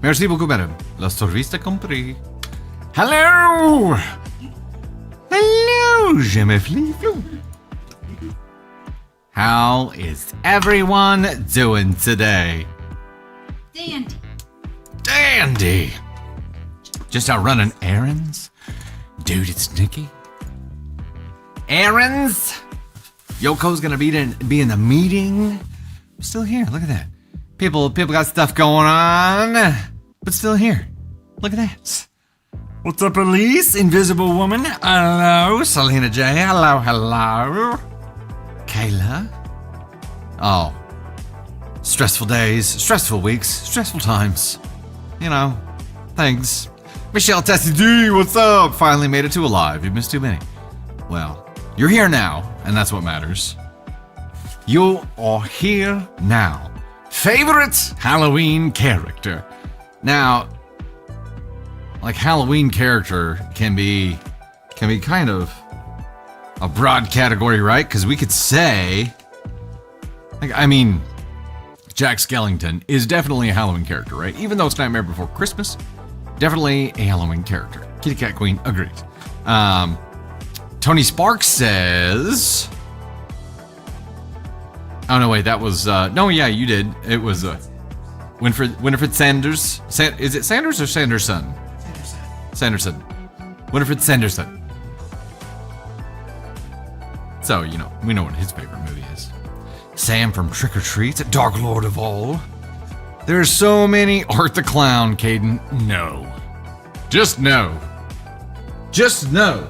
Merci beaucoup, madame. La service compris. Hello! Hello, je me flou. How is everyone doing today? Dandy. Dandy! Just out running errands? Dude, it's Nikki. Errands? Yoko's gonna be in the meeting. I'm still here, look at that. People got stuff going on, but still here. Look at that. What's up, Elise? Invisible Woman? Hello, Selena J. Hello. Kayla? Oh. Stressful days, stressful weeks, stressful times. You know, things. Michelle Tessie D, what's up? Finally made it to alive. You missed too many. Well, you're here now, and that's what matters. You are here now. Favorite Halloween character. Now, like Halloween character can be kind of a broad category, right? Because we could say, Jack Skellington is definitely a Halloween character, right? Even though it's Nightmare Before Christmas, definitely a Halloween character. Kitty Cat Queen agrees. Tony Sparks says, oh no, wait, that was no, yeah, you did. It was Winifred Sanders. Is it Sanders or Sanderson? Sanderson. Winifred Sanderson. So, you know, we know what his favorite movie is. Sam from Trick or Treat, Dark Lord of All. There's so many. Art the Clown, Caden. No. Just no. Just no.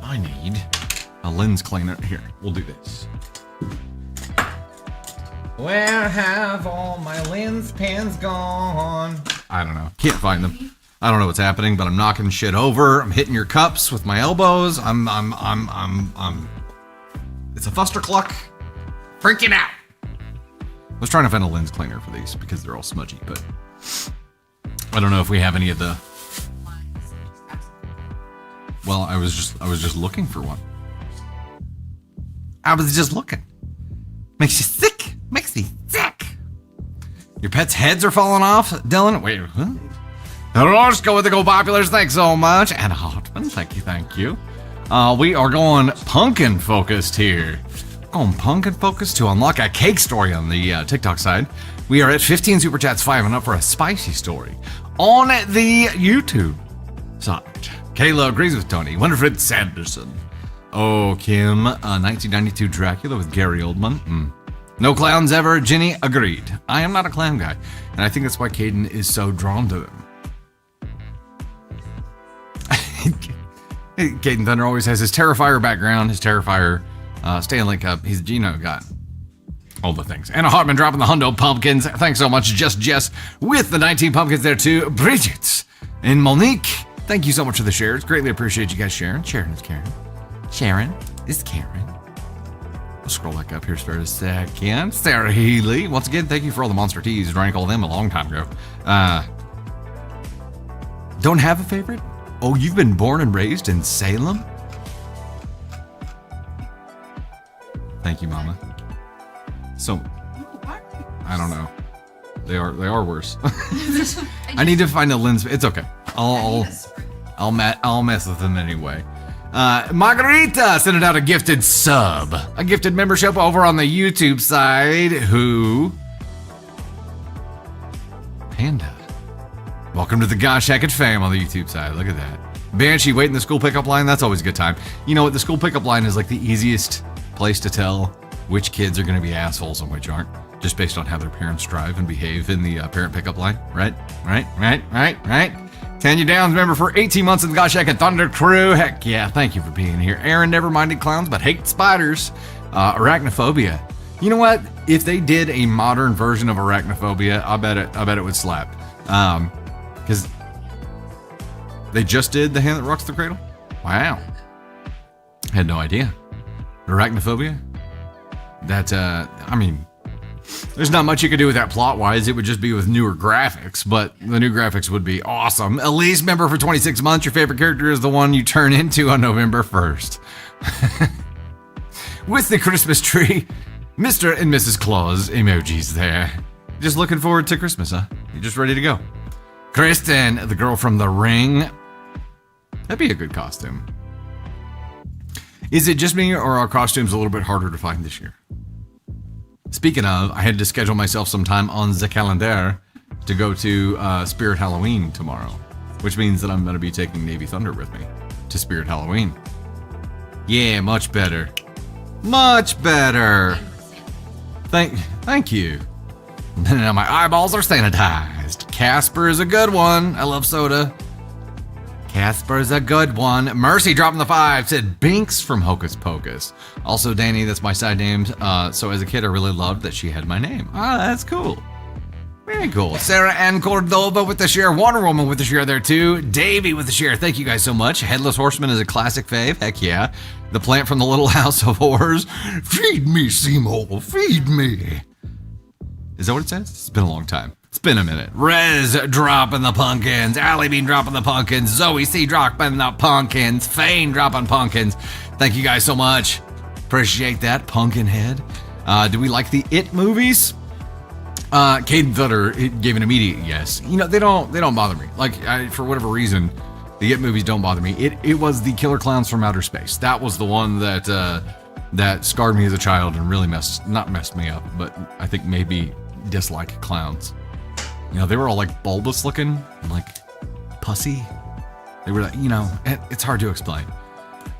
I need a lens cleaner. Here, we'll do this. Where have all my lens pens gone? I don't know. Can't find them. I don't know what's happening, but I'm knocking shit over. I'm hitting your cups with my elbows. I'm it's a fustercluck. Freaking out. I was trying to find a lens cleaner for these because they're all smudgy, but I don't know if we have any of the. Well, I was just looking for one. I was just looking. Makes you sick. Makes me sick. Your pets' heads are falling off, Dylan? Wait, huh? I don't know, just go with the Go Populars. Thanks so much. Anna Hartman, thank you. We are going pumpkin focused here. Going pumpkin focused to unlock a cake story on the TikTok side. We are at 15 super chats, 5 and up for a spicy story on the YouTube side. Kayla agrees with Tony. Winifred Sanderson. Oh, Kim, 1992 Dracula with Gary Oldman. No clowns ever. Ginny agreed. I am not a clown guy, and I think that's why Caden is so drawn to them. Caden Thunder always has his Terrifier background, his Terrifier Stanley Cup. He's got all the things. Anna Hartman dropping the hundo pumpkins. Thanks so much, Jess, with the 19 pumpkins there too. Bridget and Monique, thank you so much for the shares. Greatly appreciate you guys sharing. Sharon is Karen. Sharon is Karen. I'll scroll back up here for a second. Sarah Healy, once again, thank you for all the monster teas. Drank all of them a long time ago. Don't have a favorite? Oh, you've been born and raised in Salem? Thank you, Mama. So, I don't know. They are worse. I need to find a lens. It's okay. I'll mess with them anyway. Margarita sent out a gifted sub, a gifted membership over on the YouTube side. Who? Panda. Welcome to the Gosh Heck It fam on the YouTube side. Look at that. Banshee waiting the school pickup line. That's always a good time. You know what? The school pickup line is like the easiest place to tell which kids are going to be assholes and which aren't, just based on how their parents drive and behave in the parent pickup line. Right? 10 Downs member for 18 months in the Gosh Heck It Thunder crew. Heck yeah, thank you for being here. Aaron never minded clowns, but hate spiders. Arachnophobia. You know what? If they did a modern version of Arachnophobia, I bet it would slap. Because they just did The Hand That Rocks the Cradle? Wow. Had no idea. Arachnophobia? That, There's not much you could do with that plot-wise. It would just be with newer graphics, but the new graphics would be awesome. Elise, member for 26 months. Your favorite character is the one you turn into on November 1st. With the Christmas tree, Mr. and Mrs. Claus emojis there. Just looking forward to Christmas, huh? You're just ready to go. Kristen, the girl from The Ring. That'd be a good costume. Is it just me, or are costumes a little bit harder to find this year? Speaking of, I had to schedule myself some time on the calendar to go to Spirit Halloween tomorrow, which means that I'm going to be taking Navy Thunder with me to Spirit Halloween. Yeah, much better. Much better. Thank you. Now my eyeballs are sanitized. Casper is a good one. I love soda. Casper's a good one. Mercy dropping the 5 said Binks from Hocus Pocus. Also, Danny, that's my side name. So as a kid, I really loved that she had my name. Ah, that's cool. Very cool. Sarah Ann Cordova with the share. Wonder Woman with the share there too. Davey with the share. Thank you guys so much. Headless Horseman is a classic fave. Heck yeah. The plant from the Little House of Horrors. Feed me, Seymour. Feed me. Is that what it says? It's been a long time. It's been a minute. Rez dropping the pumpkins. Allie Bean dropping the pumpkins. Zoe C dropping the pumpkins. Fane dropping pumpkins. Thank you guys so much. Appreciate that, Pumpkinhead. Do we like the It movies? Caden Thunder gave an immediate yes. You know, they don't bother me. Like, for whatever reason, the It movies don't bother me. It was the Killer Clowns from Outer Space. That was the one that scarred me as a child and really not messed me up, but I think maybe dislike clowns. You know, they were all like bulbous looking, like pussy. They were like, you know, it's hard to explain.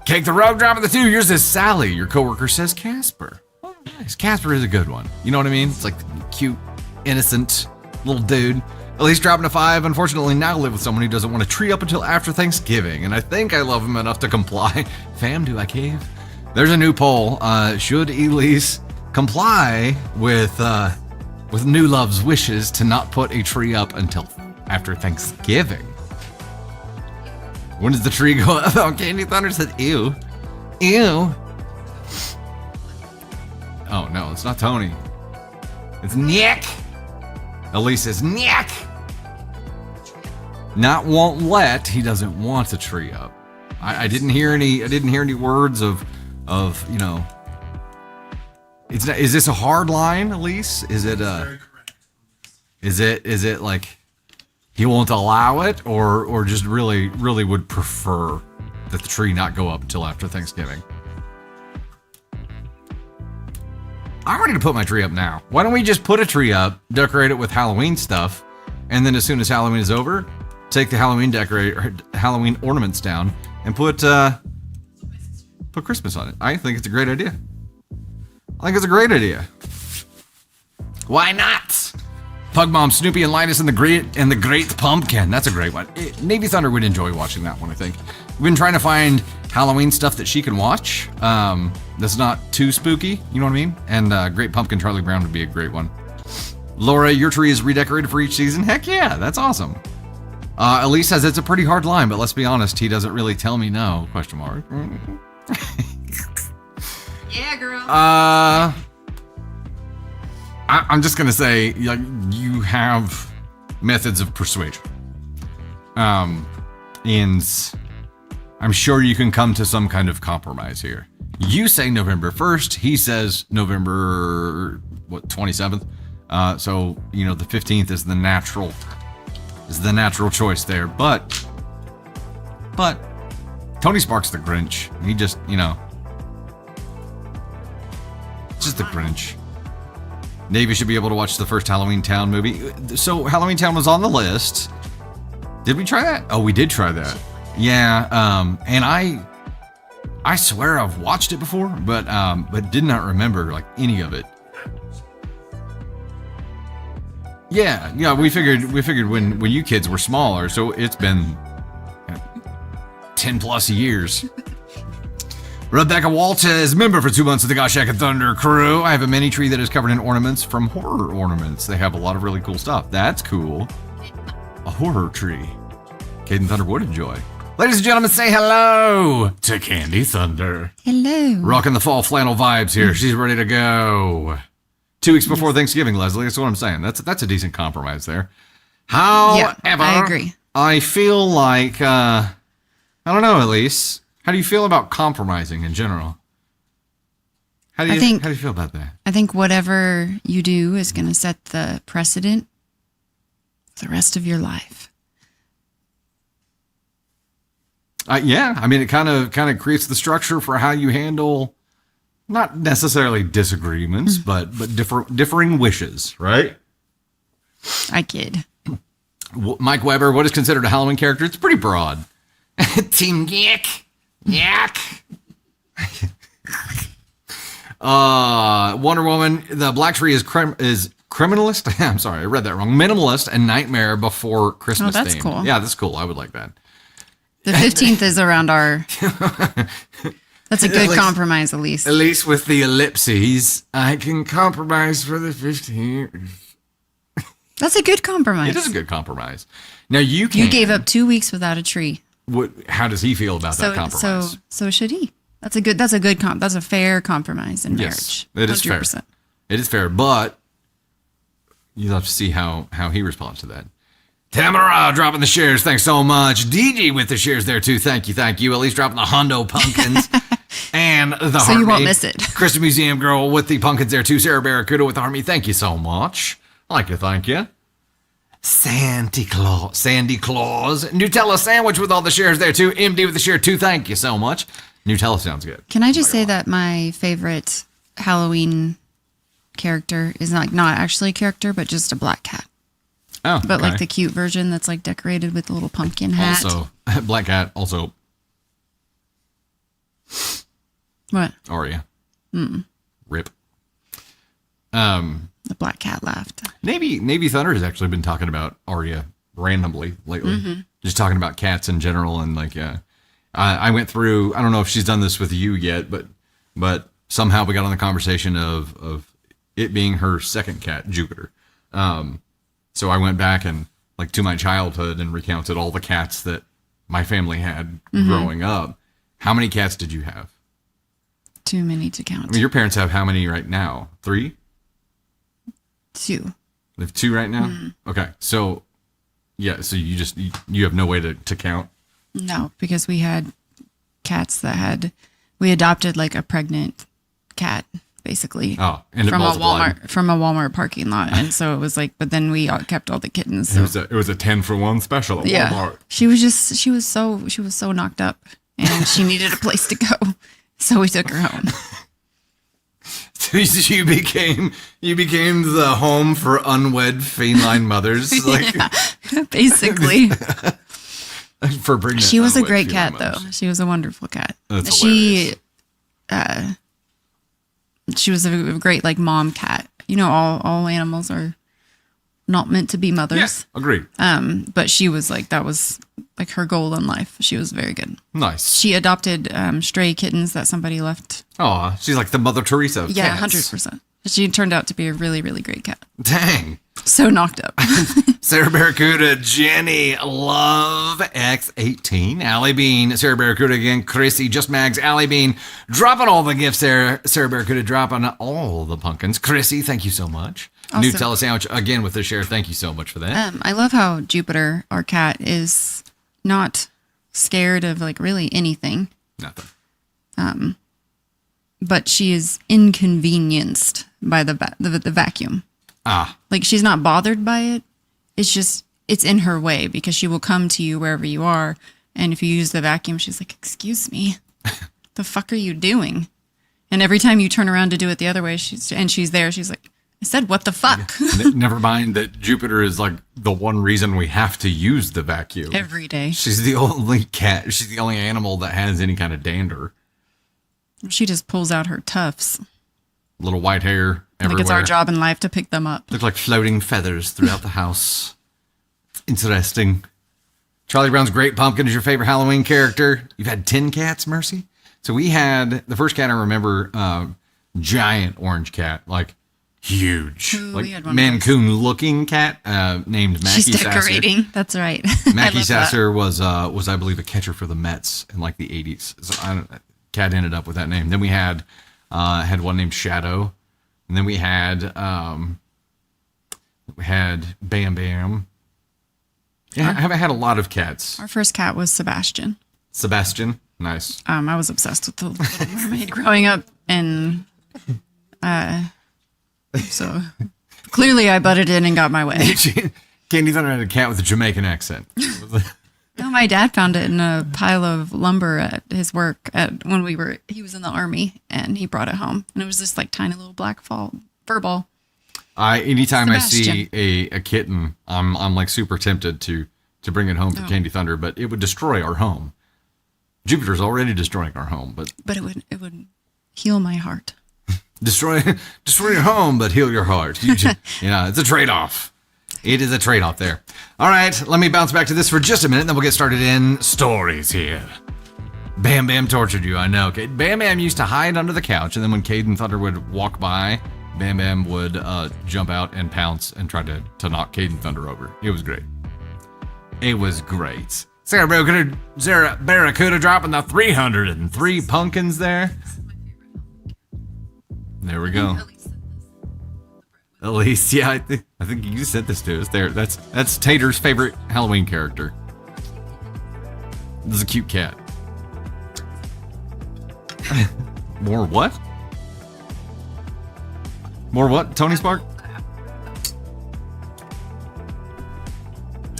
Cake the Rogue dropping the 2. Yours is Sally. Your coworker says Casper. Oh, nice. Casper is a good one. You know what I mean? It's like cute, innocent little dude. At least dropping a 5. Unfortunately, now live with someone who doesn't want to tree up until after Thanksgiving, and I think I love him enough to comply. Fam, do I cave? There's a new poll. Should Elise comply with New Love's wishes to not put a tree up until after Thanksgiving? When does the tree go up? Oh, Candy Thunder said, ew. Ew. Oh, no, it's not Tony. It's Nick. Elise says, Nick. Not won't let. He doesn't want a tree up. I didn't hear any words of, you know. It's not, is this a hard line, Elise? Is it is it like he won't allow it, or just really would prefer that the tree not go up until after Thanksgiving? I'm ready to put my tree up now. Why don't we just put a tree up, decorate it with Halloween stuff, and then as soon as Halloween is over, take the Halloween ornaments down and put Christmas on it. I think it's a great idea. Why not? Pug Mom, Snoopy, and Linus, and the Great Pumpkin. That's a great one. Navy Thunder would enjoy watching that one, I think. We've been trying to find Halloween stuff that she can watch. That's not too spooky, you know what I mean? And Great Pumpkin Charlie Brown would be a great one. Laura, your tree is redecorated for each season. Heck yeah, that's awesome. Elise says it's a pretty hard line, but let's be honest, he doesn't really tell me no, question mark. Yeah, girl. I'm just gonna say, like, you have methods of persuasion. And I'm sure you can come to some kind of compromise here. You say November 1st, he says November 27th. So, you know, the 15th is the natural choice there. But Tony Sparks the Grinch. He just, you know, just the Grinch. Navy should be able to watch the first Halloween Town movie. So Halloween Town was on the list. Did we try that? Oh, we did try that. Yeah, and I swear I've watched it before, but did not remember like any of it. Yeah, we figured when you kids were smaller, so it's been 10 plus years. Rebecca Waltez, member for 2 months of the Goshak and Thunder crew. I have a mini tree that is covered in ornaments from horror ornaments. They have a lot of really cool stuff. That's cool. A horror tree. Caden Thunder would enjoy. Ladies and gentlemen, say hello to Candy Thunder. Hello. Rocking the fall flannel vibes here. She's ready to go. 2 weeks before Thanksgiving, Leslie. That's what I'm saying. That's a decent compromise there. However, I agree. I feel like, I don't know, Elise. How do you feel about compromising in general? How do you feel about that? I think whatever you do is going to set the precedent for the rest of your life. Yeah, I mean, it kind of creates the structure for how you handle not necessarily disagreements, but differing wishes, right? I kid. Mike Weber, what is considered a Halloween character? It's pretty broad. Team Yak. Wonder Woman, the Black Tree is criminalist. I'm sorry, I read that wrong. Minimalist and Nightmare Before Christmas. Oh, that's theme. cool. Yeah, that's cool. I would like that. The 15th is around our... That's a good compromise, Elise. At least with the ellipses, I can compromise for the 15th. That's a good compromise. It is a good compromise. Now you gave up 2 weeks without a tree. How does he feel about that compromise? So should he. That's a fair compromise in marriage. Yes, it is 100%. Fair. It is fair, but you'll have to see how he responds to that. Tamara dropping the shares. Thanks so much. DG with the shares there too. Thank you. At least dropping the Hondo pumpkins. And the so you won't miss it. Christian Museum Girl with the pumpkins there too. Sarah Barracuda with the Army. Thank you so much. I'd like to thank you. Sandy Claus. Nutella sandwich with all the shares there too. MD with the share too. Thank you so much. Nutella sounds good. Can I just say that my favorite Halloween character is not actually a character, but just a black cat. Oh, but like the cute version that's like decorated with the little pumpkin hat. Also, black cat. Also, what? Aria. Rip. The black cat laughed. Navy Thunder has actually been talking about Aria randomly lately. Just talking about cats in general, and like, I went through. I don't know if she's done this with you yet, but somehow we got on the conversation of it being her second cat, Jupiter. So I went back and like to my childhood and recounted all the cats that my family had growing up. How many cats did you have? Too many to count. I mean, your parents have how many right now? 3? 2. They have 2 right now? Okay. So, yeah. So you have no way to count? No, because we had cats we adopted like a pregnant cat, basically. Oh, and from a Walmart parking lot. And so it was like, but then we kept all the kittens. So. It was a 10-for-1 special at Walmart. She was so knocked up and she needed a place to go. So we took her home. So you became the home for unwed feline mothers. Like, yeah, basically. For bringing. She was a great cat, though. She was a wonderful cat. That's hilarious. She was a great like mom cat. You know, all animals are not meant to be mothers. Yes, agreed. But she was like, that was like her goal in life. She was very good. Nice. She adopted stray kittens that somebody left. Oh, she's like the Mother Teresa of yeah, cats. 100%. She turned out to be a really, really great cat. Dang. So knocked up. Sarah Barracuda, Jenny, Love, X18, Allie Bean, Sarah Barracuda again, Chrissy, Just Mags, Allie Bean, dropping all the gifts there. Sarah Barracuda dropping all the pumpkins. Chrissy, thank you so much. Also, Nutella sandwich again with the share. Thank you so much for that. I love how Jupiter, our cat, is not scared of like really anything. Nothing. But she is inconvenienced by the vacuum. Like she's not bothered by it. It's just, it's in her way because she will come to you wherever you are. And if you use the vacuum, she's like, excuse me, the fuck are you doing? And every time you turn around to do it the other way, she's there. She's like, I said, what the fuck? Never mind that Jupiter is like the one reason we have to use the vacuum. Every day. She's the only cat. She's the only animal that has any kind of dander. She just pulls out her tufts. Little white hair everywhere. Like it's our job in life to pick them up. Look like floating feathers throughout the house. Interesting. Charlie Brown's Great Pumpkin is your favorite Halloween character. You've had 10 cats, Mercy? So we had, the first cat I remember, giant orange cat, like huge. Ooh, like we had one Mancoon looking cat named Mackie She's decorating. Sasser. That's right. Mackie Sasser was I believe a catcher for the Mets in like the 80s. So cat ended up with that name. Then we had one named Shadow, And then we had Bam Bam. Yeah, I haven't had a lot of cats. Our first cat was Sebastian. Sebastian, nice. I was obsessed with the Little Mermaid growing up, and so clearly I butted in and got my way. Candy Thunder had a cat with a Jamaican accent. No, my dad found it in a pile of lumber at his work when he was in the army, and he brought it home, and it was this like tiny little black fur ball. Anytime Sebastian. I see a kitten, I'm like super tempted to bring it home for Candy Thunder, but it would destroy our home. Jupiter's already destroying our home, but it would heal my heart. destroy your home, but heal your heart. It's a trade-off. It is a trade-off there. All right, let me bounce back to this for just a minute, then we'll get started in stories here. Bam Bam tortured you, I know. Okay, Bam Bam used to hide under the couch, and then when Caden Thunder would walk by, Bam Bam would jump out and pounce and try to knock Caden Thunder over. It was great. It was great. Sarah Barracuda dropping the 303 pumpkins there. There we go. Elise, yeah, I think you sent this to us. There, that's Tater's favorite Halloween character. This is a cute cat. More what? More what? Tony Spark?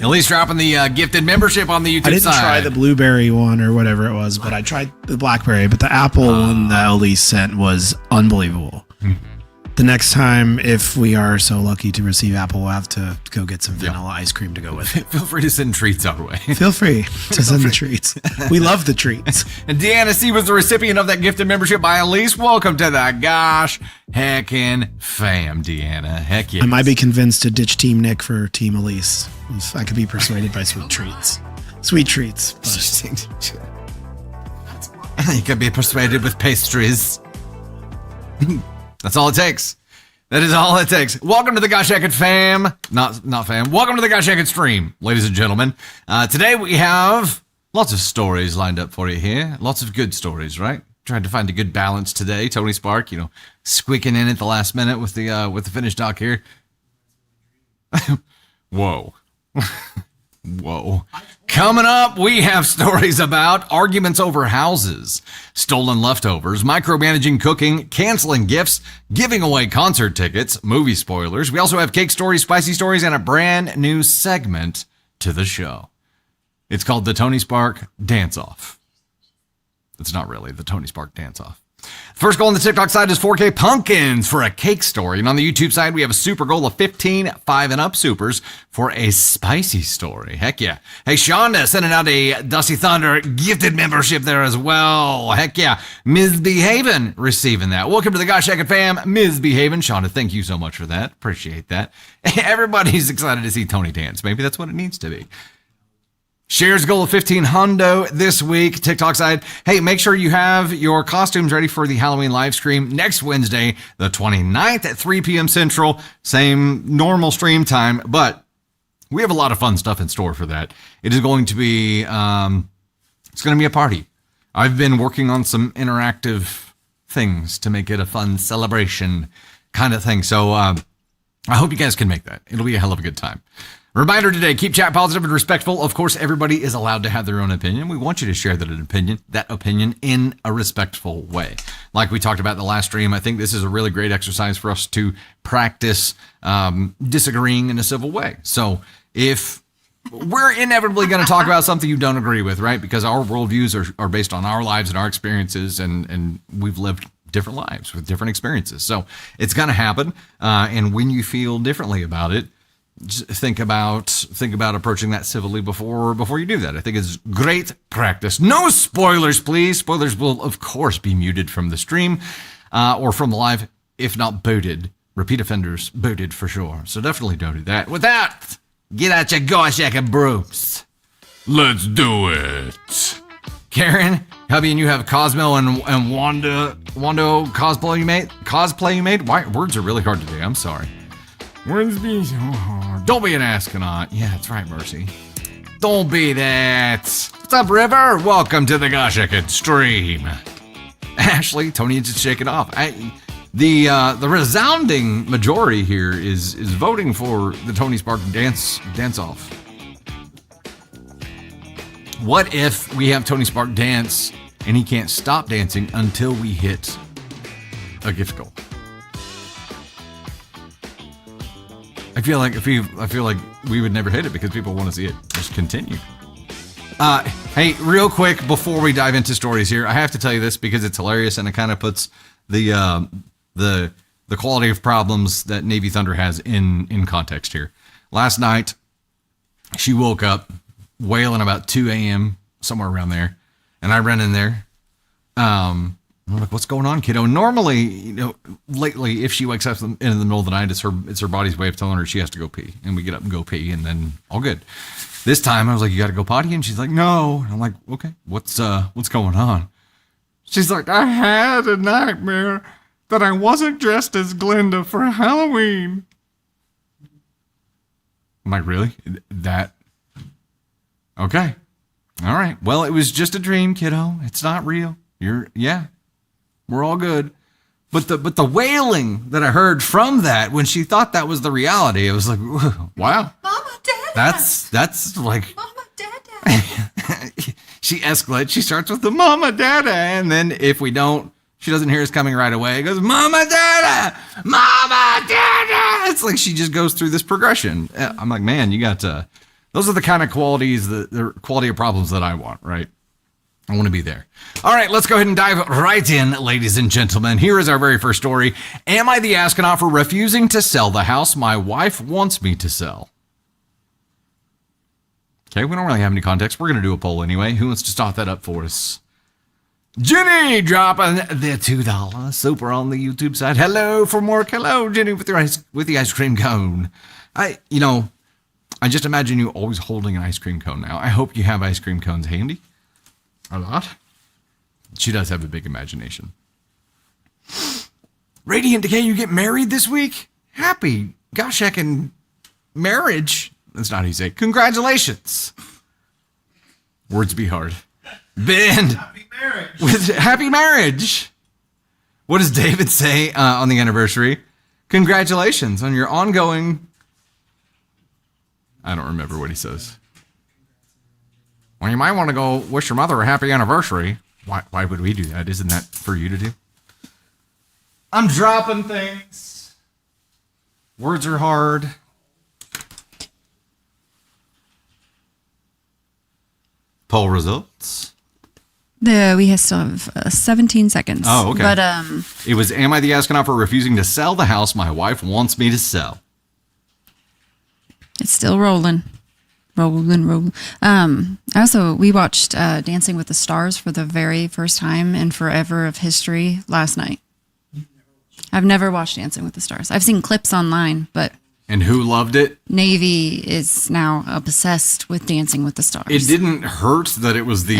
Elise dropping the gifted membership on the YouTube I didn't side. try the blueberry one or whatever it was, but I tried the blackberry. But the apple one that Elise sent was unbelievable. The next time, if we are so lucky to receive apple, we'll have to go get some vanilla ice cream to go with it. Feel free to send treats our way. Feel free to send the treats. We love the treats. And Deanna C was the recipient of that gifted membership by Elise. Welcome to the gosh heckin' fam, Deanna. Heck yes. I might be convinced to ditch Team Nick for Team Elise. If I could be persuaded by sweet treats. Sweet treats. But You could be persuaded with pastries. That's all it takes. That is all it takes. Welcome to the Gosh Heckin' fam. Not fam. Welcome to the Gosh Heckin' stream, ladies and gentlemen. Today we have lots of stories lined up for you here. Lots of good stories, right? Tried to find a good balance today. Tony Spark, squeaking in at the last minute with the finished doc here. Whoa. Whoa. Coming up, we have stories about arguments over houses, stolen leftovers, micromanaging cooking, canceling gifts, giving away concert tickets, movie spoilers. We also have cake stories, spicy stories, and a brand new segment to the show. It's called the Tony Spark Dance-Off. It's not really the Tony Spark Dance-Off. First goal on the TikTok side is 4K pumpkins for a cake story. And on the YouTube side, we have a super goal of 15 5 and up supers for a spicy story. Heck yeah. Hey, Shonda sending out a Dusty Thunder gifted membership there as well. Heck yeah. Ms. Behaven receiving that. Welcome to the Gosh Heckin' fam, Ms. Behaven. Shonda, thank you so much for that. Appreciate that. Everybody's excited to see Tony dance. Maybe that's what it needs to be. Shares goal of 15 hundo this week. TikTok side. Hey, make sure you have your costumes ready for the Halloween live stream next Wednesday, the 29th at 3 p.m. Central. Same normal stream time, but we have a lot of fun stuff in store for that. It is going to be, it's going to be a party. I've been working on some interactive things to make it a fun celebration kind of thing. So I hope you guys can make that. It'll be a hell of a good time. Reminder today, keep chat positive and respectful. Of course, everybody is allowed to have their own opinion. We want you to share that opinion in a respectful way. Like we talked about in the last stream, I think this is a really great exercise for us to practice disagreeing in a civil way. So if we're inevitably going to talk about something you don't agree with, right? Because our worldviews are based on our lives and our experiences, and we've lived different lives with different experiences. So it's going to happen. And when you feel differently about it, just think about approaching that civilly before you do that. I think it's great practice. No spoilers, please. Spoilers will, of course, be muted from the stream or from the live, if not booted. Repeat offenders booted for sure. So definitely don't do that. With that, get out your gosh heckin' brooms. Let's do it. Karen, hubby, and you have Cosmo and Wando cosplay you made. Why words are really hard today? I'm sorry. Words be so hard. Don't be an astronaut. Yeah, that's right, Mercy. Don't be that. What's up, River? Welcome to the Gosh Heckin' stream. Ashley, Tony just shake it off. The resounding majority here is voting for the Tony Spark dance off. What if we have Tony Spark dance and he can't stop dancing until we hit a gift goal? I feel like we would never hit it because people want to see it just continue. Hey, real quick before we dive into stories here, I have to tell you this because it's hilarious and it kind of puts the quality of problems that Navy Thunder has in context here. Last night, she woke up wailing about 2 a.m. somewhere around there, and I ran in there. I'm like, what's going on, kiddo? Normally, lately, if she wakes up in the middle of the night, it's her body's way of telling her she has to go pee, and we get up and go pee, and then all good. This time, I was like, you got to go potty, and she's like, no. And I'm like, okay, what's going on? She's like, I had a nightmare that I wasn't dressed as Glinda for Halloween. I'm like, really? That? Okay. All right. Well, it was just a dream, kiddo. It's not real. We're all good. But the wailing that I heard from that when she thought that was the reality, it was like, wow. Mama, Dada. That's like, Mama, Dada. she escalates. She starts with the Mama Dada, and then if we don't, she doesn't hear us coming right away. It goes, Mama Dada, Mama Dada. It's like she just goes through this progression. I'm like, man, you got those are the kind of qualities, the quality of problems that I want, right? I want to be there. All right, let's go ahead and dive right in, ladies and gentlemen. Here is our very first story. Am I the astronaut for refusing to sell the house my wife wants me to sell? Okay, we don't really have any context. We're going to do a poll anyway. Who wants to start that up for us? Jenny dropping the $2 super on the YouTube side. Hello from work. Hello, Jenny, with the ice cream cone. I just imagine you always holding an ice cream cone now. I hope you have ice cream cones handy. A lot. She does have a big imagination. Radiant Decay, you get married this week? Happy gosh heckin' marriage. That's not how you say it. Congratulations. Words be hard. Ben. Happy marriage. With happy marriage. What does David say on the anniversary? Congratulations on your ongoing... I don't remember what he says. Well, you might want to go wish your mother a happy anniversary. Why would we do that? Isn't that for you to do? I'm dropping things. Words are hard. Poll results. We still have 17 seconds. Oh, okay. But it was, am I the astronaut for refusing to sell the house my wife wants me to sell? It's still rolling. Rolling. We watched Dancing with the Stars for the very first time in forever of history last night. I've never watched Dancing with the Stars. I've seen clips online, but... And who loved it? Navy is now obsessed with Dancing with the Stars. It didn't hurt that it was the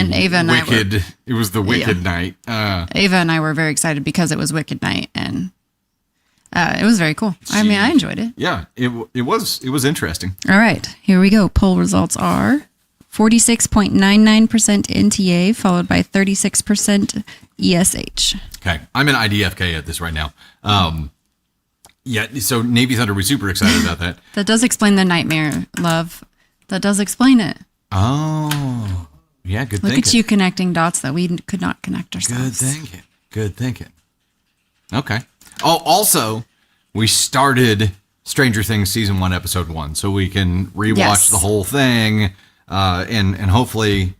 Wicked night. Ava and I were very excited because it was Wicked night, and it was very cool. I mean, I enjoyed it. Yeah, it was interesting. All right, here we go. Poll results are 46.99% NTA, followed by 36% ESH. Okay, I'm in IDFK at this right now. Yeah, so Navy Thunder, we're super excited about that. That does explain the nightmare, love. That does explain it. Oh, yeah, good thinking. Look at you connecting dots that we could not connect ourselves. Good thinking. Okay. Oh, also, we started Stranger Things Season 1, Episode 1, so we can rewatch the whole thing and hopefully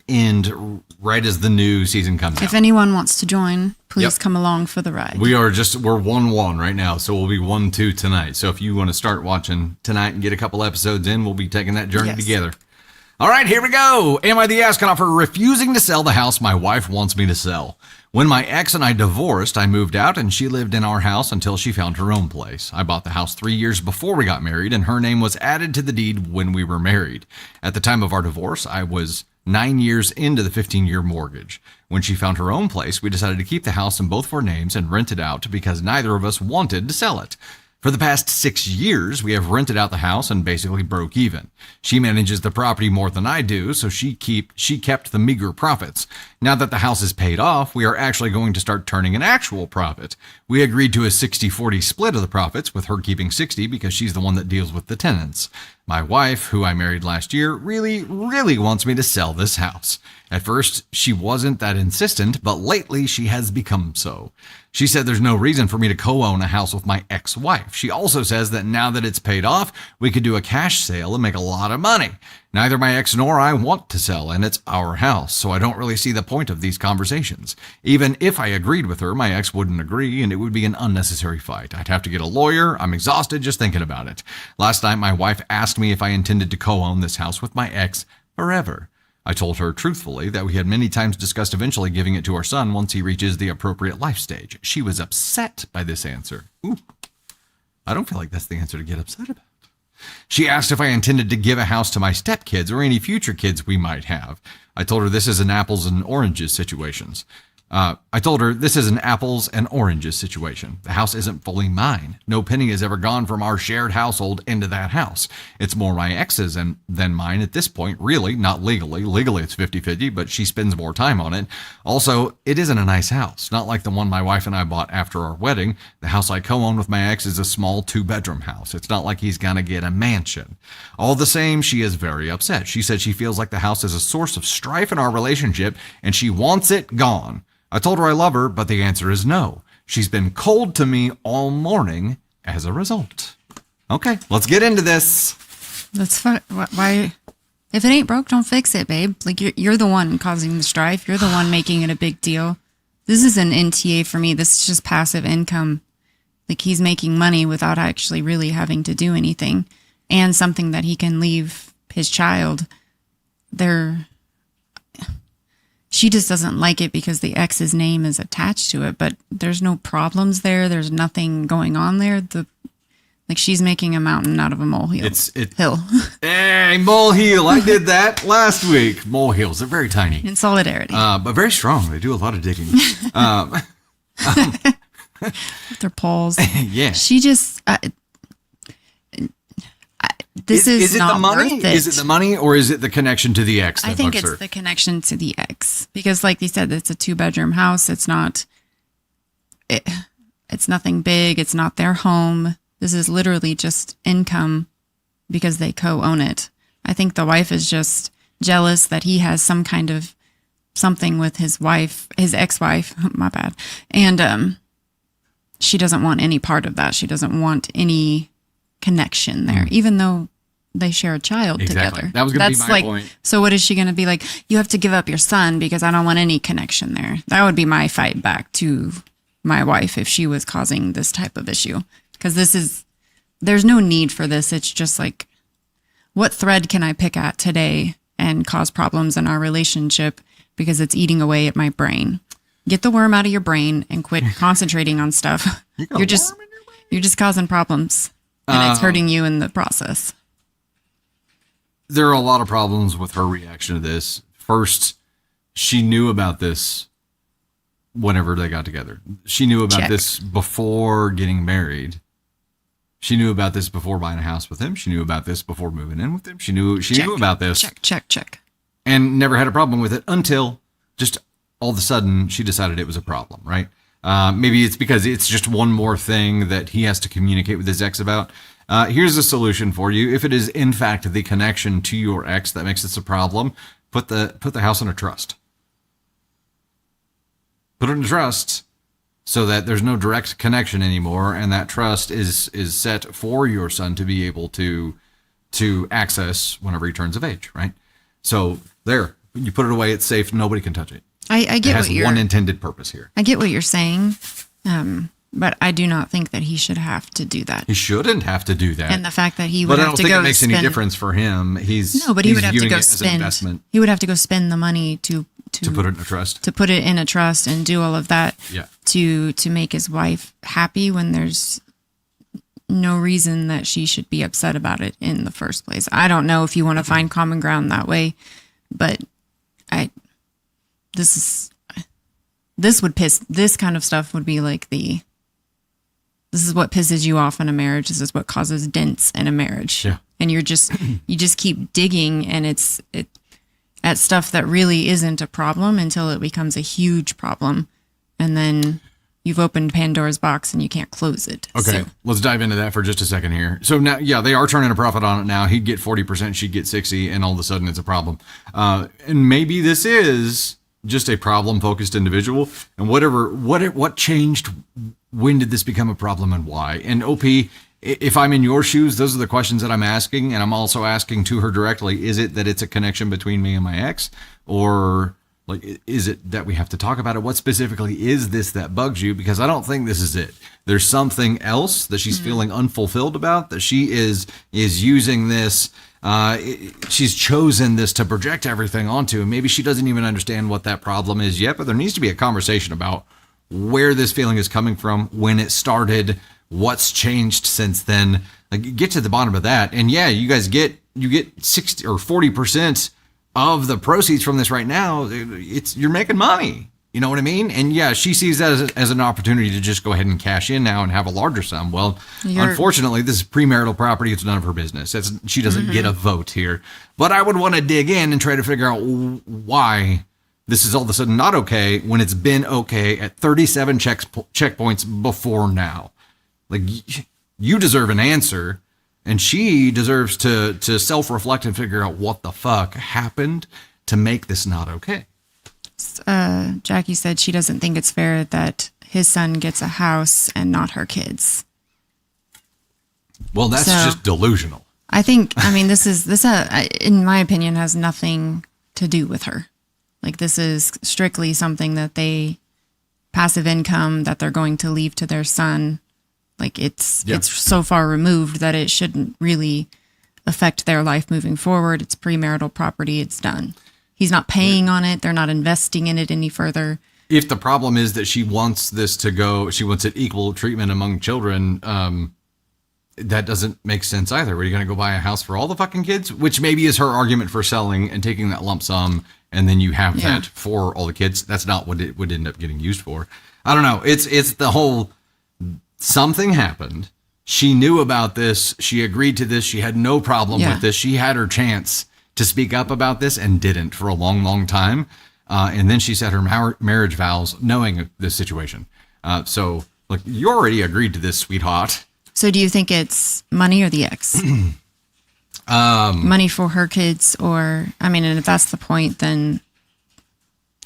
end right as the new season comes out. If anyone wants to join, please come along for the ride. We're 1-1 right now, so we'll be 1-2 tonight. So if you want to start watching tonight and get a couple episodes in, we'll be taking that journey together. All right, here we go. Am I the astronaut for refusing to sell the house my wife wants me to sell? When my ex and I divorced, I moved out and she lived in our house until she found her own place. I bought the house 3 years before we got married and her name was added to the deed when we were married. At the time of our divorce, I was 9 years into the 15-year mortgage. When she found her own place, we decided to keep the house in both of our names and rent it out because neither of us wanted to sell it. For the past 6 years, we have rented out the house and basically broke even. She manages the property more than I do, so she kept the meager profits. Now that the house is paid off, we are actually going to start turning an actual profit. We agreed to a 60-40 split of the profits, with her keeping 60 because she's the one that deals with the tenants. My wife, who I married last year, really wants me to sell this house. At first, she wasn't that insistent, but lately she has become so. She said there's no reason for me to co-own a house with my ex-wife. She also says that now that it's paid off, we could do a cash sale and make a lot of money. Neither my ex nor I want to sell, and it's our house, so I don't really see the point of these conversations. Even if I agreed with her, my ex wouldn't agree, and it would be an unnecessary fight. I'd have to get a lawyer. I'm exhausted just thinking about it. Last night, my wife asked me if I intended to co-own this house with my ex forever. I told her truthfully that we had many times discussed eventually giving it to our son once he reaches the appropriate life stage. She was upset by this answer. Ooh, I don't feel like that's the answer to get upset about. She asked if I intended to give a house to my stepkids or any future kids we might have. I told her this is an apples and oranges situation. The house isn't fully mine. No penny has ever gone from our shared household into that house. It's more my ex's than mine at this point, really, not legally. Legally, it's 50-50, but she spends more time on it. Also, it isn't a nice house, not like the one my wife and I bought after our wedding. The house I co-own with my ex is a small 2-bedroom house. It's not like he's gonna get a mansion. All the same, she is very upset. She said she feels like the house is a source of strife in our relationship, and she wants it gone. I told her I love her, but the answer is no. She's been cold to me all morning as a result. Okay, let's get into this. That's fine. Why? If it ain't broke, don't fix it, babe. Like, you're the one causing the strife. You're the one making it a big deal. This is an NTA for me. This is just passive income. Like, he's making money without actually really having to do anything, and something that he can leave his child. She just doesn't like it because the ex's name is attached to it, but there's no problems there. There's nothing going on there. She's making a mountain out of a molehill. Hill. Hey, molehill. I did that last week. Molehills, they're very tiny. In solidarity. But very strong. They do a lot of digging. With their paws. Yeah. She just... This is not the money? worth it. Is it the money, or is it the connection to the ex? I think it's the connection to the ex, because, like they said, it's a 2-bedroom house. It's not. It's nothing big. It's not their home. This is literally just income because they co-own it. I think the wife is just jealous that he has some kind of something with his wife, his ex-wife. My bad. And she doesn't want any part of that. She doesn't want any connection there, even though they share a child together. That was going to be my point. So what is she going to be like? You have to give up your son because I don't want any connection there. That would be my fight back to my wife if she was causing this type of issue. Because there's no need for this. It's just like, what thread can I pick at today and cause problems in our relationship because it's eating away at my brain? Get the worm out of your brain and quit concentrating on stuff. You're just causing problems. And it's hurting you in the process. There are a lot of problems with her reaction to this. First, she knew about this whenever they got together. She knew about this before getting married. She knew about this before buying a house with him. She knew about this before moving in with him. She knew about this. Check. And never had a problem with it until just all of a sudden she decided it was a problem, right? Maybe it's because it's just one more thing that he has to communicate with his ex about. Here's a solution for you. If it is in fact the connection to your ex that makes this a problem, put the house in a trust. Put it in a trust so that there's no direct connection anymore, and that trust is set for your son to be able to access whenever he turns of age, right? So there, you put it away, it's safe, nobody can touch it. I get what you're... It has one intended purpose here. I get what you're saying, but I do not think that he should have to do that. He shouldn't have to do that. And the fact that he would have to go... But I don't think it makes any difference for him. But he would have to go spend... He would have to go spend the money to put it in a trust. To put it in a trust and do all of that. Yeah. To make his wife happy when there's no reason that she should be upset about it in the first place. I don't know if you want to find common ground that way, but this kind of stuff would be like the This is what pisses you off in a marriage. This is what causes dents in a marriage. Yeah. And you just keep digging, and it's at stuff that really isn't a problem until it becomes a huge problem. And then you've opened Pandora's box and you can't close it. Okay, let's dive into that for just a second here. So now, yeah, they are turning a profit on it now. He'd get 40%, she'd get 60%, and all of a sudden it's a problem. And maybe this is just a problem-focused individual. And what changed? When did this become a problem and why? And OP, if I'm in your shoes, those are the questions that I'm asking. And I'm also asking to her directly, is it that it's a connection between me and my ex? Or like, is it that we have to talk about it? What specifically is this that bugs you? Because I don't think this is it. There's something else that she's feeling unfulfilled about, that she is using this. She's chosen this to project everything onto, and maybe she doesn't even understand what that problem is yet, but there needs to be a conversation about where this feeling is coming from, when it started, what's changed since then. Like, get to the bottom of that. And yeah, you guys get 60 or 40% of the proceeds from this right now. You're making money. You know what I mean? And yeah, she sees that as an opportunity to just go ahead and cash in now and have a larger sum. Well, unfortunately, this is premarital property. It's none of her business. She doesn't get a vote here. But I would want to dig in and try to figure out why this is all of a sudden not okay when it's been okay at 37 checkpoints before now. Like, you deserve an answer, and she deserves to self-reflect and figure out what the fuck happened to make this not okay. Jackie said she doesn't think it's fair that his son gets a house and not her kids. Well, that's just delusional. I think, this in my opinion, has nothing to do with her. Like, this is strictly something that passive income that they're going to leave to their son. Like, it's so far removed that it shouldn't really affect their life moving forward. It's premarital property. It's done. He's not paying on it. They're not investing in it any further. If the problem is that she wants this to go, she wants it equal treatment among children, that doesn't make sense either. Are you going to go buy a house for all the fucking kids? Which maybe is her argument for selling and taking that lump sum, and then you have that for all the kids. That's not what it would end up getting used for. I don't know. It's the whole, something happened. She knew about this. She agreed to this. She had no problem with this. She had her chance to speak up about this and didn't for a long, long time. And then she said her marriage vows knowing this situation. So, look, you already agreed to this, sweetheart. So do you think it's money or the ex? Money for her kids, or, and if that's the point, then...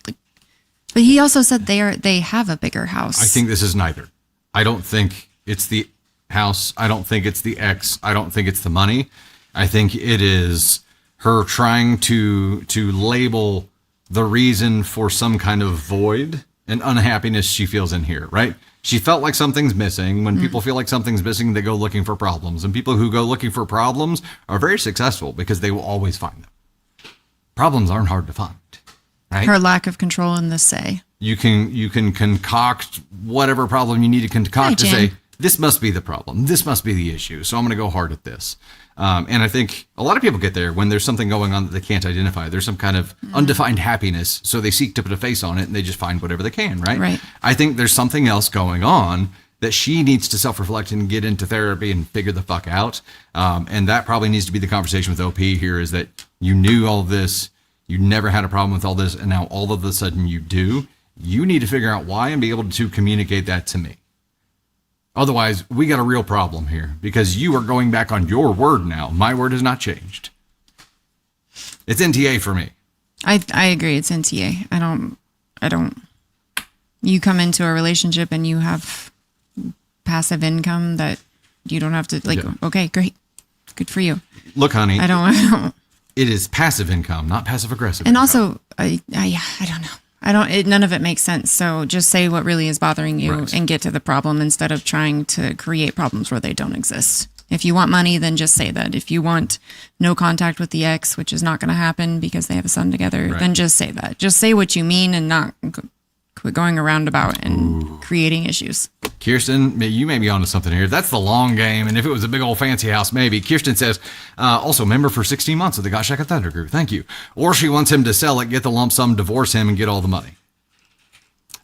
But he also said they have a bigger house. I think this is neither. I don't think it's the house. I don't think it's the ex. I don't think it's the money. I think it is her trying to label the reason for some kind of void and unhappiness she feels in here, right? She felt like something's missing. When people feel like something's missing, they go looking for problems. And people who go looking for problems are very successful because they will always find them. Problems aren't hard to find, right? Her lack of control in the say. You can concoct whatever problem you need to concoct to say, this must be the problem. This must be the issue. So I'm going to go hard at this. And I think a lot of people get there when there's something going on that they can't identify. There's some kind of undefined happiness. So they seek to put a face on it and they just find whatever they can, right? Right. I think there's something else going on that she needs to self-reflect and get into therapy and figure the fuck out. And that probably needs to be the conversation with OP here, is that you knew all of this. You never had a problem with all this. And now all of a sudden you do. You need to figure out why and be able to communicate that to me. Otherwise, we got a real problem here because you are going back on your word now. My word has not changed. It's NTA for me. I agree. It's NTA. I don't. You come into a relationship and you have passive income that you don't have to okay, great. Good for you. Look, honey. I don't. It is passive income, not passive aggressive. And income. also, I don't know. None of it makes sense. So just say what really is bothering you and get to the problem instead of trying to create problems where they don't exist. If you want money, then just say that. If you want no contact with the ex, which is not going to happen because they have a son together, then just say that. Just say what you mean and not quit going around about and creating issues. Kirsten, you may be onto something here. That's the long game. And if it was a big old fancy house, maybe. Kirsten says, also member for 16 months of the Gosh Heck of Thunder group. Thank you. Or she wants him to sell it, get the lump sum, divorce him, and get all the money.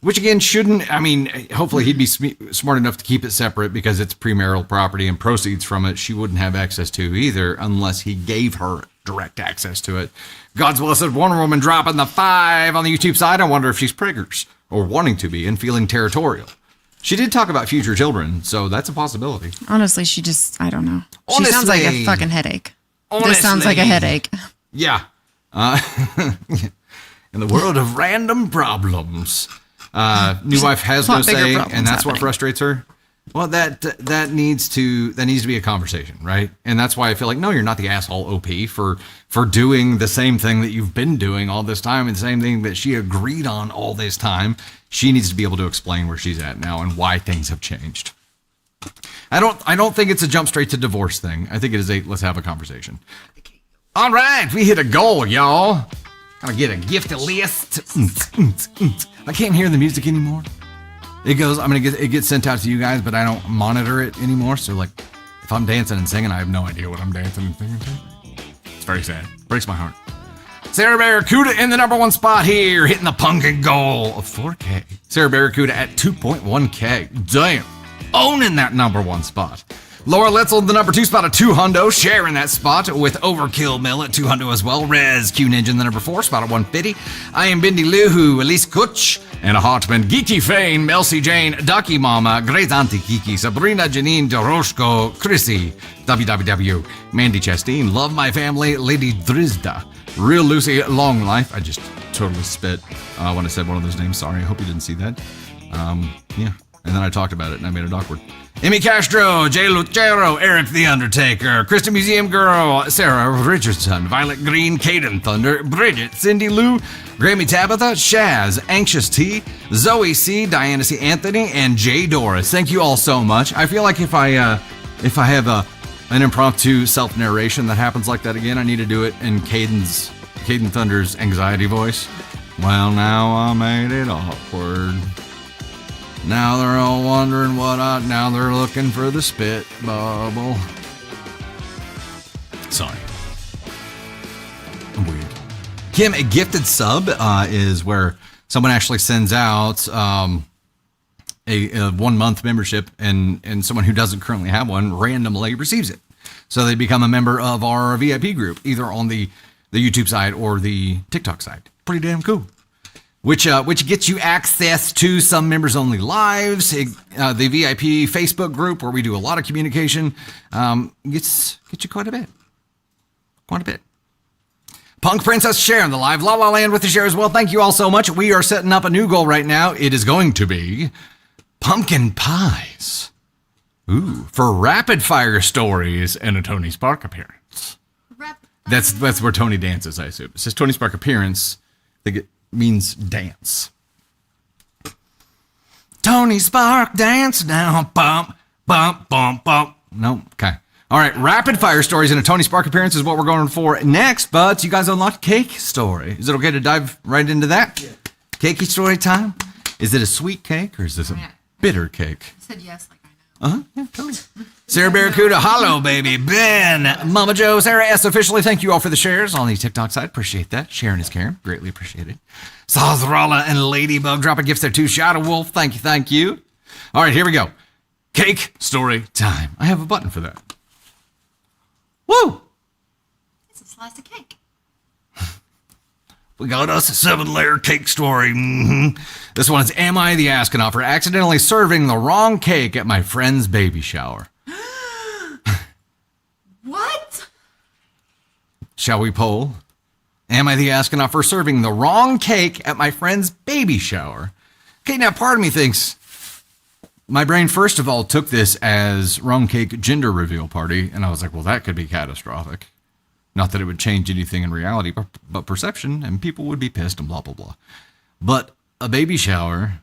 Which again shouldn't, I mean, hopefully he'd be smart enough to keep it separate because it's premarital property and proceeds from it she wouldn't have access to either unless he gave her direct access to it. God's blessed Wonder Woman dropping the 5 on the YouTube side. I wonder if she's preggers or wanting to be and feeling territorial. She did talk about future children, so that's a possibility. Honestly, I don't know. She sounds like a fucking headache. This sounds like a headache. Yeah. In the world of random problems. New wife has no say, and that's what frustrates her. Well, that needs to be a conversation, right? And that's why I feel like, no, you're not the asshole OP for doing the same thing that you've been doing all this time and the same thing that she agreed on all this time. She needs to be able to explain where she's at now and why things have changed. I don't think it's a jump straight to divorce thing. I think it is let's have a conversation. All right, we hit a goal, y'all. Gotta get a gift list. I can't hear the music anymore. It gets sent out to you guys, but I don't monitor it anymore. So like, if I'm dancing and singing, I have no idea what I'm dancing and singing to. It's very sad. Breaks my heart. Sarah Barracuda in the number 1 spot here, hitting the pumpkin goal of 4K. Sarah Barracuda at 2.1K. Damn. Owning that number 1 spot. Laura Letzel, the number 2 spot at 2 hundo, sharing that spot with Overkill Mill at 2 hundo as well. Rez Q Ninja in the number 4 spot at 150. I am Bindi Luhu, Elise Kutch, and a Hartman, Geeky Fane, Melcy Jane, Ducky Mama, Great Auntie Kiki, Sabrina Janine Doroshko, Chrissy, WWW, Mandy Chasteen, Love My Family, Lady Drizda, Real Lucy, Long Life. I just totally spit when I said one of those names. Sorry, I hope you didn't see that. Yeah. And then I talked about it and I made it awkward. Emmy Castro, Jay Lucero, Eric the Undertaker, Kristen Museum Girl, Sarah Richardson, Violet Green, Caden Thunder, Bridget, Cindy Lou, Grammy Tabitha, Shaz, Anxious T, Zoe C, Diana C. Anthony, and Jay Doris. Thank you all so much. I feel like if I have an impromptu self-narration that happens like that again, I need to do it in Caden Thunder's anxiety voice. Well, now I made it awkward. Now they're all wondering now they're looking for the spit bubble. Sorry. I'm weird. Kim, a gifted sub is where someone actually sends out a 1-month membership and someone who doesn't currently have one randomly receives it. So they become a member of our VIP group, either on the YouTube side or the TikTok side. Pretty damn cool. Which gets you access to some members only lives, the VIP Facebook group where we do a lot of communication, gets you quite a bit. Punk Princess sharing the live La La Land with the share as well. Thank you all so much. We are setting up a new goal right now. It is going to be pumpkin pies. Ooh, for rapid fire stories and a Tony Spark appearance. That's where Tony dances, I assume. It says Tony Spark appearance. I think it means dance. Tony Spark dance now. Bump, bump, bump, bump. No, okay. All right, rapid fire stories and a Tony Spark appearance is what we're going for next, but you guys unlocked cake story. Is it okay to dive right into that? Yeah. Cakey story time? Is it a sweet cake or is this a bitter cake? I said yes, like I know. Yeah, totally. Sarah Barracuda, hello, baby. Ben, Mama Joe, Sarah S. Officially, thank you all for the shares on the TikTok side. Appreciate that. Sharing is caring. Greatly appreciated. Sazrala and Ladybug dropping gifts there too. Shadow Wolf, thank you. All right, here we go. Cake story time. I have a button for that. Woo! It's a slice of cake. We got us a 7-layer cake story. Mm-hmm. This one's Am I the Astronaut for accidentally serving the wrong cake at my friend's baby shower? What? Shall we poll? Am I the astronaut for serving the wrong cake at my friend's baby shower? Okay, now part of me thinks, my brain first of all took this as wrong cake gender reveal party, and I was like, well, that could be catastrophic. Not that it would change anything in reality, but perception, and people would be pissed and blah, blah, blah. But a baby shower,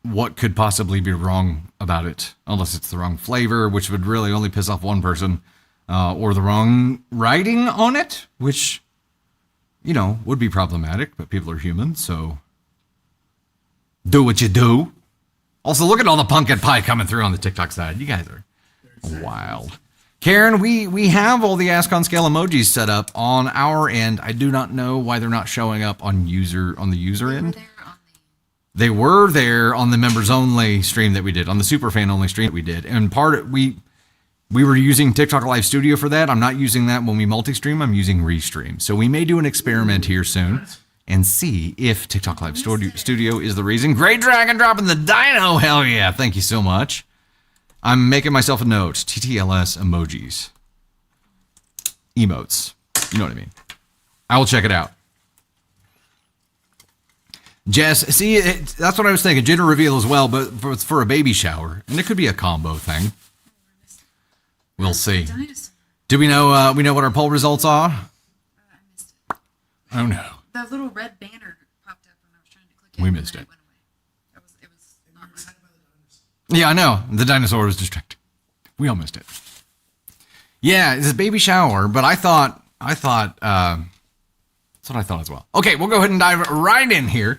what could possibly be wrong about it? Unless it's the wrong flavor, which would really only piss off one person, or the wrong writing on it, which, you know, would be problematic, but people are human, so do what you do. Also, look at all the pumpkin pie coming through on the TikTok side. You guys are wild. Karen, we have all the Ask on Scale emojis set up on our end. I do not know why they're not showing up on the user end. They were there on the members only stream that we did, on the super fan only stream that we did. And we were using TikTok Live Studio for that. I'm not using that when we multi-stream. I'm using Restream. So we may do an experiment here soon and see if TikTok Live Studio is the reason. Great Dragon dropping the dino. Hell yeah. Thank you so much. I'm making myself a note. TTLS emojis. Emotes. You know what I mean. I will check it out. Jess, see, that's what I was thinking. Gender reveal as well, but it's for a baby shower. And it could be a combo thing. We'll see. Do we know what our poll results are? I missed it. Oh, no. The little red banner popped up when I was trying to click it. We missed it. Went away. It was not right. Yeah, I know. The dinosaur was distracted. We all missed it. Yeah, it's a baby shower, but I thought that's what I thought as well. Okay, we'll go ahead and dive right in here.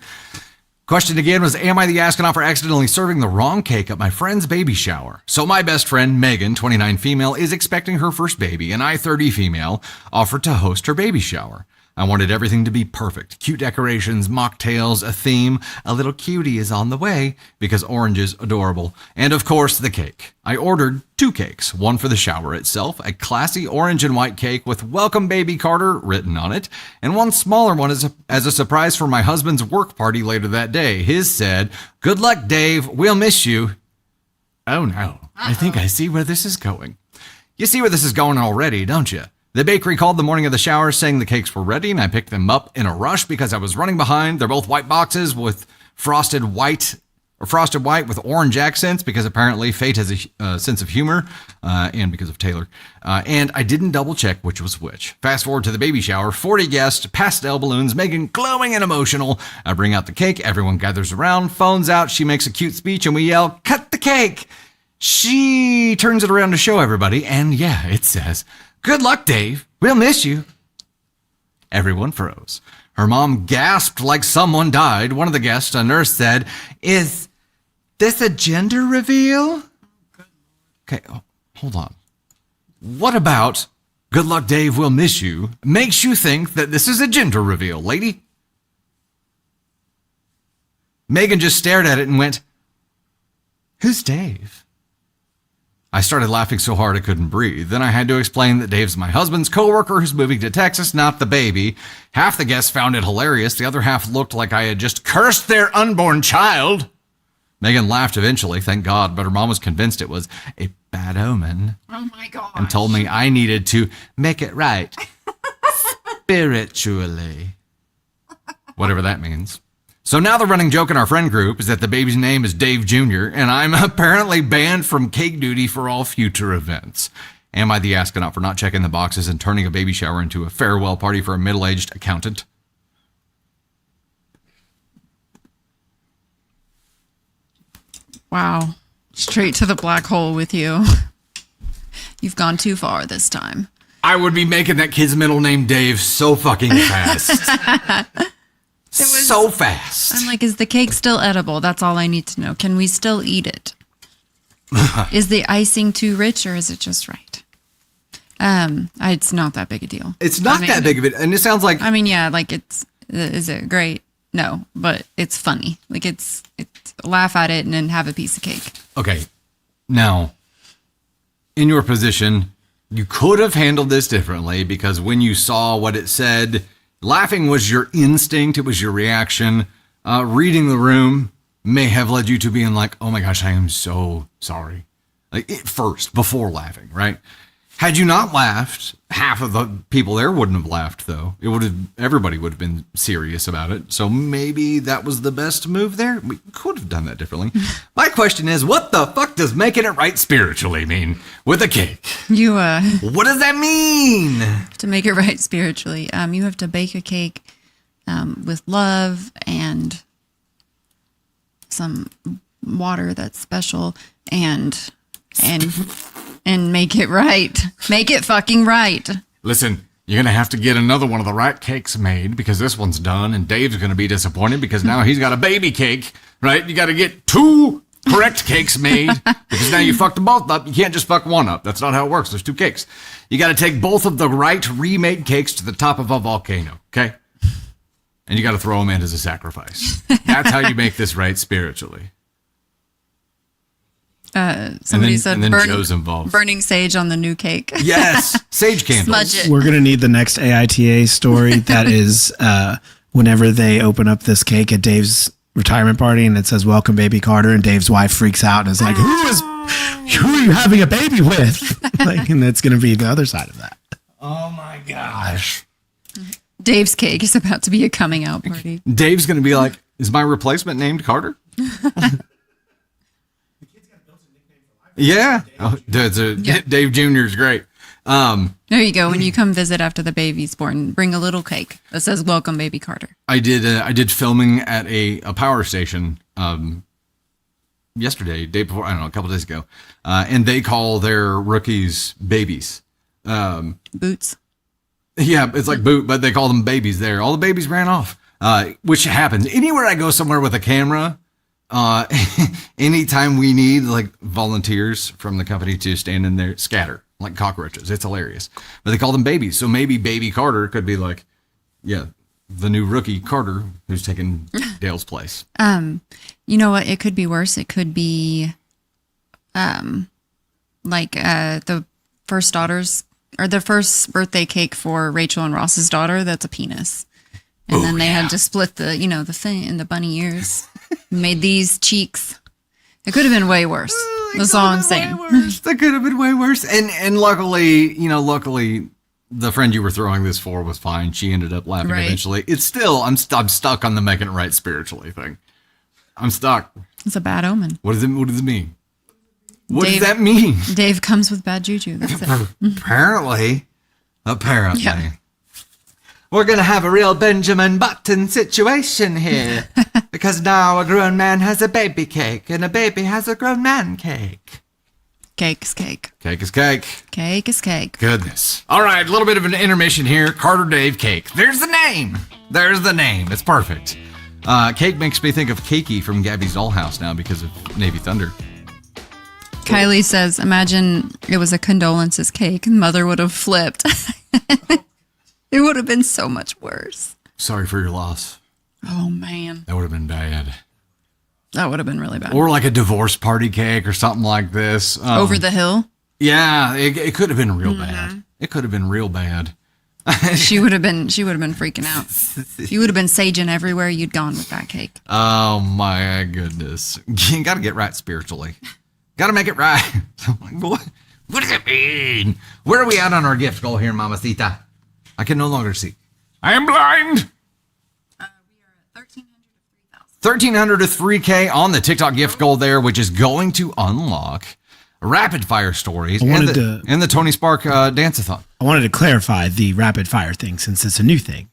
Question again was, am I the astronaut for accidentally serving the wrong cake at my friend's baby shower? So my best friend, Megan, 29 female, is expecting her first baby, and I, 30 female, offered to host her baby shower. I wanted everything to be perfect. Cute decorations, mocktails, a theme. A little cutie is on the way because orange is adorable. And of course, the cake. I ordered 2 cakes, one for the shower itself, a classy orange and white cake with "Welcome Baby Carter" written on it, and one smaller one as a surprise for my husband's work party later that day. His said, "Good luck, Dave. We'll miss you." Oh no, I think I see where this is going. You see where this is going already, don't you? The bakery called the morning of the shower saying the cakes were ready, and I picked them up in a rush because I was running behind. They're both white boxes with frosted white with orange accents because apparently Fate has a sense of humor, and because of Taylor. And I didn't double check which was which. Fast forward to the baby shower, 40 guests, pastel balloons, Megan glowing and emotional. I bring out the cake, everyone gathers around, phones out, she makes a cute speech, and we yell, "Cut the cake!" She turns it around to show everybody, and yeah, it says, "Good luck, Dave. We'll miss you." Everyone froze. Her mom gasped like someone died. One of the guests, a nurse, said, "Is this a gender reveal?" Okay, hold on. What about "Good luck, Dave, we'll miss you" makes you think that this is a gender reveal, lady? Megan just stared at it and went, "Who's Dave?" I started laughing so hard I couldn't breathe. Then I had to explain that Dave's my husband's coworker who's moving to Texas, not the baby. Half the guests found it hilarious. The other half looked like I had just cursed their unborn child. Megan laughed eventually, thank God, but her mom was convinced it was a bad omen. Oh my God. And told me I needed to make it right. Spiritually. Whatever that means. So now the running joke in our friend group is that the baby's name is Dave Jr., and I'm apparently banned from cake duty for all future events. Am I the astronaut for not checking the boxes and turning a baby shower into a farewell party for a middle-aged accountant? Wow. Straight to the black hole with you. You've gone too far this time. I would be making that kid's middle name Dave so fucking fast. So fast. I'm like, is the cake still edible? That's all I need to know. Can we still eat it? Is the icing too rich or is it just right? It's not that big a deal. It's not that big of it. And it sounds like, I mean, yeah, like is it great? No, but it's funny. Like it's laugh at it and then have a piece of cake. Okay. Now, in your position, you could have handled this differently because when you saw what it said, laughing was your instinct. It was your reaction. Reading the room may have led you to being like, "Oh my gosh, I am so sorry." Like first, before laughing, right? Had you not laughed, half of the people there wouldn't have laughed, though. Everybody would have been serious about it. So maybe that was the best move there. We could have done that differently. My question is, what the fuck does making it right spiritually mean with a cake? What does that mean? To make it right spiritually, you have to bake a cake with love and some water that's special and make it right. Make it fucking right. Listen, you're going to have to get another one of the right cakes made because this one's done and Dave's going to be disappointed because now he's got a baby cake, right? You got to get 2 correct cakes made because now you fucked them both up. You can't just fuck one up. That's not how it works. There's 2 cakes. You got to take both of the right remade cakes to the top of a volcano, okay? and you got to throw them in as a sacrifice. That's how you make this right spiritually. Somebody said and then Joe's involved. Burning sage on the new cake. Yes, sage candles. Smudge it. We're gonna need the next AITA story. That is whenever they open up this cake at Dave's retirement party and it says "Welcome, baby Carter," and Dave's wife freaks out and is like, "Who are you having a baby with?" Like, and that's gonna be the other side of that. Oh my gosh. Dave's cake is about to be a coming out party. Dave's going to be like, is my replacement named Carter? Yeah. Oh, Dave Jr. is great. There you go. When you come visit after the baby's born, bring a little cake that says "Welcome, baby Carter." I did filming at a power station yesterday, day before, I don't know, a couple days ago, and they call their rookies babies. Boots. Yeah, it's like boot, but they call them babies there. All the babies ran off, which happens. Anywhere I go somewhere with a camera, anytime we need like volunteers from the company to stand in there, scatter like cockroaches. It's hilarious. But they call them babies. So maybe baby Carter could be like, yeah, the new rookie Carter who's taking Dale's place. You know what? It could be worse. It could be like the first daughters or the first birthday cake for Rachel and Ross's daughter. That's a penis. And then they had to split the, the thing in the bunny ears. Made these cheeks. It could have been way worse. That's all I'm saying. That could have been way worse. And luckily, the friend you were throwing this for was fine. She ended up laughing eventually. It's still, I'm stuck on the making it right spiritually thing. I'm stuck. It's a bad omen. What does it mean? What does that mean? Dave comes with bad juju. That's it. Apparently. Yeah. We're going to have a real Benjamin Button situation here. Because now a grown man has a baby cake and a baby has a grown man cake. Cake is cake. Cake is cake. Cake is cake. Goodness. All right, a little bit of an intermission here. Carter Dave Cake. There's the name. It's perfect. Cake makes me think of Cakey from Gabby's Dollhouse now because of Navy Thunder. Kylie says, imagine it was a condolences cake and mother would have flipped. It would have been so much worse. Sorry for your loss. Oh, man. That would have been bad. That would have been really bad. Or like a divorce party cake or something like this. Over the hill? Yeah, it could have been real bad. It could have been real bad. She would have been freaking out. If you would have been saging everywhere you'd gone with that cake. Oh my goodness. You got to get right spiritually. Got to make it right. What does it mean? Where are we at on our gift goal here, Mamacita? I can no longer see. I am blind. We are at 1,300 to 3K on the TikTok gift goal there, which is going to unlock rapid fire stories and the Tony Spark dance-a-thon. I wanted to clarify the rapid fire thing since it's a new thing.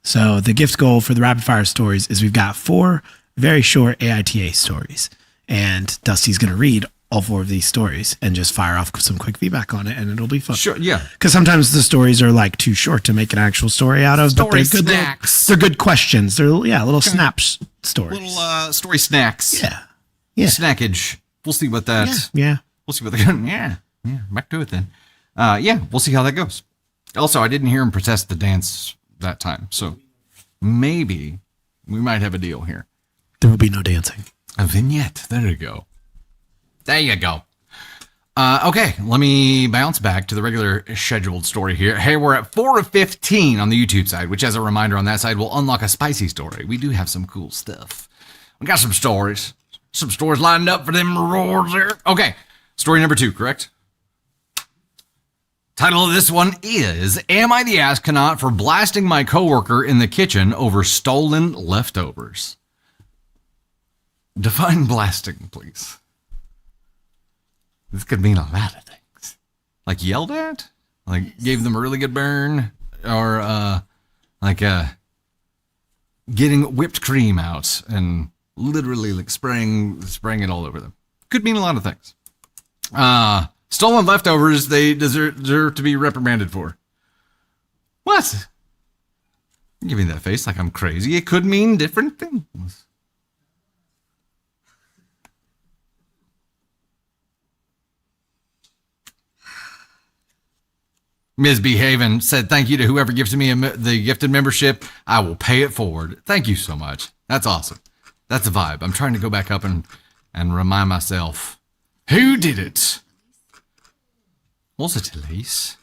So the gift goal for the rapid fire stories is we've got 4 very short AITA stories, and Dusty's going to read all 4 of these stories and just fire off some quick feedback on it, and it'll be fun. Sure, yeah. Because sometimes the stories are like too short to make an actual story out of, but they're good. They're good questions. They're little snaps stories. Little story snacks. Yeah. Snackage. We'll see what that. Yeah. We'll see what they're going. Yeah. Back to it then. We'll see how that goes. Also, I didn't hear him protest the dance that time, so maybe we might have a deal here. There will be no dancing. A vignette. There you go. Okay, let me bounce back to the regular scheduled story here. Hey, we're at 4 of 15 on the YouTube side, which as a reminder on that side will unlock a spicy story. We do have some cool stuff. We got some stories lined up for them rewards there. Okay, story number 2, correct? Title of this one is, Am I the Astronaut for Blasting My Coworker in the Kitchen Over Stolen Leftovers? Define blasting, please. This could mean a lot of things. Like yelled at? Like gave them a really good burn? Or getting whipped cream out and literally like spraying it all over them. Could mean a lot of things. Stolen leftovers they deserve to be reprimanded for. What? Give me that face like I'm crazy. It could mean different things. Misbehaving said thank you to whoever gifted me the gifted membership. I will pay it forward. Thank you so much. That's awesome. That's a vibe. I'm trying to go back up and remind myself who did it. Was it Elise?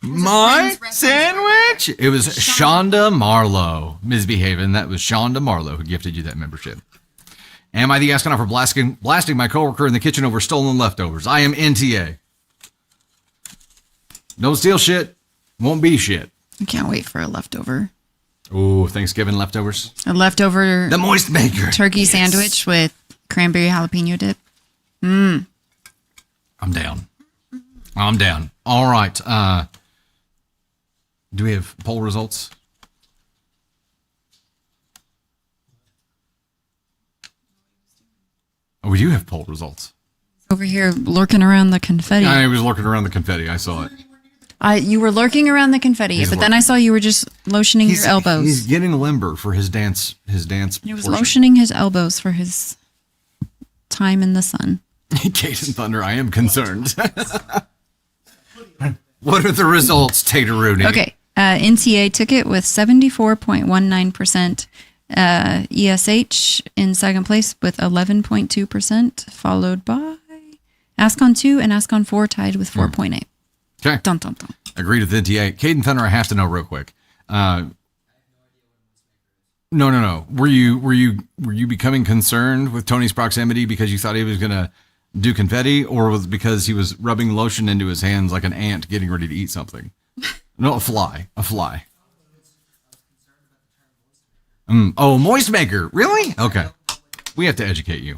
My sandwich? It was Shonda Marlowe. Misbehaving. That was Shonda Marlowe who gifted you that membership. Am I the astronaut for blasting my coworker in the kitchen over stolen leftovers? I am NTA. Don't steal shit. Won't be shit. I can't wait for a leftover. Ooh, Thanksgiving leftovers. A leftover The moist maker. turkey sandwich with cranberry jalapeno dip. I'm down. All right. Do we have poll results? Oh, we do have poll results. Over here lurking around the confetti. I was lurking around the confetti. I saw it. You were lurking around the confetti, but then I saw you were just lotioning your elbows. He's getting limber for his dance. He was portion. lotioning his elbows for his time in the sun. Kate and Thunder, I am concerned. What are the results, Tater-Rooney? Okay. NTA took it with 74.19%. ESH in second place with 11.2%, followed by Ascon 2 and Ascon 4 tied with 4.8. Okay. Dun, dun, dun. Agreed with NTA. Kate and Thunder, I have to know real quick. No. Were you becoming concerned with Tony's proximity because you thought he was gonna do confetti, or was it because he was rubbing lotion into his hands like an ant getting ready to eat something? No, a fly. Oh, moist maker. Really? Okay. We have to educate you.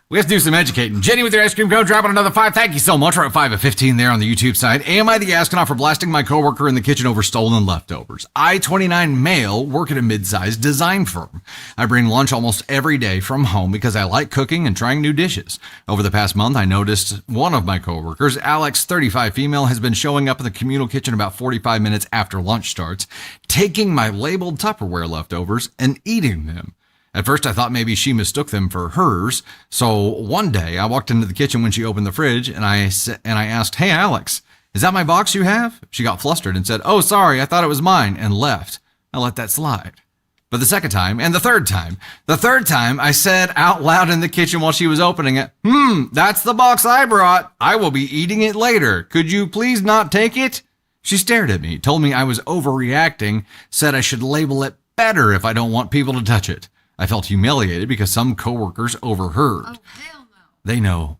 We have to do some educating. Jenny with your ice cream cone dropping another 5. Thank you so much. We're at 5 of 15 there on the YouTube side. Am I the astronaut for blasting my coworker in the kitchen over stolen leftovers? I, 29 male, work at a mid-sized design firm. I bring lunch almost every day from home because I like cooking and trying new dishes. Over the past month, I noticed one of my coworkers, Alex, 35 female, has been showing up in the communal kitchen about 45 minutes after lunch starts, taking my labeled Tupperware leftovers and eating them. At first, I thought maybe she mistook them for hers. So one day, I walked into the kitchen when she opened the fridge, and I asked, "Hey, Alex, is that my box you have?" She got flustered and said, "Oh, sorry, I thought it was mine," and left. I let that slide. But the second time, and the third time, I said out loud in the kitchen while she was opening it, "That's the box I brought. I will be eating it later. Could you please not take it?" She stared at me, told me I was overreacting, said I should label it better if I don't want people to touch it. I felt humiliated because some coworkers overheard. Oh, hell no. They know.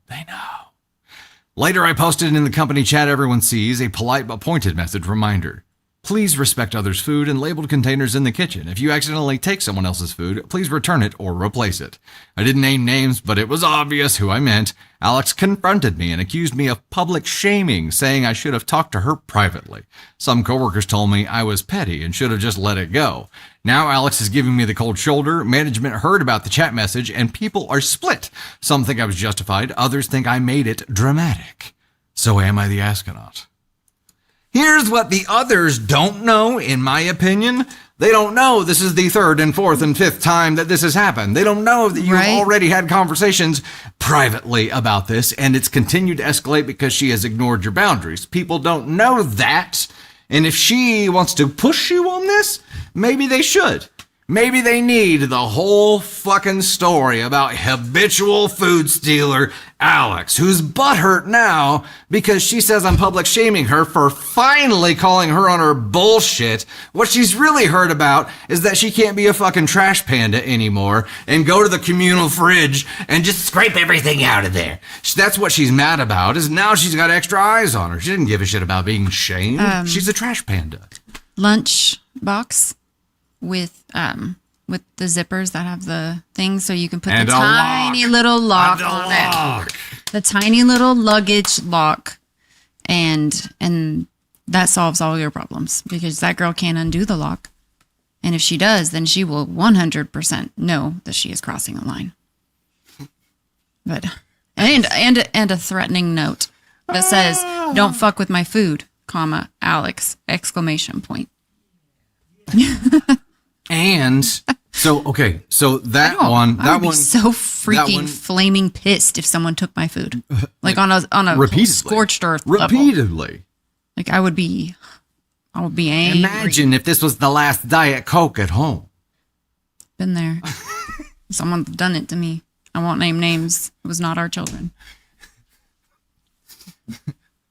Later, I posted in the company chat everyone sees a polite but pointed message reminder. Please respect others' food and labeled containers in the kitchen. If you accidentally take someone else's food, please return it or replace it. I didn't name names, but it was obvious who I meant. Alex confronted me and accused me of public shaming, saying I should have talked to her privately. Some coworkers told me I was petty and should have just let it go. Now Alex is giving me the cold shoulder. Management heard about the chat message and people are split. Some think I was justified. Others think I made it dramatic. So am I the astronaut? Here's what the others don't know, in my opinion. They don't know this is the third and fourth and fifth time that this has happened. They don't know that you've already had conversations privately about this, and it's continued to escalate because she has ignored your boundaries. People don't know that, and if she wants to push you on this, maybe they should. Maybe they need the whole fucking story about habitual food stealer Alex, who's butthurt now because she says I'm public shaming her for finally calling her on her bullshit. What she's really heard about is that she can't be a fucking trash panda anymore and go to the communal fridge and just scrape everything out of there. That's what she's mad about, is now she's got extra eyes on her. She didn't give a shit about being shamed. She's a trash panda. Lunch box with the zippers that have the thing so you can put And the a tiny lock. little lock And a on lock. it. The tiny little luggage lock, and that solves all your problems because that girl can't undo the lock. And if she does, then she will 100% know that she is crossing a line. But and a threatening note that says, "Don't fuck with my food, comma, Alex, exclamation point." And so, okay, so that I would one, be so freaking flaming pissed if someone took my food, like on a repeatedly. scorched earth level. Repeatedly. Like I would be angry. Imagine if this was the last Diet Coke at home. Been there. Someone's done it to me. I won't name names. It was not our children.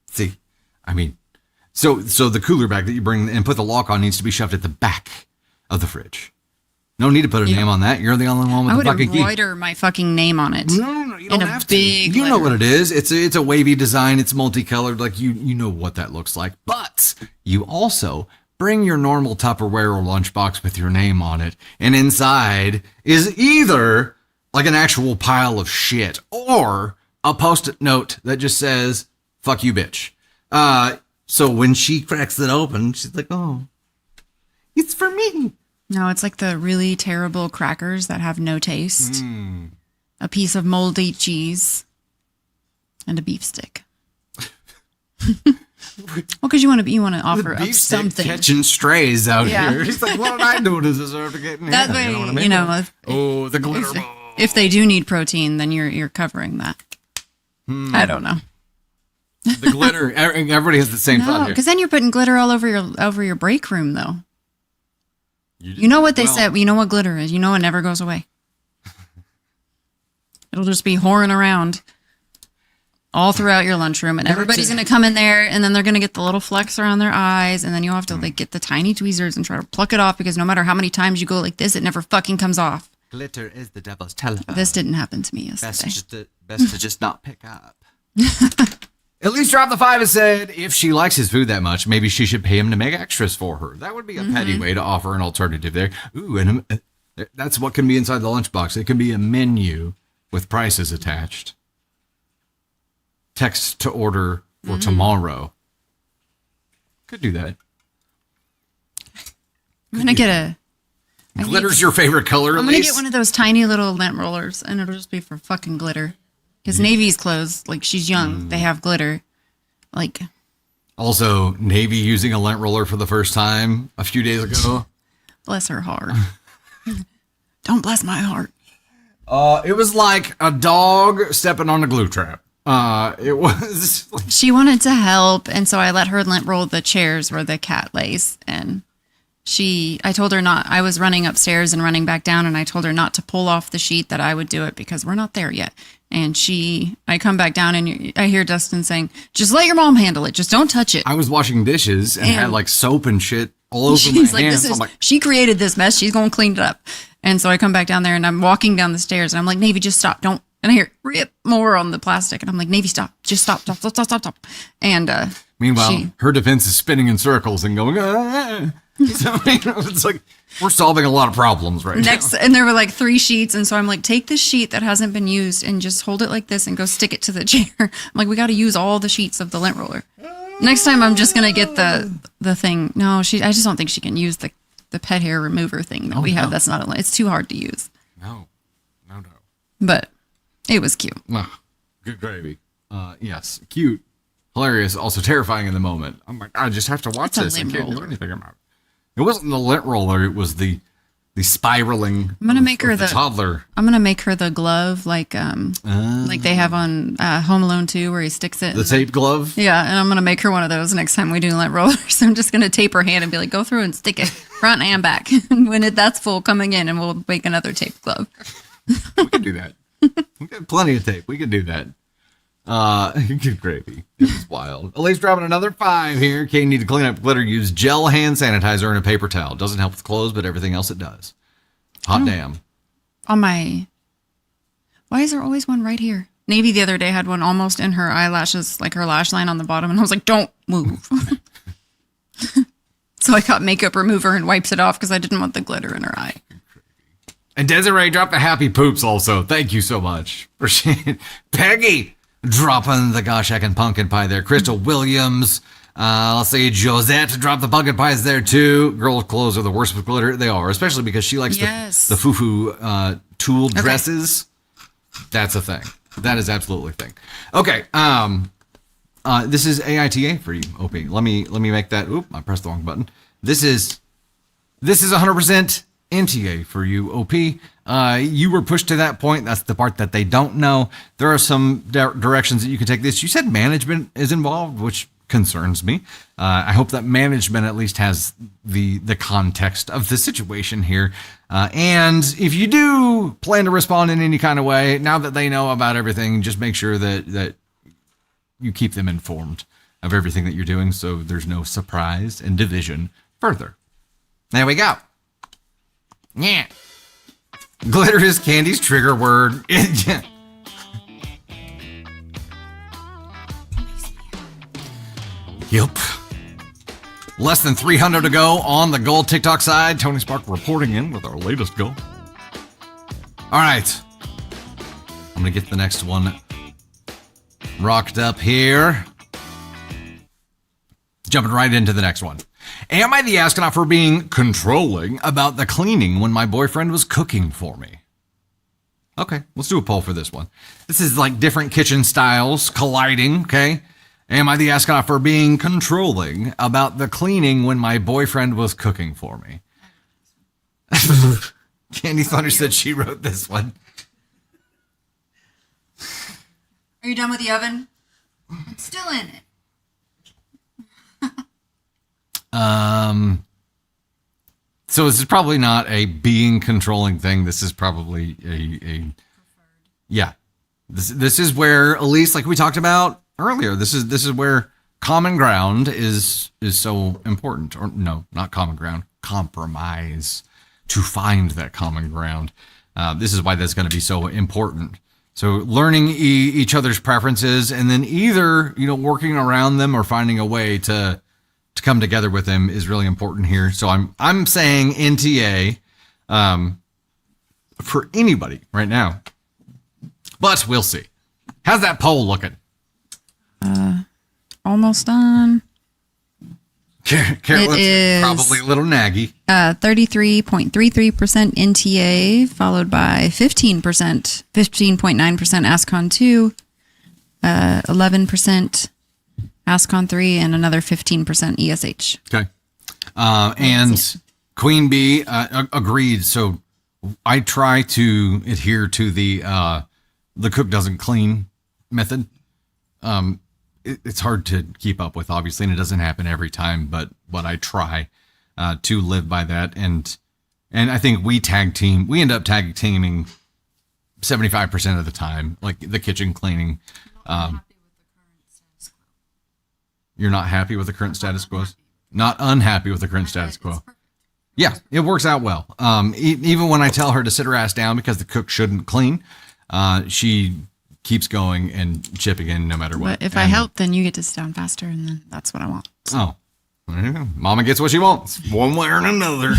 See, I mean, so the cooler bag that you bring and put the lock on needs to be shoved at the back of the fridge. No need to put a name on that. You're the only one with the fucking key. I would embroider my fucking name on it. No, you don't have to. Big You know letter. what it is. It's a wavy design. It's multicolored. Like you know what that looks like. But you also bring your normal Tupperware or lunchbox with your name on it, and inside is either like an actual pile of shit or a post-it note that just says "fuck you, bitch." So when she cracks it open, she's like, "Oh, it's for me." No, it's like the really terrible crackers that have no taste. A piece of moldy cheese and a beef stick. Well, because you want to offer up Beef stick something. catching strays out Yeah. here. He's like, what did I do to deserve to get in That here? way, You know what I mean? you know, Oh, the glitter ball. if they do need protein, then you're covering that. I don't know. The glitter. Everybody has the same thought No, here. because then you're putting glitter all over your break room, though. You know what they said. You know what glitter is. You know it never goes away. It'll just be whoring around all throughout your lunchroom, and everybody's going to come in there, and then they're going to get the little flecks around their eyes, and then you'll have to like get the tiny tweezers and try to pluck it off, because no matter how many times you go like this, it never fucking comes off. Glitter is the devil's telephone. This didn't happen to me yesterday. Best to just not pick up. At least Drop the Five has said if she likes his food that much, maybe she should pay him to make extras for her. That would be a petty way to offer an alternative there. Ooh, and that's what can be inside the lunchbox. It can be a menu with prices attached. Text to order for tomorrow. Could do that. I'm going to get Glitter's your favorite color, I'm going to get one of those tiny little lint rollers, and it'll just be for fucking glitter. Because Navy's clothes, like she's young, they have glitter. Like, also, Navy using a lint roller for the first time a few days ago. bless her heart. Don't bless my heart. It was like a dog stepping on a glue trap. It was like, She wanted to help, and so I let her lint roll the chairs where the cat lays. And I told her not, I was running upstairs and running back down, and I told her not to pull off the sheet, that I would do it because we're not there yet. And I come back down, and I hear Dustin saying, just let your mom handle it. Just don't touch it. I was washing dishes and had like soap and shit all over my She's like, hands. I'm like, she created this mess. She's going to clean it up. And so I come back down there, and I'm walking down the stairs, and I'm like, Navy, just stop. Don't. And I hear rip more on the plastic. And I'm like, Navy, stop. Just stop. And meanwhile, her defense is spinning in circles and going, ah. So, it's like, we're solving a lot of problems right now. and there were like 3 sheets. And so I'm like, take this sheet that hasn't been used and just hold it like this and go stick it to the chair. I'm like, we got to use all the sheets of the lint roller. Next time I'm just going to get the thing. No, I just don't think she can use the pet hair remover thing that we have. That's not, it's too hard to use. No. But it was cute. Oh, good gravy. Yes, cute, hilarious, also terrifying in the moment. I'm like, I just have to watch It's a this. I lint can't do roller. anything about it. It wasn't the lint roller. It was the spiraling. I'm gonna make her the toddler. I'm gonna make her the glove like they have on Home Alone 2 where he sticks it. The tape glove. Yeah, and I'm gonna make her one of those next time we do lint rollers. I'm just gonna tape her hand and be like, go through and stick it front and back. And when that's full, coming in, and we'll make another tape glove. We can do that. We got plenty of tape. We can do that. Good gravy. It was wild. Elise dropping another 5 here. Katie need to clean up glitter. Use gel hand sanitizer and a paper towel. Doesn't help with clothes, but everything else it does. Hot damn. Why is there always one right here? Navy the other day had one almost in her eyelashes, like her lash line on the bottom, and I was like, don't move. So I got makeup remover and wipes it off because I didn't want the glitter in her eye. And Desiree dropped the happy poops also. Thank you so much. Appreciate it. Peggy dropping the gosh heckin' pumpkin pie there. Crystal Williams. Let's see, Josette dropped the pumpkin pies there too. Girl clothes are the worst with glitter. They are, especially because she likes the foo-foo tulle dresses. That's a thing. That is absolutely a thing. Okay. This is AITA for you, OP. Let me make that. Oop, I pressed the wrong button. This is 100% NTA for you, OP. You were pushed to that point. That's the part that they don't know. There are some directions that you can take this. You said management is involved, which concerns me. I hope that management at least has the context of the situation here. And if you do plan to respond in any kind of way, now that they know about everything, just make sure that you keep them informed of everything that you're doing so there's no surprise and division further. There we go. Yeah. Glitter is Candy's trigger word. Yep. Less than 300 to go on the goal TikTok side. Tony Spark reporting in with our latest goal. All right. I'm going to get the next one rocked up here. Jumping right into the next one. Am I the astronaut for being controlling about the cleaning when my boyfriend was cooking for me? Okay, let's do a poll for this one. This is like different kitchen styles colliding, okay? Am I the astronaut for being controlling about the cleaning when my boyfriend was cooking for me? Candy Thunder said she wrote this one. Are you done with the oven? It's still in it. So this is probably not a being controlling thing. This is probably a yeah. This is where, at least like we talked about earlier, this is where common ground is so important. Or no, not common ground, compromise, to find that common ground. This is why that's going to be so important. So learning each other's preferences, and then either, working around them or finding a way to come together with them is really important here. So I'm saying NTA for anybody right now, but we'll see. How's that poll looking? Almost done. Carolyn's is probably a little naggy. 33.33% NTA, followed by 15%, 15.9% ASCON 2, 11% ASCON 3, and another 15% ESH. Okay. And Queen Bee agreed. So I try to adhere to the cook doesn't clean method. It's hard to keep up with, obviously, and it doesn't happen every time, but I try to live by that. And I think we end up tag teaming 75% of the time, like the kitchen cleaning. You're not happy with the current status quo? Not unhappy with the current status quo. Yeah, it works out well. Even when I tell her to sit her ass down because the cook shouldn't clean, she keeps going and chipping in no matter what. But if I help, then you get to sit down faster, and then that's what I want. Oh, there you go. Mama gets what she wants, one way or another.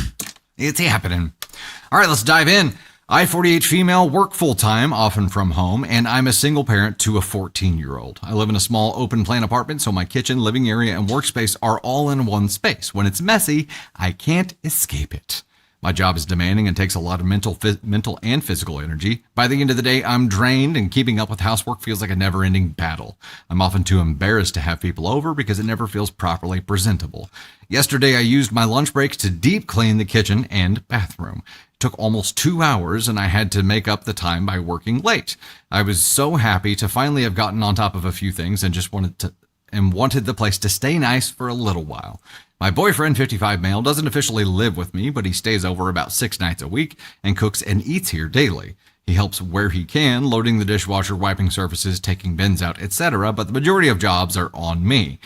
It's happening. All right, let's dive in. I, 48 female, work full-time, often from home, and I'm a single parent to a 14-year-old. I live in a small open-plan apartment, so my kitchen, living area, and workspace are all in one space. When it's messy, I can't escape it. My job is demanding and takes a lot of mental and physical energy. By the end of the day, I'm drained, and keeping up with housework feels like a never-ending battle. I'm often too embarrassed to have people over because it never feels properly presentable. Yesterday, I used my lunch breaks to deep clean the kitchen and bathroom. It took almost 2 hours, and I had to make up the time by working late. I was so happy to finally have gotten on top of a few things and just wanted the place to stay nice for a little while. My boyfriend, 55 male, doesn't officially live with me, but he stays over about 6 nights a week and cooks and eats here daily. He helps where he can, loading the dishwasher, wiping surfaces, taking bins out, etc., but the majority of jobs are on me.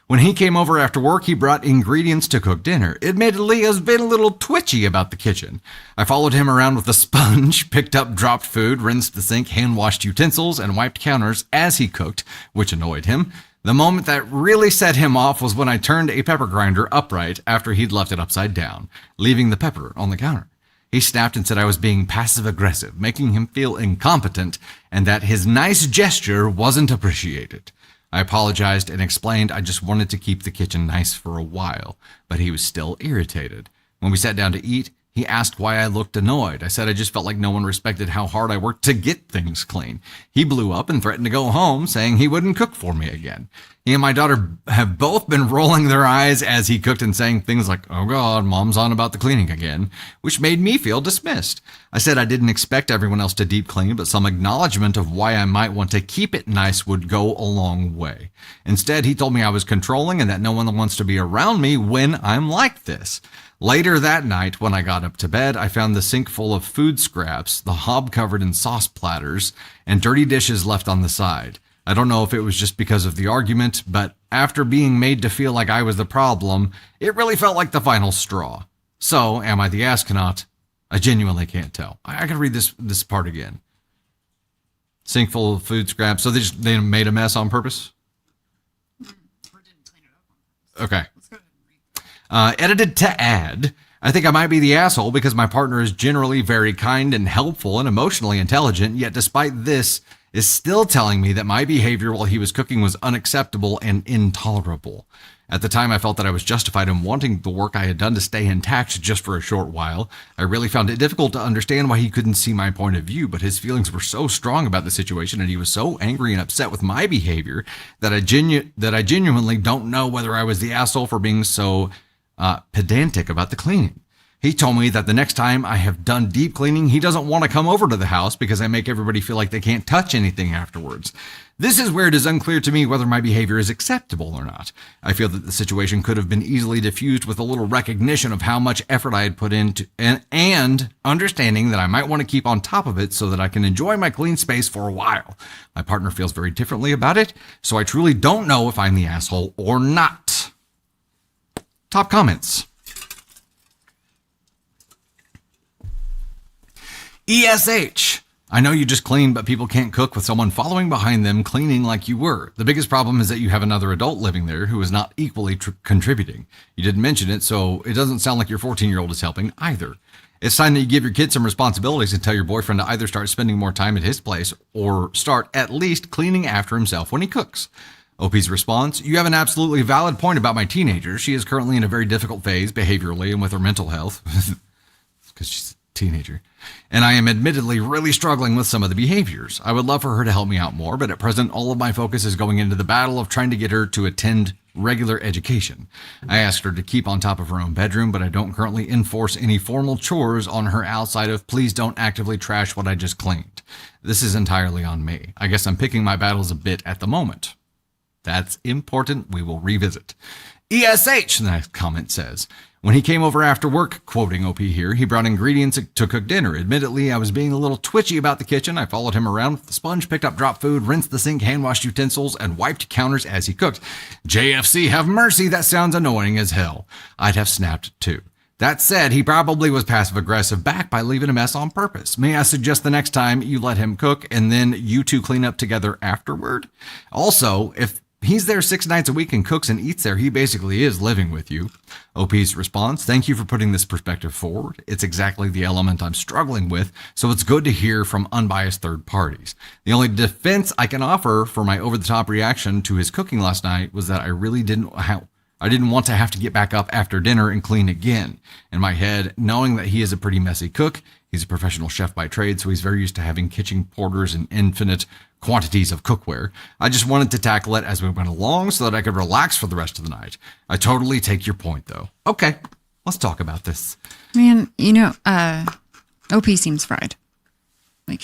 When he came over after work, he brought ingredients to cook dinner. Admittedly, has been a little twitchy about the kitchen. I followed him around with a sponge, picked up dropped food, rinsed the sink, hand-washed utensils, and wiped counters as he cooked, which annoyed him. The moment that really set him off was when I turned a pepper grinder upright after he'd left it upside down, leaving the pepper on the counter. He snapped and said I was being passive-aggressive, making him feel incompetent, and that his nice gesture wasn't appreciated. I apologized and explained I just wanted to keep the kitchen nice for a while, but he was still irritated. When we sat down to eat, He asked why I looked annoyed. I said I just felt like no one respected how hard I worked to get things clean. He blew up and threatened to go home, saying he wouldn't cook for me again. He and my daughter have both been rolling their eyes as he cooked and saying things like, "Oh God, mom's on about the cleaning again," which made me feel dismissed. I said I didn't expect everyone else to deep clean, but some acknowledgement of why I might want to keep it nice would go a long way. Instead, he told me I was controlling and that no one wants to be around me when I'm like this. Later that night, when I got up to bed, I found the sink full of food scraps, the hob covered in sauce platters, and dirty dishes left on the side. I don't know if it was just because of the argument, but after being made to feel like I was the problem, it really felt like the final straw. So, am I the astronaut? I genuinely can't tell. I gotta read this part again. Sink full of food scraps. So they made a mess on purpose? Or didn't clean it up on purpose. Okay. Let's go ahead and read that. Edited to add, I think I might be the asshole because my partner is generally very kind and helpful and emotionally intelligent, yet despite this, is still telling me that my behavior while he was cooking was unacceptable and intolerable. At the time, I felt that I was justified in wanting the work I had done to stay intact just for a short while. I really found it difficult to understand why he couldn't see my point of view, but his feelings were so strong about the situation and he was so angry and upset with my behavior that I genuinely don't know whether I was the asshole for being so pedantic about the cleaning. He told me that the next time I have done deep cleaning, he doesn't want to come over to the house because I make everybody feel like they can't touch anything afterwards. This is where it is unclear to me whether my behavior is acceptable or not. I feel that the situation could have been easily diffused with a little recognition of how much effort I had put into and understanding that I might want to keep on top of it so that I can enjoy my clean space for a while. My partner feels very differently about it, so I truly don't know if I'm the asshole or not. Top comments. ESH. I know you just cleaned, but people can't cook with someone following behind them cleaning like you were. The biggest problem is that you have another adult living there who is not equally contributing. You didn't mention it, so it doesn't sound like your 14-year-old is helping either. It's time that you give your kid some responsibilities and tell your boyfriend to either start spending more time at his place or start at least cleaning after himself when he cooks. OP's response, you have an absolutely valid point about my teenager. She is currently in a very difficult phase behaviorally and with her mental health because she's a teenager. And I am admittedly really struggling with some of the behaviors. I would love for her to help me out more, but at present, all of my focus is going into the battle of trying to get her to attend regular education. I asked her to keep on top of her own bedroom, but I don't currently enforce any formal chores on her outside of please don't actively trash what I just cleaned. This is entirely on me. I guess I'm picking my battles a bit at the moment. That's important. We will revisit. ESH, the next comment says, when he came over after work, quoting OP here, he brought ingredients to cook dinner. Admittedly, I was being a little twitchy about the kitchen. I followed him around with the sponge, picked up dropped food, rinsed the sink, hand-washed utensils, and wiped counters as he cooked. JFC, have mercy. That sounds annoying as hell. I'd have snapped too. That said, he probably was passive-aggressive back by leaving a mess on purpose. May I suggest the next time you let him cook and then you two clean up together afterward? Also, if he's there 6 nights a week and cooks and eats there, he basically is living with you. OP's response, thank you for putting this perspective forward. It's exactly the element I'm struggling with, so it's good to hear from unbiased third parties. The only defense I can offer for my over-the-top reaction to his cooking last night was that I didn't want to have to get back up after dinner and clean again. In my head, knowing that he is a pretty messy cook, he's a professional chef by trade, so he's very used to having kitchen porters and infinite quantities of cookware. I just wanted to tackle it as we went along so that I could relax for the rest of the night. I totally take your point, though. Okay, let's talk about this. Man, OP seems fried. Like,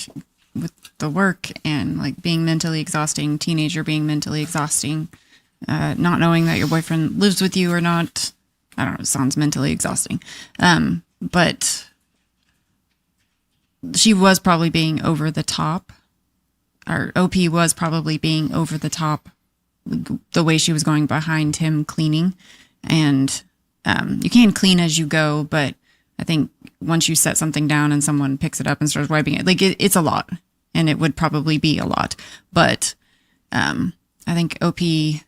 with the work and, like, being mentally exhausting, teenager being mentally exhausting, not knowing that your boyfriend lives with you or not. I don't know, it sounds mentally exhausting. But she was probably being over the top. Or OP was probably being over the top the way she was going behind him cleaning. And you can clean as you go, but I think once you set something down and someone picks it up and starts wiping it, like it's a lot. And it would probably be a lot. But I think OP is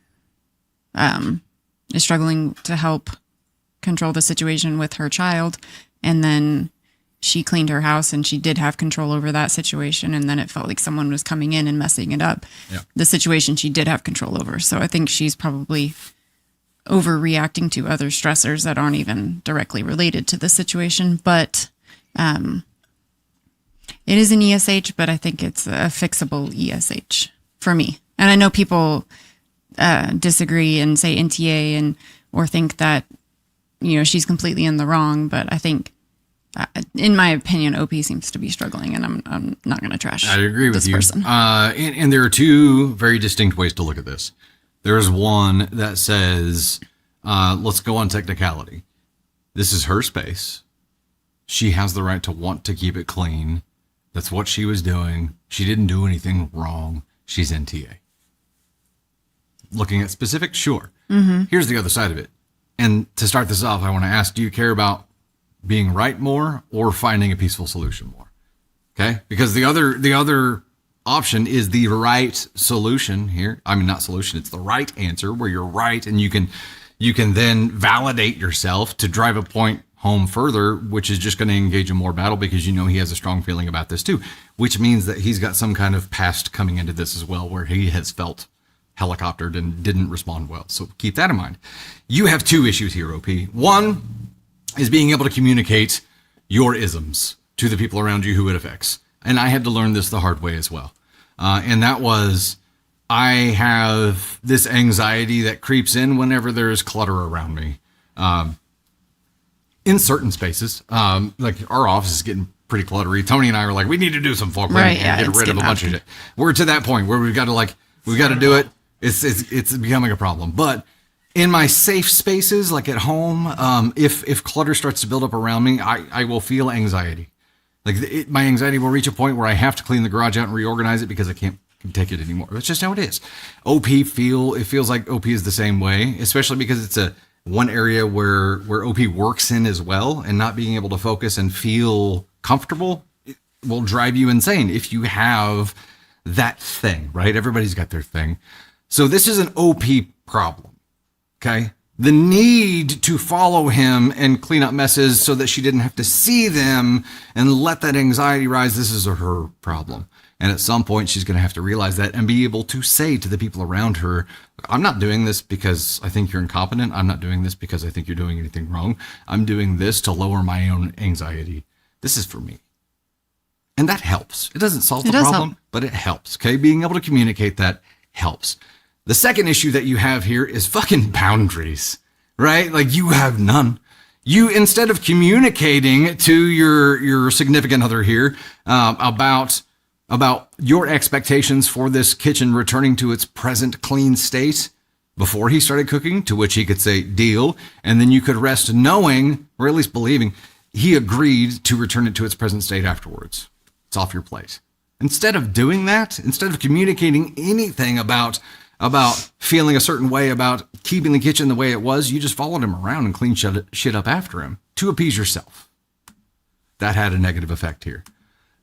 struggling to help control the situation with her child. And then she cleaned her house and she did have control over that situation. And then it felt like someone was coming in and messing it up. Yeah. The situation she did have control over. So I think she's probably overreacting to other stressors that aren't even directly related to the situation. But it is an ESH, but I think it's a fixable ESH for me. And I know people disagree and say NTA or think that, she's completely in the wrong. But I think, in my opinion, OP seems to be struggling, and I'm not going to trash. I agree with this you. person. And there are two very distinct ways to look at this. There's one that says, let's go on technicality. This is her space. She has the right to want to keep it clean. That's what she was doing. She didn't do anything wrong. She's NTA. Looking at specifics, sure. Mm-hmm. Here's the other side of it. And to start this off, I want to ask, do you care about being right more or finding a peaceful solution more? Okay? Because the other option is the right solution here. I mean, not solution, it's the right answer where you're right, and you can then validate yourself to drive a point home further, which is just going to engage in more battle because he has a strong feeling about this too, which means that he's got some kind of past coming into this as well, where he has felt helicoptered and didn't respond well. So keep that in mind. You have two issues here, OP. One is being able to communicate your isms to the people around you who it affects. And I had to learn this the hard way as well. And that was, I have this anxiety that creeps in whenever there's clutter around me. In certain spaces, like our office is getting pretty cluttery. Tony and I are like, we need to do some folk cleaning and get rid of a bunch of shit. We're to that point where we've got to do it. It's becoming a problem. But in my safe spaces, like at home, if clutter starts to build up around me, I will feel anxiety. Like my anxiety will reach a point where I have to clean the garage out and reorganize it because I can't take it anymore. That's just how it is. It feels like OP is the same way, especially because it's one area where OP works in as well, and not being able to focus and feel comfortable will drive you insane if you have that thing, right? Everybody's got their thing. So this is an OP problem, okay? The need to follow him and clean up messes so that she didn't have to see them and let that anxiety rise, this is her problem. And at some point, she's going to have to realize that and be able to say to the people around her, I'm not doing this because I think you're incompetent. I'm not doing this because I think you're doing anything wrong. I'm doing this to lower my own anxiety. This is for me. And that helps. It doesn't solve the problem, but it helps. Okay. Being able to communicate that helps. The second issue that you have here is fucking boundaries, right? Like you have none. You, instead of communicating to your significant other here, about your expectations for this kitchen returning to its present clean state before he started cooking, to which he could say deal, and then you could rest knowing, or at least believing, he agreed to return it to its present state afterwards. It's off your plate. Instead of doing that, instead of communicating anything about feeling a certain way about keeping the kitchen the way it was, you just followed him around and cleaned shit up after him to appease yourself. That had a negative effect here.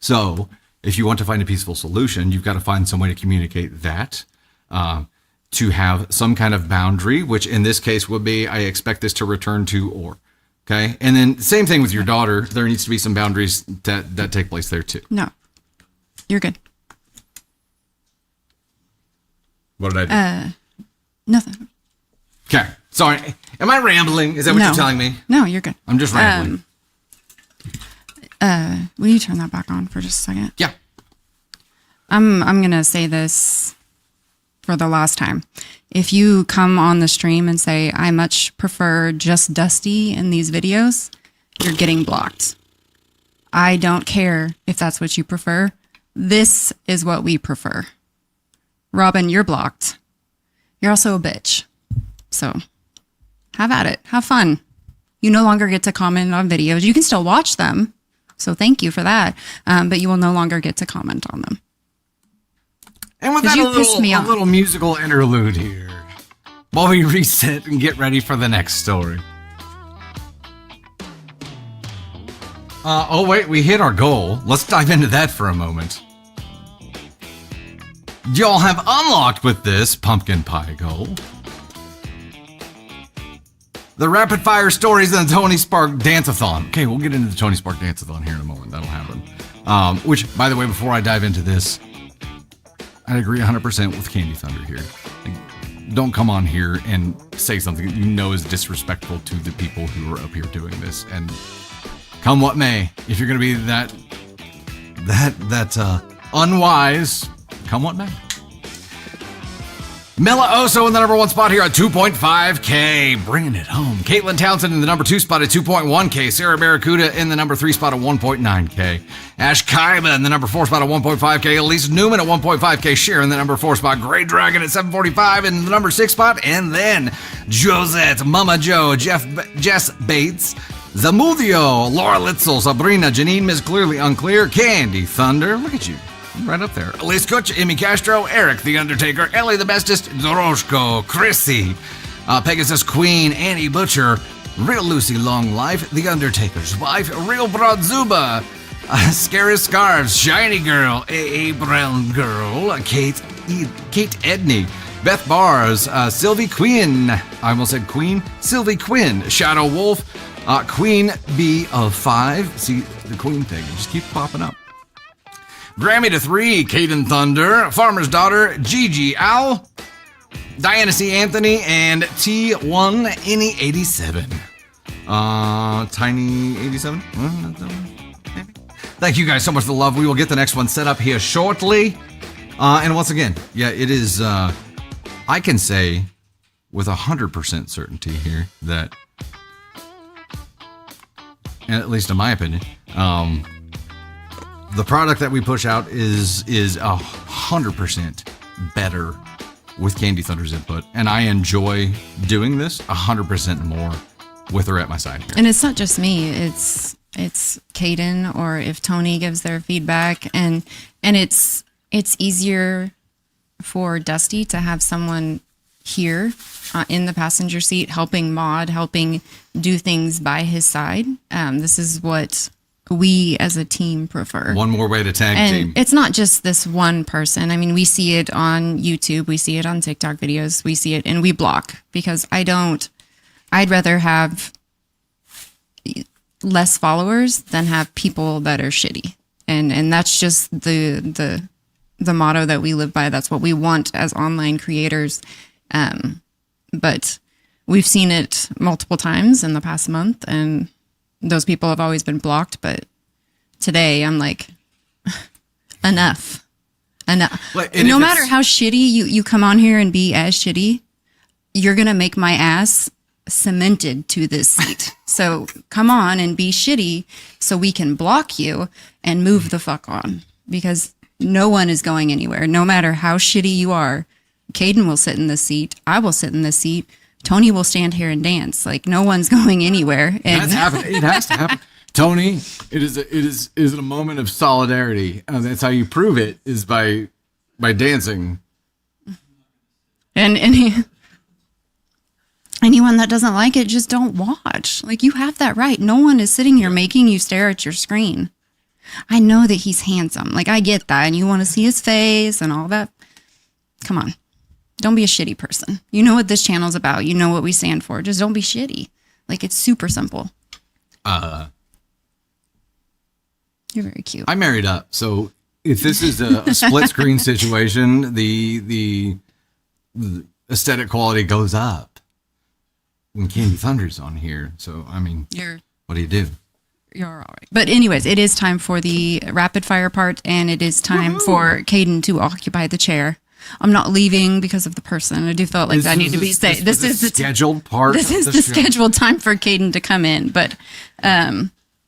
So if you want to find a peaceful solution, you've got to find some way to communicate that, to have some kind of boundary, which in this case would be, I expect this to return to or. Okay. And then same thing with your daughter. There needs to be some boundaries that take place there too. No, you're good. What did I do? Nothing. Okay. Sorry. Am I rambling? Is that what you're telling me? No, you're good. I'm just rambling. Will you turn that back on for just a second? Yeah. I'm going to say this for the last time. If you come on the stream and say, I much prefer just Dusty in these videos, you're getting blocked. I don't care if that's what you prefer. This is what we prefer. Robin, you're blocked. You're also a bitch. So have at it. Have fun. You no longer get to comment on videos. You can still watch them. So thank you for that. But you will no longer get to comment on them. And with that, a little musical interlude here while we reset and get ready for the next story. Oh, wait, we hit our goal. Let's dive into that for a moment. Y'all have unlocked with this pumpkin pie goal the rapid fire stories and the Tony Spark Dance-a-thon. Okay, we'll get into the Tony Spark Dance-a-thon here in a moment. That'll happen. Which, by the way, before I dive into this, I agree 100% with Candy Thunder here. Like, don't come on here and say something that you know is disrespectful to the people who are up here doing this. And come what may, if you're going to be that unwise, come what may. Mela Oso in the number 1 spot here at 2.5K, bringing it home. Caitlin Townsend in the number 2 spot at 2.1K. Sarah Barracuda in the number 3 spot at 1.9K. Ash Kaiba in the number 4 spot at 1.5K. Elise Newman at 1.5K. Sharon in the number 4 spot. Grey Dragon at 745 in the number 6 spot. And then Josette, Mama Joe, Jess Bates, Zamudio, Laura Litzel, Sabrina, Janine Miss Clearly Unclear, Candy Thunder. Look at you. Right up there. Elise Kutch, Amy Castro, Eric the Undertaker, Ellie the Bestest, Doroshko, Chrissy, Pegasus Queen, Annie Butcher, Real Lucy Long Life, The Undertaker's Wife, Real Broad Zuba, Scary Scarves, Shiny Girl, A.A. Brown Girl, Kate Edney, Beth Bars, Sylvie Quinn, I almost said Queen, Sylvie Quinn, Shadow Wolf, Queen B of 5, see the Queen thing, it just keeps popping up. Grammy to 3, Caden Thunder, Farmer's Daughter, Gigi Owl, Diana C. Anthony, and T1 Any 87. Tiny 87? Thank you guys so much for the love. We will get the next one set up here shortly. And once again, yeah, it is, I can say with 100% certainty here that, and at least in my opinion, the product that we push out is 100% better with Candy Thunder's input, and I enjoy doing this 100% more with her at my side here. And it's not just me; it's Caden, or if Tony gives their feedback, and it's easier for Dusty to have someone here in the passenger seat helping mod, helping do things by his side. This is what we as a team prefer. One more way to tag team. It's not just this one person. I mean, we see it on YouTube, we see it on TikTok videos, we see it, and we block because I'd rather have less followers than have people that are shitty. And that's just the motto that we live by. That's what we want as online creators. But we've seen it multiple times in the past month, and those people have always been blocked, but today I'm like, enough. Well, no matter how shitty you come on here and be as shitty, you're going to make my ass cemented to this seat. So come on and be shitty so we can block you and move the fuck on, because no one is going anywhere. No matter how shitty you are, Caden will sit in this seat. I will sit in this seat. Tony will stand here and dance. Like, no one's going anywhere. And that's happening. It has to happen. Tony, it is a moment of solidarity. That's how you prove it, is by dancing. And anyone that doesn't like it, just don't watch. Like, you have that right. No one is sitting here making you stare at your screen. I know that he's handsome. Like, I get that. And you want to see his face and all that. Come on. Don't be a shitty person. You know what this channel's about. You know what we stand for. Just don't be shitty. Like, it's super simple. You're very cute. I married up, so if this is a split screen situation, the aesthetic quality goes up when Candy Thunder's on here. So I mean, what do you do? You're all right. But anyways, it is time for the rapid fire part, and it is time for Caden to occupy the chair. I'm not leaving because of the person. I do feel like I need to be safe. This is the scheduled part. This is the scheduled time for Caden to come in. But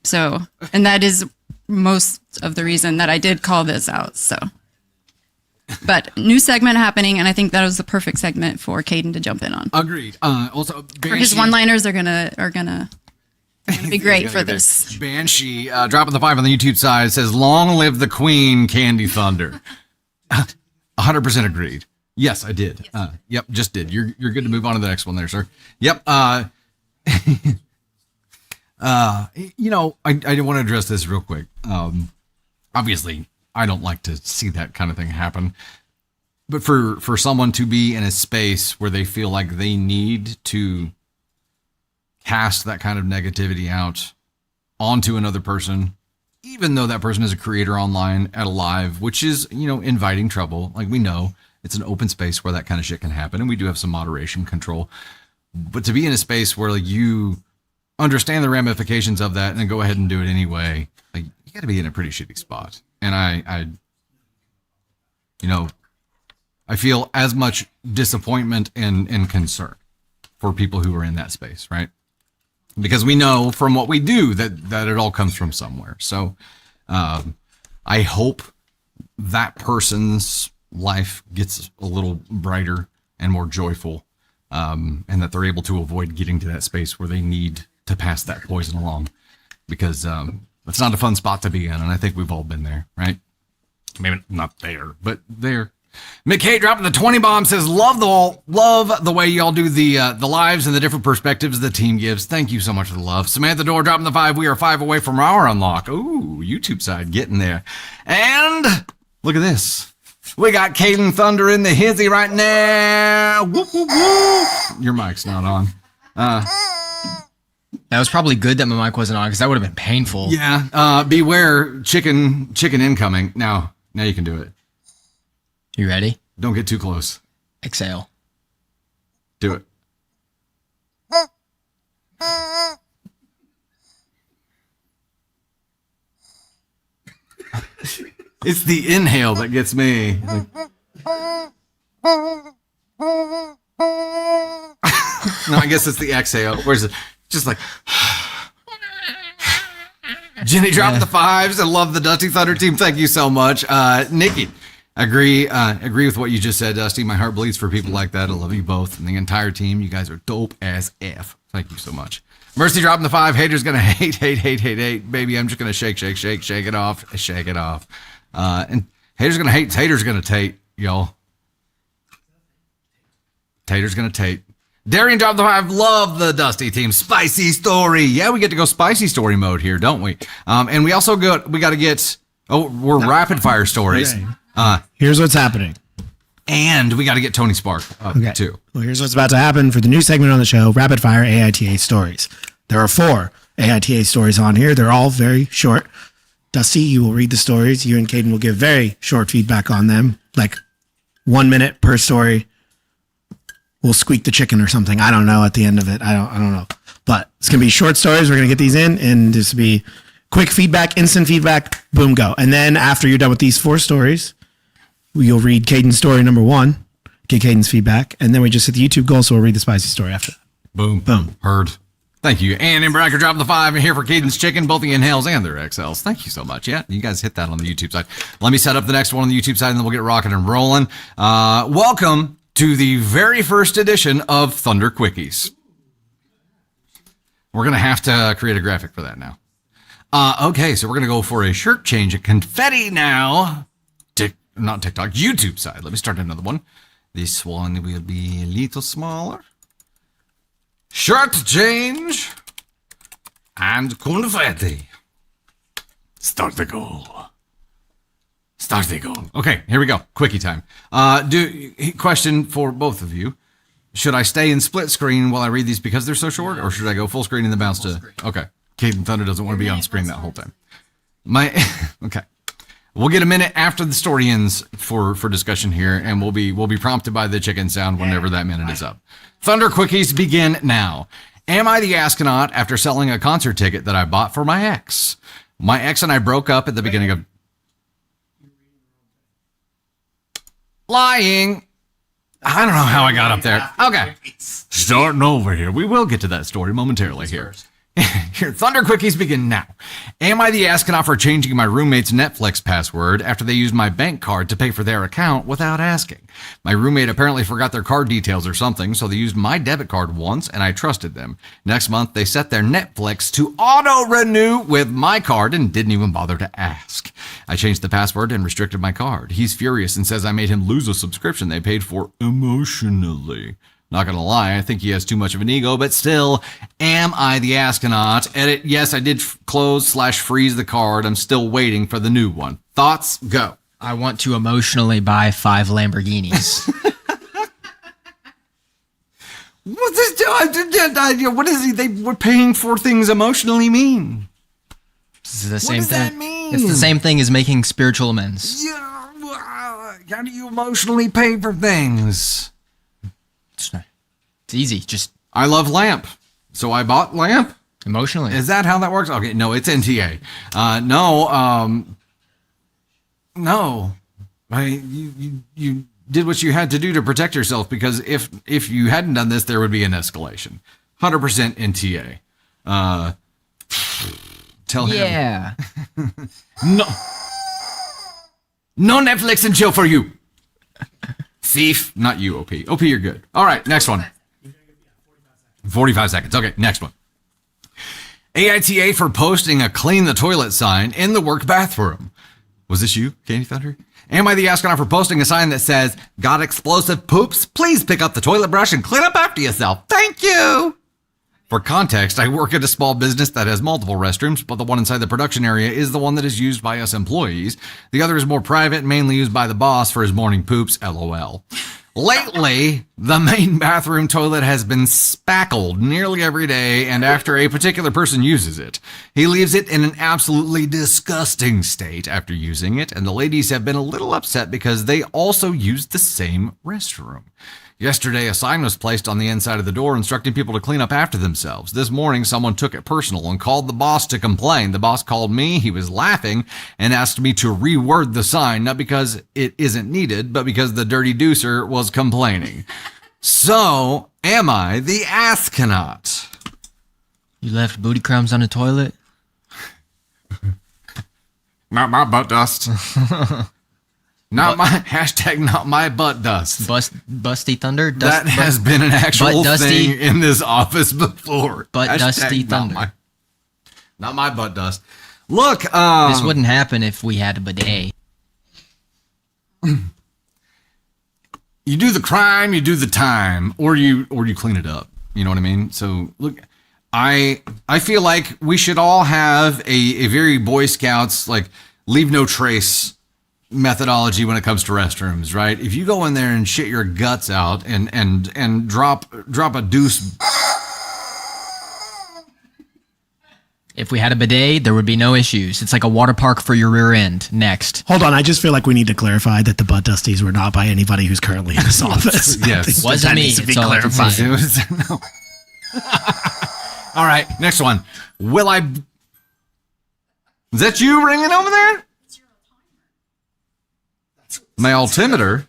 so, and that is most of the reason that I did call this out. So, but new segment happening, and I think that was the perfect segment for Caden to jump in on. Agreed. Also, for his one-liners are gonna be great for this. Banshee dropping the 5 on the YouTube side says, "Long live the Queen, Candy Thunder." 100% agreed. Yes, I did. Yep, just did. You're good to move on to the next one there, sir. Yep. You know, I want to address this real quick. Obviously, I don't like to see that kind of thing happen. But for someone to be in a space where they feel like they need to cast that kind of negativity out onto another person, even though that person is a creator online at a live, which is, you know, inviting trouble, like we know, It's an open space where that kind of shit can happen, and we do have some moderation control. But to be in a space where like you understand the ramifications of that and then go ahead and do it anyway, like you got to be in a pretty shitty spot. And I feel as much disappointment and concern for people who are in that space, right? Because we know from what we do that it all comes from somewhere. So I hope that person's life gets a little brighter and more joyful, and that they're able to avoid getting to that space where they need to pass that poison along, because it's not a fun spot to be in, and I think we've all been there, right? Maybe not there, but there. McKay dropping the 20 bomb says, love the way y'all do the lives and the different perspectives the team gives. Thank you so much for the love. Samantha Door dropping the 5. We are 5 away from our unlock. Ooh, YouTube side getting there. And look at this. We got Caden Thunder in the hizzy right now. Whoop, whoop, whoop. Your mic's not on. That was probably good that my mic wasn't on, because that would have been painful. Yeah. Beware chicken incoming. Now you can do it. You ready? Don't get too close. Exhale. Do it. It's the inhale that gets me. No, I guess it's the exhale. Where's it? Just like Jenny dropped the 5s. I love the Dusty Thunder team. Thank you so much. Nikki, agree with what you just said, Dusty. My heart bleeds for people like that. I love you both and the entire team. You guys are dope as F. Thank you so much. Mercy dropping the 5. Haters gonna hate. Baby, I'm just gonna shake it off. And haters gonna hate. Haters gonna tate, y'all. Taters gonna tate. Darian dropped the 5. Love the Dusty team. Spicy story. Yeah, we get to go spicy story mode here, don't we? And we also got to get. We're rapid fire stories. Okay. Here's what's happening. And we got to get Tony Spark up too. Well, here's what's about to happen for the new segment on the show, Rapid Fire AITA Stories. There are 4 AITA stories on here. They're all very short. Dusty, you will read the stories. You and Caden will give very short feedback on them, like 1 minute per story. We'll squeak the chicken or something. I don't know at the end of it. I don't know. But it's going to be short stories. We're going to get these in, and this will be quick feedback, instant feedback, boom, go. And then after you're done with these 4 stories, you'll read Caden's story number 1, get Caden's feedback, and then we just hit the YouTube goal, so we'll read the spicy story after that. Boom. Heard. Thank you. And Embracker dropping the 5 and here for Caden's chicken, both the inhales and their XLs. Thank you so much. Yeah, you guys hit that on the YouTube side. Let me set up the next one on the YouTube side, and then we'll get rocking and rolling. Welcome to the very first edition of Thunder Quickies. We're going to have to create a graphic for that now. Okay, so we're going to go for a shirt change, a confetti now. Not TikTok, YouTube side. Let me start another one. This one will be a little smaller. Shirt change and confetti. Start the goal. Okay, here we go. Quickie time. Question for both of you. Should I stay in split screen while I read these because they're so short, or should I go full screen and then bounce to... Okay. Caden Thunder doesn't want to be on screen that whole time. Okay. We'll get a minute after the story ends for discussion here, and we'll be prompted by the chicken sound whenever that minute is up. Thunder Quickies begin now. Am I the astronaut after selling a concert ticket that I bought for my ex? My ex and I broke up at the beginning of... Lying. I don't know how I got up there. Okay. Starting over here. We will get to that story momentarily here. Here, Thunder Quickies begin now. Am I the astronaut for changing my roommate's Netflix password after they used my bank card to pay for their account without asking? My roommate apparently forgot their card details or something, so they used my debit card once, and I trusted them. Next month, they set their Netflix to auto-renew with my card and didn't even bother to ask. I changed the password and restricted my card. He's furious and says I made him lose a subscription they paid for emotionally. Not gonna lie, I think he has too much of an ego, but still, am I the astronaut? Edit, yes, I did close/freeze the card. I'm still waiting for the new one. Thoughts? Go. I want to emotionally buy 5 Lamborghinis. What's this? What is he? They were paying for things emotionally mean. This is the same does thing. that mean? It's the same thing as making spiritual amends. Yeah, how do you emotionally pay for things? It's easy. Just I love lamp, so I bought lamp. emotionally. Is that how that works? Okay, no, it's NTA. No. You did what you had to do to protect yourself, because if you hadn't done this, there would be an escalation. 100% NTA. Tell him. Yeah. No. No Netflix and chill for you. Thief. Not you, OP. OP, you're good. All right, next one. 45 seconds. Okay, next one. AITA for posting a clean the toilet sign in the work bathroom. Was this you, Candy Thunder? Am I the astronaut for posting a sign that says, got explosive poops? Please pick up the toilet brush and clean up after yourself. Thank you. For context, I work at a small business that has multiple restrooms, but the one inside the production area is the one that is used by us employees. The other is more private, mainly used by the boss for his morning poops, LOL. Lately, the main bathroom toilet has been spackled nearly every day, and after a particular person uses it, he leaves it in an absolutely disgusting state after using it, and the ladies have been a little upset because they also used the same restroom. Yesterday, a sign was placed on the inside of the door instructing people to clean up after themselves. This morning, someone took it personal and called the boss to complain. The boss called me, he was laughing, and asked me to reword the sign, not because it isn't needed, but because the dirty deucer was complaining. So, am I the astronaut? You left booty crumbs on the toilet? Not my butt dust. Not my butt dust. Busty Thunder? That has been an actual thing in this office before. Butt Dusty Thunder. Not my butt dust. Look, this wouldn't happen if we had a bidet. You do the crime, you do the time, or you clean it up. You know what I mean? So look, I feel like we should all have a very Boy Scouts like leave no trace methodology when it comes to restrooms, right? If you go in there and shit your guts out and drop a deuce. If we had a bidet, there would be no issues. It's like a water park for your rear end. Next. Hold on, I just feel like we need to clarify that the butt dusties were not by anybody who's currently in this office. Yes. Wasn't me. Needs to be It's all I can clarified. say. It was, no. All right, next one. Is that you ringing over there? My altimeter.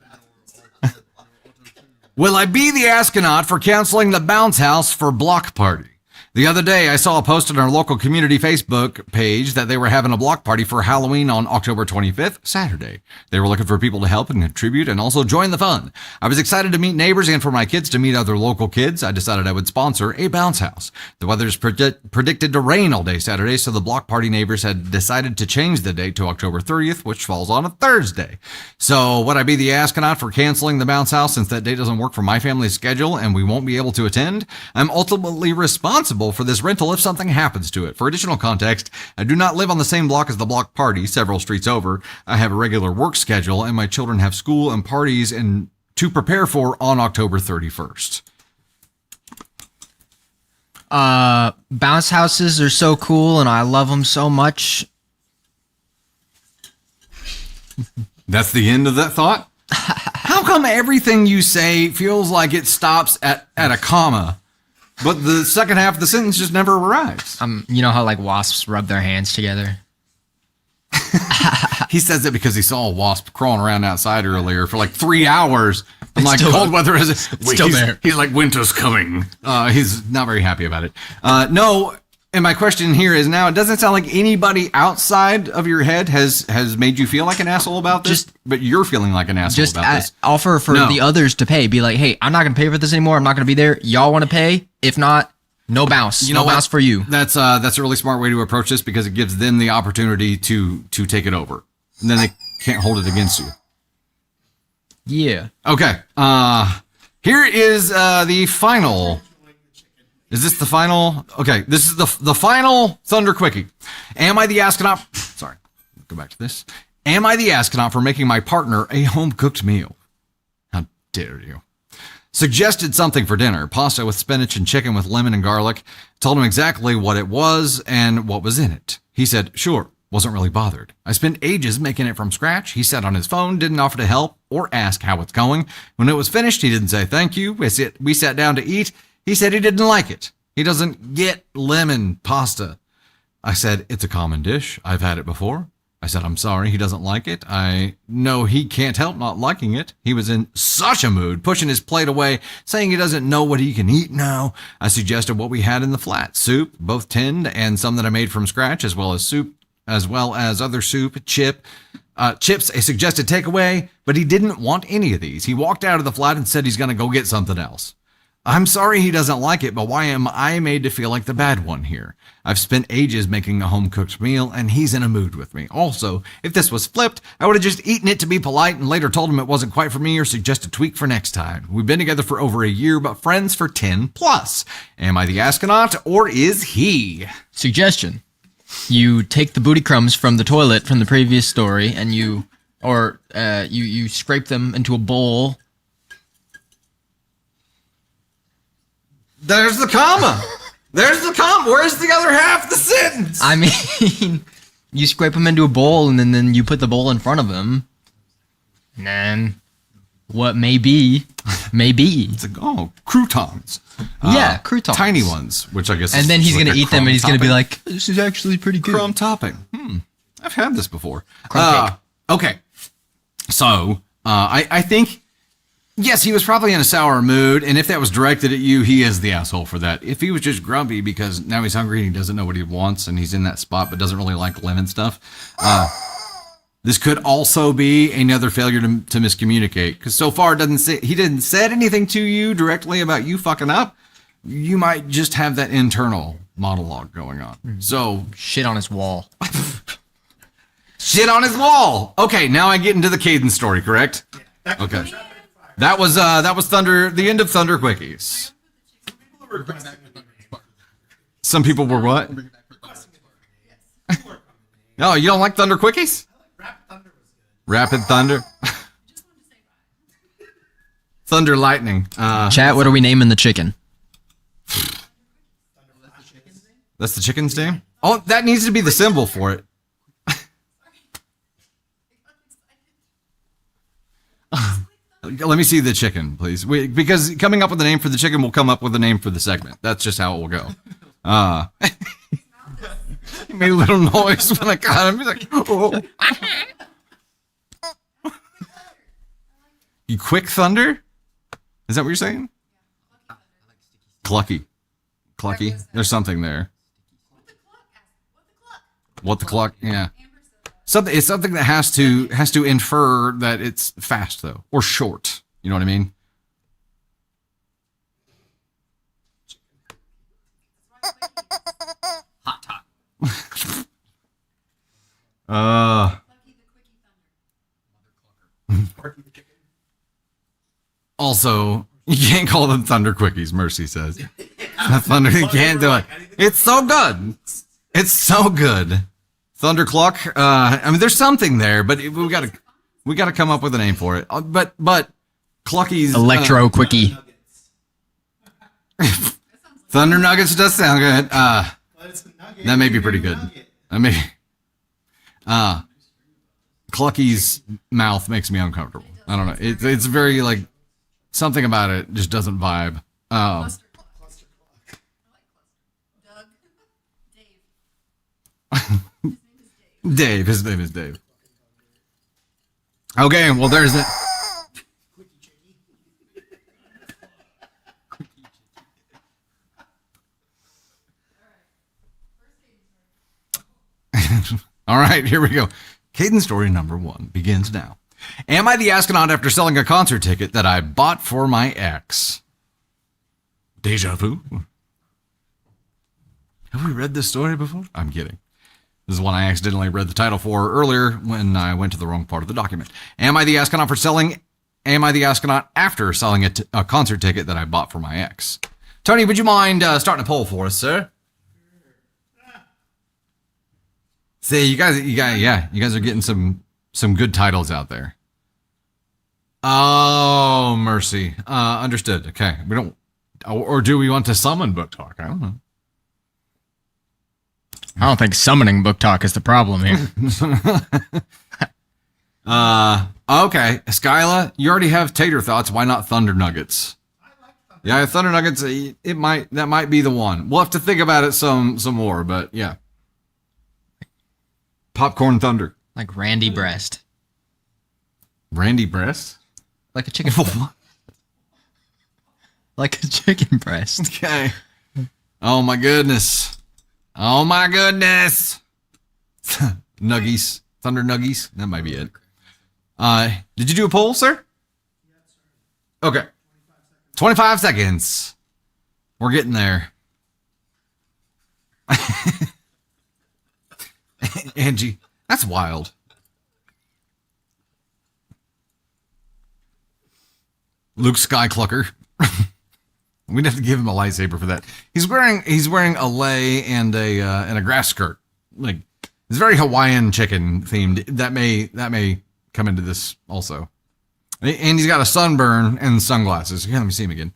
Will I be the astronaut for canceling the bounce house for block party? The other day, I saw a post on our local community Facebook page that they were having a block party for Halloween on October 25th, Saturday. They were looking for people to help and contribute and also join the fun. I was excited to meet neighbors and for my kids to meet other local kids. I decided I would sponsor a bounce house. The weather's predicted to rain all day Saturday, so the block party neighbors had decided to change the date to October 30th, which falls on a Thursday. So would I be the astronaut for canceling the bounce house since that date doesn't work for my family's schedule and we won't be able to attend? I'm ultimately responsible for this rental if something happens to it. For additional context, I do not live on the same block as the block party, several streets over. I have a regular work schedule, and my children have school and parties and to prepare for on October 31st. Bounce houses are so cool, and I love them so much. That's the end of that thought? How come everything you say feels like it stops at a comma? But the second half of the sentence just never arrives. You know how like wasps rub their hands together? He says it because he saw a wasp crawling around outside earlier for like 3 hours. I'm like, still cold there. weather is Still there. He's like, winter's coming. He's not very happy about it. No, and my question here is now, it doesn't sound like anybody outside of your head has made you feel like an asshole about this, but you're feeling like an asshole Just about this. offer for No. the others to pay. Be like, hey, I'm not going to pay for this anymore. I'm not going to be there. Y'all want to pay? If not, no bounce. You know no what? bounce for you. That's a really smart way to approach this because it gives them the opportunity to take it over. And then they can't hold it against you. Yeah. Okay. Here is the final. Is this the final? Okay, this is the final Thunder Quickie. Am I the astronaut? Sorry, go back to this. Am I the astronaut for making my partner a home-cooked meal? How dare you? Suggested something for dinner, pasta with spinach and chicken with lemon and garlic. Told him exactly what it was and what was in it. He said, sure. wasn't really bothered. I spent ages making it from scratch. He sat on his phone, didn't offer to help or ask how it's going. When it was finished, he didn't say thank you. We sat down to eat. He said he didn't like it. He doesn't get lemon pasta. I said, it's a common dish. I've had it before. I said, I'm sorry, he doesn't like it. I know he can't help not liking it. He was in such a mood, pushing his plate away, saying he doesn't know what he can eat now. I suggested what we had in the flat. Soup, both tinned, and some that I made from scratch, as well as other soup, chips, a suggested takeaway, but he didn't want any of these. He walked out of the flat and said he's going to go get something else. I'm sorry he doesn't like it, but why am I made to feel like the bad one here? I've spent ages making a home-cooked meal, and he's in a mood with me. Also, if this was flipped, I would have just eaten it to be polite and later told him it wasn't quite for me or suggest a tweak for next time. We've been together for over a year, but friends for 10 plus. Am I the astronaut, or is he? Suggestion. You take the booty crumbs from the toilet from the previous story, and you scrape them into a bowl. There's the comma. There's the comma. Where's the other half of the sentence? I mean, you scrape them into a bowl, and then you put the bowl in front of him. And then what may be. It's like, croutons. Yeah, croutons. Tiny ones, which I guess and is then he's like going to a eat them, and he's going to be topping. like, this is actually pretty good. Crumb topping. I've had this before. Crumb cake. Okay. So, I think, yes, he was probably in a sour mood, and if that was directed at you, he is the asshole for that. If he was just grumpy because now he's hungry and he doesn't know what he wants, and he's in that spot but doesn't really like lemon stuff, this could also be another failure to miscommunicate. Because so far, he didn't said anything to you directly about you fucking up. You might just have that internal monologue going on. So Shit on his wall. shit on his wall. Okay, now I get into the Caden story, correct? Okay. That was Thunder. The end of Thunder Quickies. Some people were what? No, you don't like Thunder Quickies? Rapid Thunder. Thunder Lightning. Chat, what are we naming the chicken? That's the chicken's name? Oh, that needs to be the symbol for it. Let me see the chicken, please. Because coming up with a name for the chicken will come up with a name for the segment. That's just how it will go. He made a little noise when I got him. He's like, oh. You quick thunder? Is that what you're saying? Clucky. There's something there. What the clock? Yeah. It's something that has to infer that it's fast though, or short. You know what I mean? Hot talk. Also, you can't call them Thunder Quickies, Mercy says. Thunder, you can't do it. It's so good. It's so good. Thunder Cluck. I mean, there's something there, but we gotta come up with a name for it. But Clucky's Electro Quickie. Thunder Nuggets does sound good. That may be pretty good. I mean, Clucky's mouth makes me uncomfortable. I don't know. It's very like something about it just doesn't vibe. Dave. His name is Dave. Okay, well there's it. All right, here we go. Caden story number 1 begins now. Am I the astronaut after selling a concert ticket that I bought for my ex? Deja vu? Have we read this story before? I'm kidding. This is one I accidentally read the title for earlier when I went to the wrong part of the document. Am I the astronaut after selling a concert ticket that I bought for my ex? Tony, would you mind starting a poll for us, sir? See, you guys are getting some good titles out there. Oh, mercy. Understood. Okay, we don't, or do we want to summon book talk? I don't know. I don't think summoning book talk is the problem here. Okay, Skyla, you already have tater thoughts. Why not Thunder Nuggets? Yeah, Thunder Nuggets. That might be the one. We'll have to think about it some more. But yeah, popcorn thunder. Like Randy breast. Randy breast. Like a chicken. Like a chicken breast. Okay. Oh my goodness. Nuggies. Thunder Nuggies. That might be it. Did you do a poll, sir? Okay. 25 seconds. We're getting there. Angie, that's wild. Luke Skyclucker. We'd have to give him a lightsaber for that. He's wearing a lei and a grass skirt. Like, it's very Hawaiian chicken themed. That may come into this also. And he's got a sunburn and sunglasses. Yeah, let me see him again.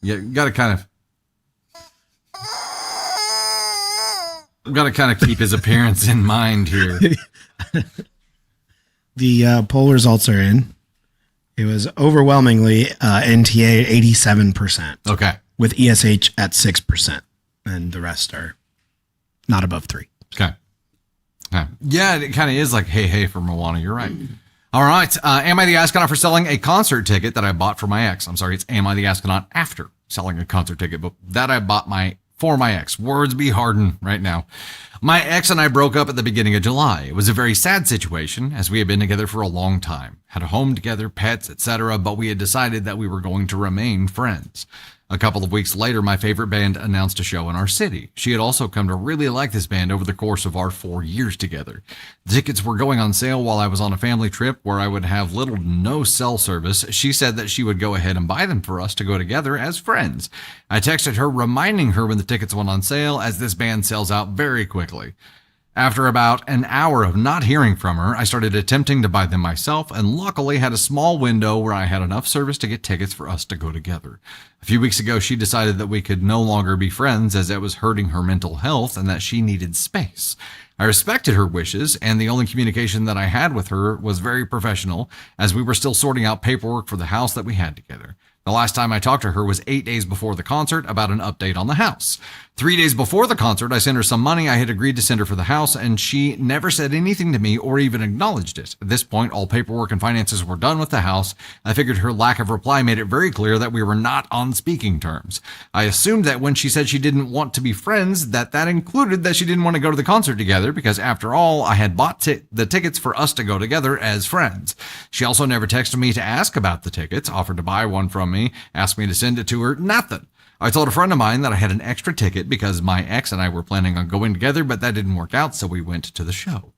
Yeah, got to kind of keep his appearance in mind here. The poll results are in. It was overwhelmingly NTA 87%. Okay. With ESH at 6%. And the rest are not above 3. Okay. Yeah, it kind of is like hey for Moana. You're right. All right. Am I the Astronaut for selling a concert ticket that I bought for my ex? I'm sorry. It's Am I the Astronaut after selling a concert ticket, but that I bought for my ex. Words be hardened right now. My ex and I broke up at the beginning of July. It was a very sad situation as we had been together for a long time, had a home together, pets, etc., but we had decided that we were going to remain friends. A couple of weeks later, my favorite band announced a show in our city. She had also come to really like this band over the course of our 4 years together. The tickets were going on sale while I was on a family trip where I would have little to no cell service. She said that she would go ahead and buy them for us to go together as friends. I texted her reminding her when the tickets went on sale, as this band sells out very quickly. After about an hour of not hearing from her, I started attempting to buy them myself and luckily had a small window where I had enough service to get tickets for us to go together. A few weeks ago, she decided that we could no longer be friends as it was hurting her mental health and that she needed space. I respected her wishes, and the only communication that I had with her was very professional as we were still sorting out paperwork for the house that we had together. The last time I talked to her was 8 days before the concert about an update on the house. 3 days before the concert, I sent her some money I had agreed to send her for the house, and she never said anything to me or even acknowledged it. At this point, all paperwork and finances were done with the house. I figured her lack of reply made it very clear that we were not on speaking terms. I assumed that when she said she didn't want to be friends, that included that she didn't want to go to the concert together because, after all, I had bought the tickets for us to go together as friends. She also never texted me to ask about the tickets, offered to buy one from me, asked me to send it to her, nothing. I told a friend of mine that I had an extra ticket because my ex and I were planning on going together, but that didn't work out, so we went to the show.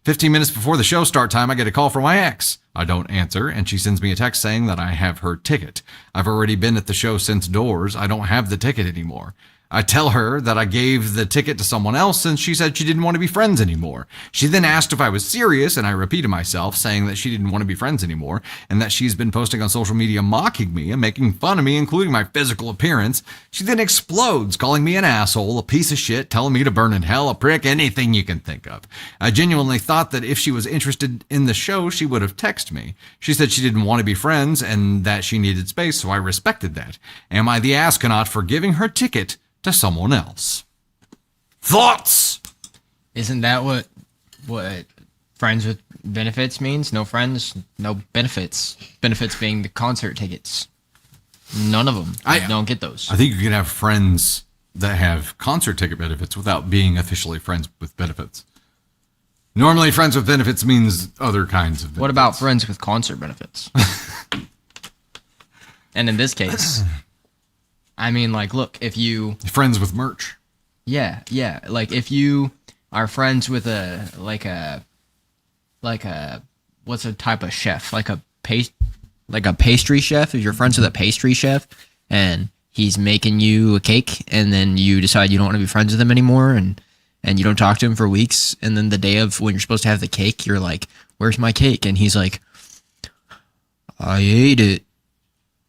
15 minutes before the show start time, I get a call from my ex. I don't answer, and she sends me a text saying that I have her ticket. I've already been at the show since doors. I don't have the ticket anymore. I tell her that I gave the ticket to someone else and she said she didn't want to be friends anymore. She then asked if I was serious and I repeated myself, saying that she didn't want to be friends anymore and that she's been posting on social media mocking me and making fun of me, including my physical appearance. She then explodes, calling me an asshole, a piece of shit, telling me to burn in hell, a prick, anything you can think of. I genuinely thought that if she was interested in the show, she would have texted me. She said she didn't want to be friends and that she needed space, so I respected that. Am I the astronaut for giving her ticket to someone else? Thoughts? Isn't that what friends with benefits means? No friends, no benefits. Benefits being the concert tickets. None of them. I don't get those. I think you can have friends that have concert ticket benefits without being officially friends with benefits. Normally, friends with benefits means other kinds of benefits. What about friends with concert benefits? And in this case, I mean, like, look, if you... Friends with merch. Yeah. Like, if you are friends with what's a type of chef? Like a pastry chef? If you're friends with a pastry chef and he's making you a cake and then you decide you don't want to be friends with him anymore and you don't talk to him for weeks, and then the day of when you're supposed to have the cake, you're like, where's my cake? And he's like, I ate it.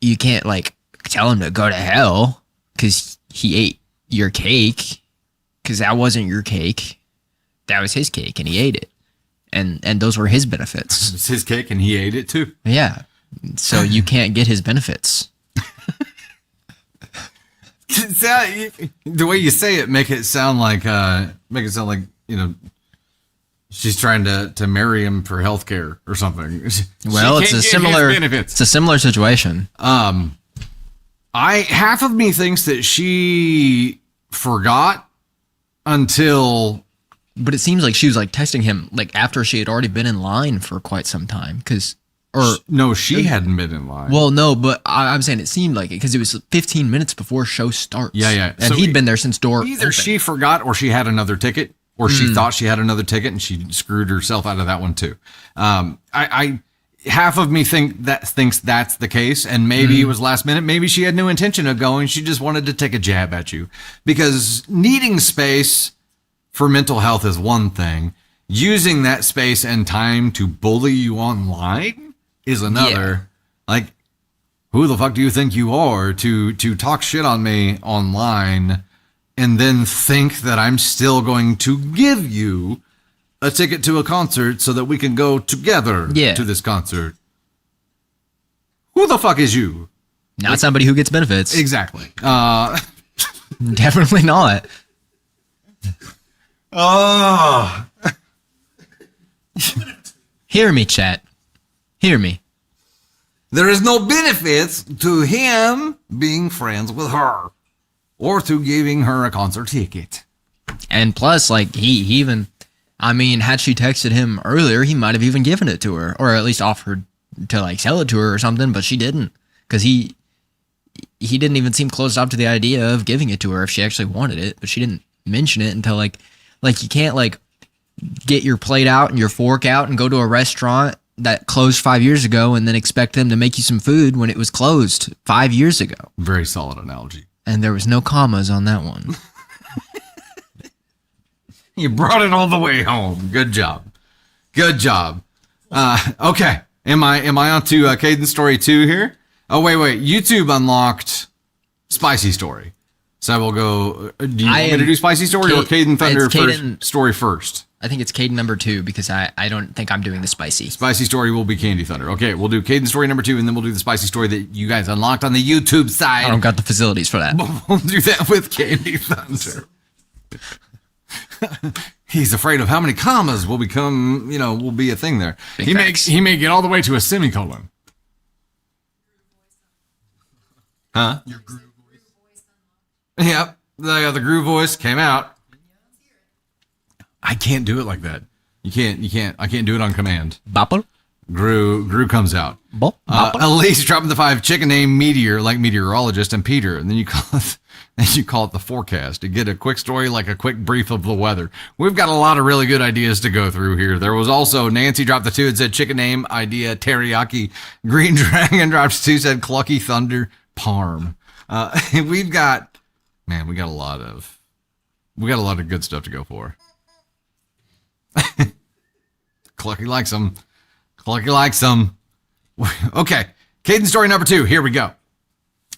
You can't, like, tell him to go to hell because he ate your cake. because that wasn't your cake. That was his cake, and he ate it. And those were his benefits. It's his cake, and he ate it too. Yeah. So you can't get his benefits. The way you say it, make it sound like she's trying to marry him for healthcare or something. Well, it's a similar situation. Half of me thinks that she forgot until. But it seems like she was like texting him like after she had already been in line for quite some time. She hadn't been in line. Well, no, but I'm saying it seemed like it because it was 15 minutes before show starts. Yeah. And so he'd been there since door. Either she forgot or she had another ticket, or she thought she had another ticket and she screwed herself out of that one too. I half of me thinks that's the case, and maybe it was last minute. Maybe she had no intention of going. She just wanted to take a jab at you, because needing space for mental health is one thing. Using that space and time to bully you online is another. Yeah. Like, who the fuck do you think you are to talk shit on me online and then think that I'm still going to give you a ticket to a concert so that we can go together to this concert? Who the fuck is you? Not somebody who gets benefits. Exactly. Definitely not. Oh. Hear me, chat. Hear me. There is no benefits to him being friends with her or to giving her a concert ticket. And plus, like, he even, I mean, had she texted him earlier, he might have even given it to her, or at least offered to like sell it to her or something, but she didn't, because he didn't even seem closed off to the idea of giving it to her if she actually wanted it, but she didn't mention it until like you can't like get your plate out and your fork out and go to a restaurant that closed 5 years ago and then expect them to make you some food when it was closed 5 years ago. Very solid analogy. And there was no commas on that one. You brought it all the way home. Good job. Good job. Okay. Am I on to Caden's story 2 here? Oh, wait. YouTube unlocked Spicy Story. So we'll go. Do you want me to do Spicy Story or Caden Thunder story first? I think it's Caden number 2 because I don't think I'm doing the spicy. Spicy Story will be Candy Thunder. Okay, we'll do Caden story number 2, and then we'll do the Spicy Story that you guys unlocked on the YouTube side. I don't got the facilities for that. We'll do that with Candy Thunder. He's afraid of how many commas will become, will be a thing there. He may get all the way to a semicolon. Huh? Your groove voice. Yep. The groove voice came out. I can't do it like that. You can't. I can't do it on command. Bopper. Gru comes out. Elise dropping the 5. Chicken named Meteor, like meteorologist, and Peter. And then you call it the forecast to get a quick story, like a quick brief of the weather. We've got a lot of really good ideas to go through here. There was also Nancy dropped the 2 and said chicken name idea teriyaki. Green Dragon dropped 2, said Clucky Thunder Parm. We got a lot of good stuff to go for. Clucky likes them. Clucky likes them. Okay. Caden story number 2. Here we go.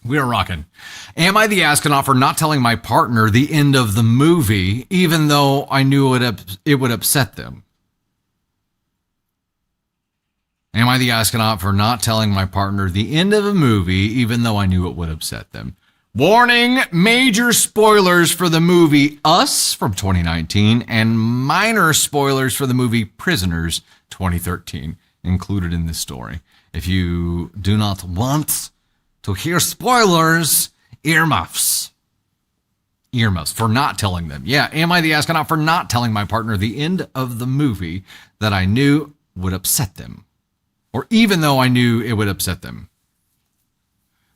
We are rocking. Am I the astronaut for not telling my partner the end of the movie, even though I knew it would upset them? Am I the astronaut for not telling my partner the end of a movie, even though I knew it would upset them? Warning, major spoilers for the movie Us from 2019 and minor spoilers for the movie Prisoners 2013 included in this story. If you do not want to hear spoilers, earmuffs. Earmuffs for not telling them. Yeah, am I the astronaut for not telling my partner the end of the movie that I knew would upset them? Or even though I knew it would upset them.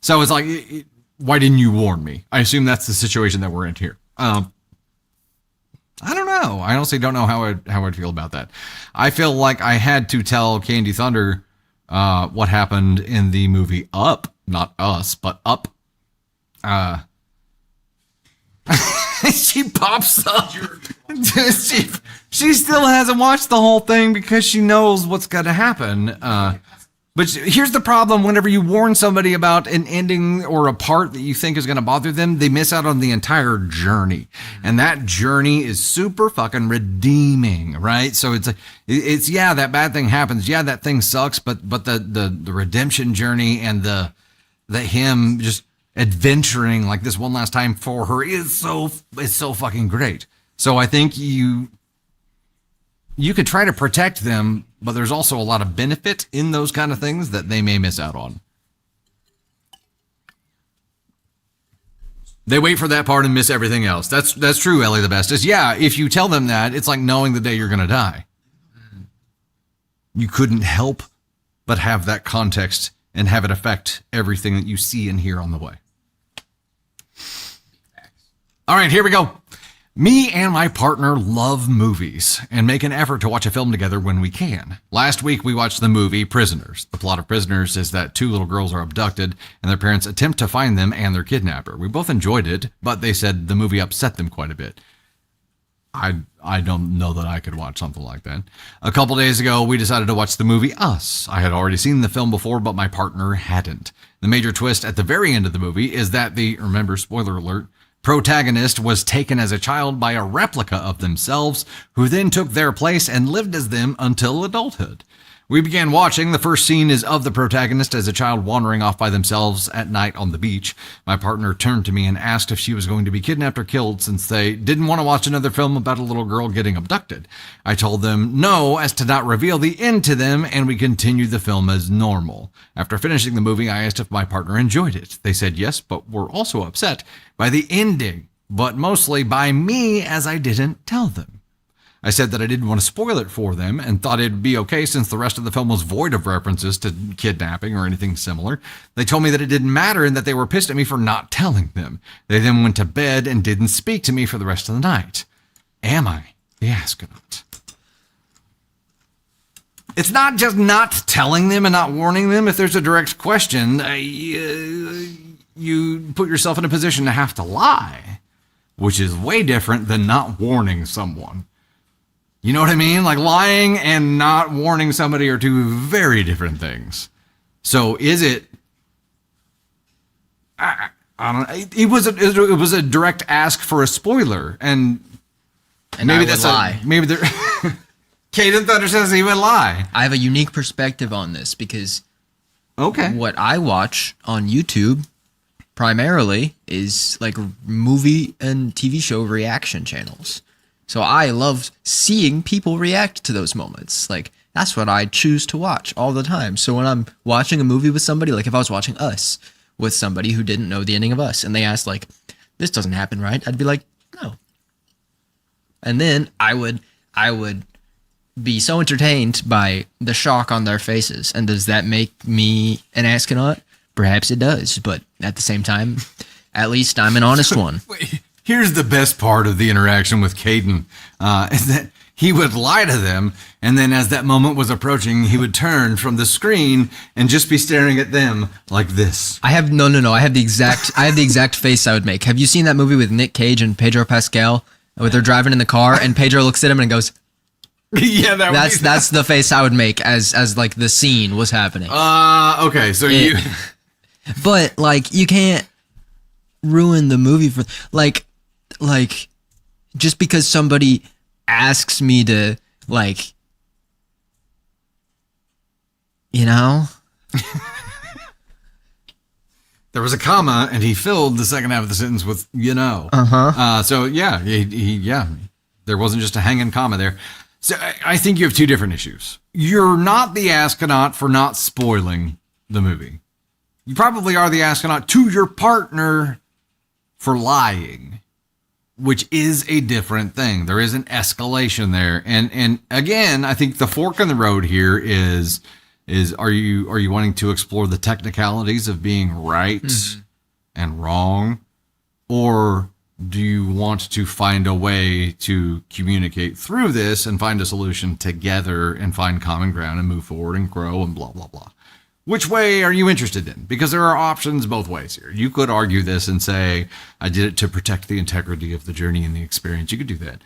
So it's like... why didn't you warn me? I assume that's the situation that we're in here. I don't know. I honestly don't know how I'd feel about that. I feel like I had to tell Candy Thunder what happened in the movie Up. Not Us, but Up. She pops up. She still hasn't watched the whole thing because she knows what's going to happen. But But here's the problem. Whenever you warn somebody about an ending or a part that you think is going to bother them, they miss out on the entire journey. And that journey is super fucking redeeming, right? So it's yeah, that bad thing happens. Yeah, that thing sucks. But the redemption journey and the him just adventuring like this one last time for her is so fucking great. So I think you could try to protect them, but there's also a lot of benefit in those kind of things that they may miss out on. They wait for that part and miss everything else. That's true, Ellie the Bestest. Yeah, if you tell them that, it's like knowing the day you're going to die. You couldn't help but have that context and have it affect everything that you see and hear on the way. All right, here we go. Me and my partner love movies and make an effort to watch a film together when we can. Last week, we watched the movie Prisoners. The plot of Prisoners is that 2 little girls are abducted and their parents attempt to find them and their kidnapper. We both enjoyed it, but they said the movie upset them quite a bit. I don't know that I could watch something like that. A couple days ago, we decided to watch the movie Us. I had already seen the film before, but my partner hadn't. The major twist at the very end of the movie is that remember, spoiler alert, protagonist was taken as a child by a replica of themselves, who then took their place and lived as them until adulthood. We began watching. The first scene is of the protagonist as a child wandering off by themselves at night on the beach. My partner turned to me and asked if she was going to be kidnapped or killed since they didn't want to watch another film about a little girl getting abducted. I told them no, as to not reveal the end to them, and we continued the film as normal. After finishing the movie, I asked if my partner enjoyed it. They said yes, but were also upset by the ending, but mostly by me as I didn't tell them. I said that I didn't want to spoil it for them and thought it'd be okay since the rest of the film was void of references to kidnapping or anything similar. They told me that it didn't matter and that they were pissed at me for not telling them. They then went to bed and didn't speak to me for the rest of the night. Am I the astronaut? It's not just not telling them and not warning them. If there's a direct question, you put yourself in a position to have to lie, which is way different than not warning someone. You know what I mean? Like lying and not warning somebody are 2 very different things. So is it? I don't know. It was a direct ask for a spoiler, and maybe that's a lie. Maybe there. Caden Thunder says he would lie. I have a unique perspective on this because okay, what I watch on YouTube primarily is like movie and TV show reaction channels. So I love seeing people react to those moments. Like, that's what I choose to watch all the time. So when I'm watching a movie with somebody, like if I was watching Us with somebody who didn't know the ending of Us, and they asked like, this doesn't happen, right? I'd be like, no. And then I would be so entertained by the shock on their faces. And does that make me an astronaut? Perhaps it does. But at the same time, at least I'm an honest one. Wait. Here's the best part of the interaction with Caden, is that he would lie to them, and then as that moment was approaching, he would turn from the screen and just be staring at them like this. I have no. I have the exact face I would make. Have you seen that movie with Nick Cage and Pedro Pascal, where they're driving in the car and Pedro looks at him and goes, "Yeah, that's the face I would make as like the scene was happening." Okay, so but like you can't ruin the movie for like just because somebody asks me to, like, you know. There was a comma and he filled the second half of the sentence with so yeah, there wasn't just a hanging comma there. So I think you have 2 different issues. You're not the astronaut for not spoiling the movie. You probably are the astronaut to your partner for lying, which is a different thing. There is an escalation there. And again, I think the fork in the road here is are you wanting to explore the technicalities of being right and wrong? Or do you want to find a way to communicate through this and find a solution together and find common ground and move forward and grow and blah, blah, blah? Which way are you interested in? Because there are options both ways here. You could argue this and say, I did it to protect the integrity of the journey and the experience. You could do that.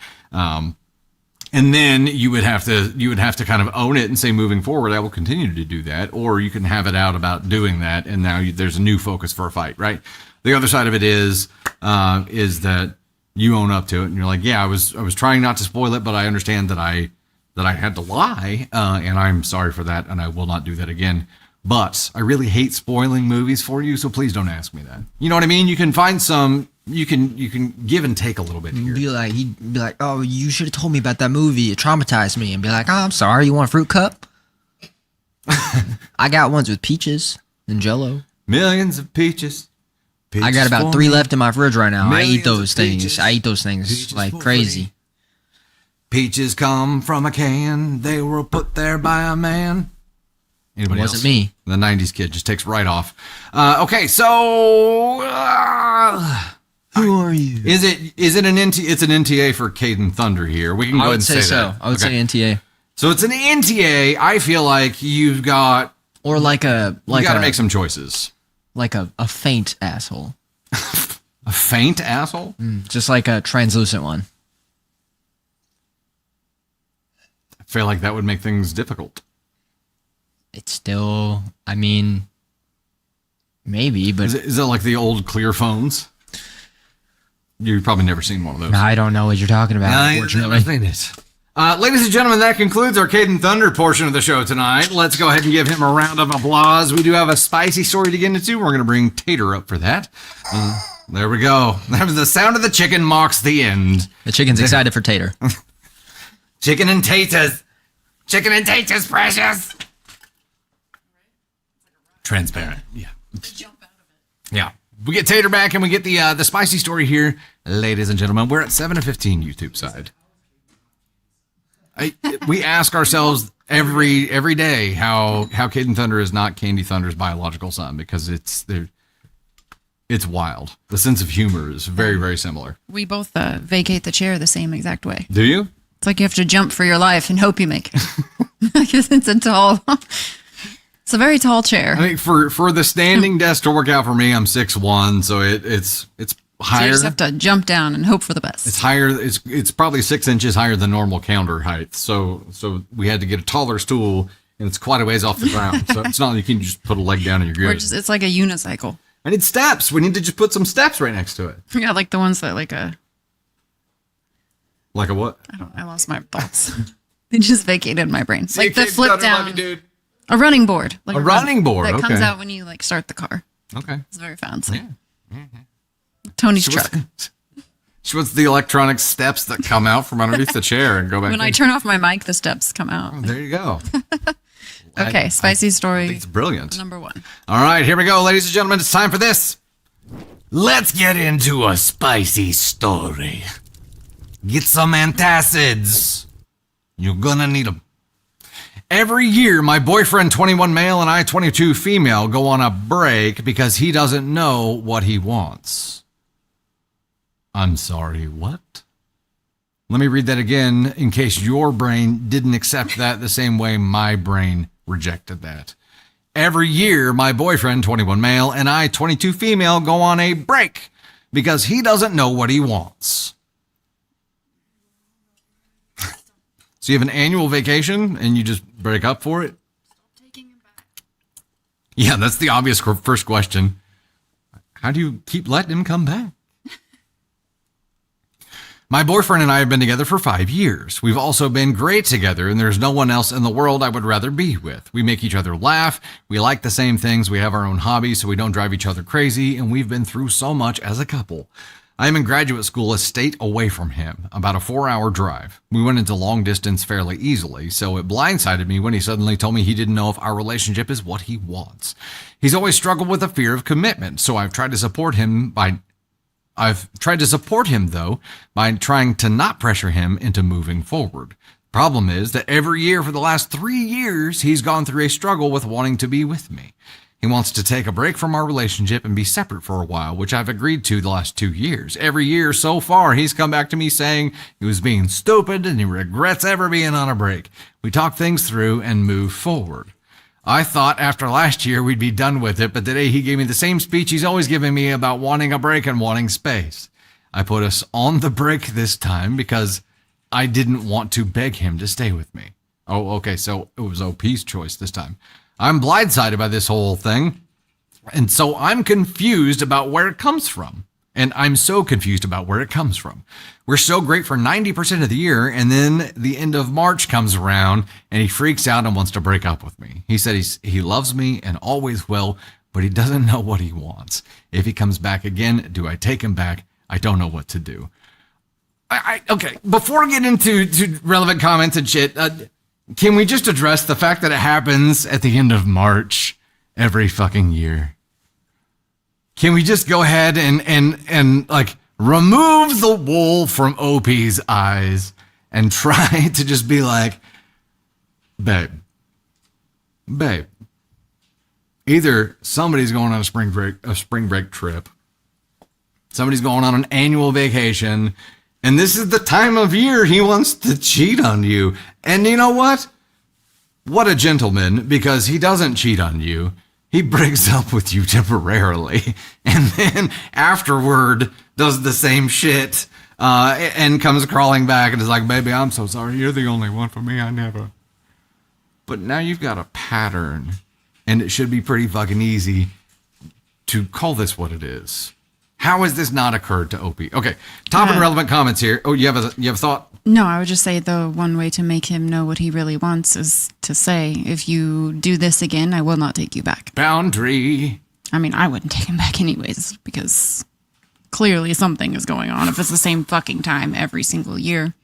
And then you would have to kind of own it and say, moving forward, I will continue to do that. Or you can have it out about doing that, and now there's a new focus for a fight, right? The other side of it is that you own up to it, and you're like, yeah, I was trying not to spoil it, but I understand that I had to lie, and I'm sorry for that, and I will not do that again. But I really hate spoiling movies for you, so please don't ask me that. You know what I mean? You can find some. You can give and take a lot bit here. He'd be like, oh, you should have told me about that movie. It traumatized me. And be like, oh, I'm sorry. You want a fruit cup? I got ones with peaches and Jell-O. Millions of peaches. I got about 3 left in my fridge right now. Millions I eat those of things. peaches. I eat those things Peaches like for crazy. Peaches come from a can. They were put there by a man. Anybody It wasn't else? me. The 90s kid just takes right off. Okay, so Who are you? is it an NTA? It's an NTA for Caden Thunder here. We can go I ahead would and say so. that. I would say NTA. So it's an NTA. I feel like you've got Or like you got to make some choices. like a faint asshole. A faint asshole? Just like a translucent one. I feel like that would make things difficult. It's still, I mean, maybe, but Is it like the old clear phones? You've probably never seen one of those. I don't know what you're talking about, unfortunately. Ladies and gentlemen, that concludes our Caden Thunder portion of the show tonight. Let's go ahead and give him a round of applause. We do have a spicy story to get into. We're going to bring Tater up for that. There we go. The sound of the chicken marks the end. The chicken's excited for Tater. Chicken and taters. Chicken and taters, precious. Transparent. Yeah. Yeah. We get Tater back and we get the spicy story here. Ladies and gentlemen, we're at 7-15 YouTube side. We ask ourselves every day how Caden Thunder is not Candy Thunder's biological son, because it's wild. The sense of humor is very, very similar. We both vacate the chair the same exact way. Do you? It's like you have to jump for your life and hope you make it. Because it's a very tall chair. I think for the standing desk to work out for me, I'm 6'1", so it's higher. So you just have to jump down and hope for the best. It's higher. It's probably 6 inches higher than normal counter height. So we had to get a taller stool, and it's quite a ways off the ground. So it's not like you can just put a leg down and you're good. It's like a unicycle. I need steps. We need to just put some steps right next to it. Yeah, like the ones that like a. Like a what? I lost my thoughts. They just vacated my brain. See, Like the Caden flip Thunder, love down. you, dude. A running board. Like A running board, that comes okay. out when you like start the car. Okay. It's very fancy. Yeah. Tony's She truck. wants the electronic steps that come out from underneath the chair and go back. When I turn off my mic, the steps come out. There you go. Okay, spicy story It's brilliant. number 1. All right, here we go, ladies and gentlemen. It's time for this. Let's get into a spicy story. Get some antacids. You're gonna need them. Every year, my boyfriend, 21 male, and I, 22 female, go on a break because he doesn't know what he wants. I'm sorry, what? Let me read that again in case your brain didn't accept that the same way my brain rejected that. Every year, my boyfriend, 21 male, and I, 22 female, go on a break because he doesn't know what he wants. So you have an annual vacation and you just break up for it? Yeah, that's the obvious first question. How do you keep letting him come back? My boyfriend and I have been together for 5 years. We've also been great together, and there's no one else in the world I would rather be with. We make each other laugh. We like the same things. We have our own hobbies, so we don't drive each other crazy, and we've been through so much as a couple. I am in graduate school a state away from him, about a 4-hour drive. We went into long distance fairly easily, so it blindsided me when he suddenly told me he didn't know if our relationship is what he wants. He's always struggled with a fear of commitment, so I've tried to support him though by trying to not pressure him into moving forward. Problem is that every year for the last 3 years, he's gone through a struggle with wanting to be with me. He wants to take a break from our relationship and be separate for a while, which I've agreed to the last 2 years. Every year so far, he's come back to me saying he was being stupid and he regrets ever being on a break. We talk things through and move forward. I thought after last year we'd be done with it, but today he gave me the same speech he's always given me about wanting a break and wanting space. I put us on the break this time because I didn't want to beg him to stay with me. Oh, okay, so it was OP's choice this time. I'm blindsided by this whole thing, and so I'm confused about where it comes from. And I'm so confused about where it comes from. We're so great for 90% of the year, and then the end of March comes around, and he freaks out and wants to break up with me. He said he loves me and always will, but he doesn't know what he wants. If he comes back again, do I take him back? I don't know what to do. Okay, before we get into relevant comments and shit, can we just address the fact that it happens at the end of March every fucking year? Can we just go ahead and like remove the wool from OP's eyes and try to just be like, babe, either somebody's going on a spring break trip, somebody's going on an annual vacation, and this is the time of year he wants to cheat on you. And you know what? What a gentleman, because he doesn't cheat on you. He breaks up with you temporarily and then afterward does the same shit and comes crawling back and is like, baby, I'm so sorry. You're the only one for me. I never. But now you've got a pattern, and it should be pretty fucking easy to call this what it is. How has this not occurred to OP? Okay, top and relevant comments here. Oh, you have a thought? No, I would just say the one way to make him know what he really wants is to say, if you do this again, I will not take you back. Boundary. I mean, I wouldn't take him back anyways, because clearly something is going on if it's the same fucking time every single year.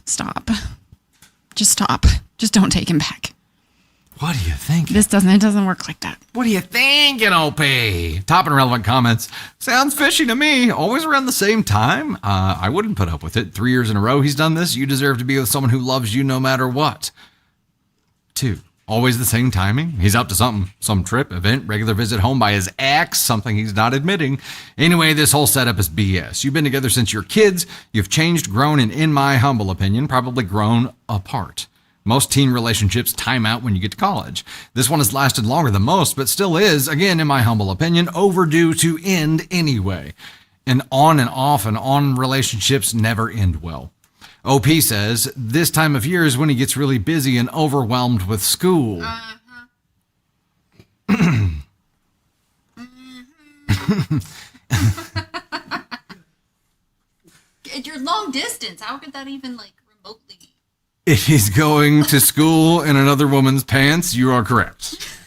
Stop. Just stop. Just don't take him back. What do you think? It doesn't work like that. What are you thinking, OP? Top and relevant comments. Sounds fishy to me. Always around the same time. I wouldn't put up with it. 3 years in a row he's done this. You deserve to be with someone who loves you no matter what. 2, always the same timing. He's up to something. Some trip, event, regular visit home by his ex, something he's not admitting. Anyway, this whole setup is BS. You've been together since you're kids. You've changed, grown, and in my humble opinion, probably grown apart. Most teen relationships time out when you get to college. This one has lasted longer than most, but still is, again, in my humble opinion, overdue to end anyway. And off and on relationships never end well. OP says this time of year is when he gets really busy and overwhelmed with school. You're long distance. How could that even remotely? If he's going to school in another woman's pants, you are correct.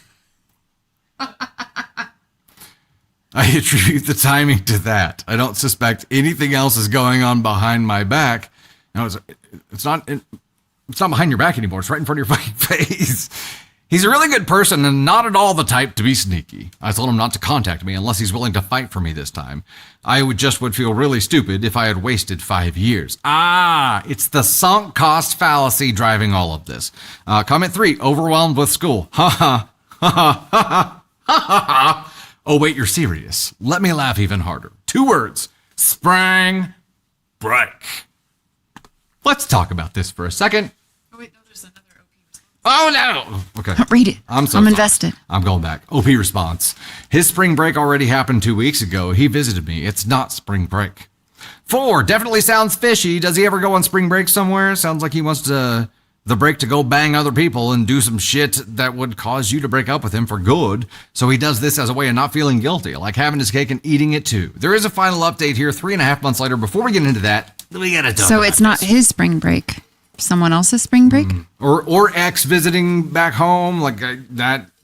I attribute the timing to that. I don't suspect anything else is going on behind my back. No, it's not behind your back anymore. It's right in front of your fucking face. He's a really good person and not at all the type to be sneaky. I told him not to contact me unless he's willing to fight for me this time. I would feel really stupid if I had wasted 5 years. It's the sunk cost fallacy driving all of this. Comment 3, overwhelmed with school. Ha ha, ha ha, ha ha, ha. Oh, wait, you're serious. Let me laugh even harder. 2 words, spring break. Let's talk about this for a second. Oh, wait, no, there's another OP response. Oh, no. Okay. Read it. I'm sorry. Invested. I'm going back. OP response. His spring break already happened 2 weeks ago. He visited me. It's not spring break. 4, definitely sounds fishy. Does he ever go on spring break somewhere? Sounds like he wants the break to go bang other people and do some shit that would cause you to break up with him for good. So he does this as a way of not feeling guilty, like having his cake and eating it too. There is a final update here 3.5 months later. Before we get into that, we gotta talk So about it's not this. his spring break. Someone else's spring break? Or ex visiting back home,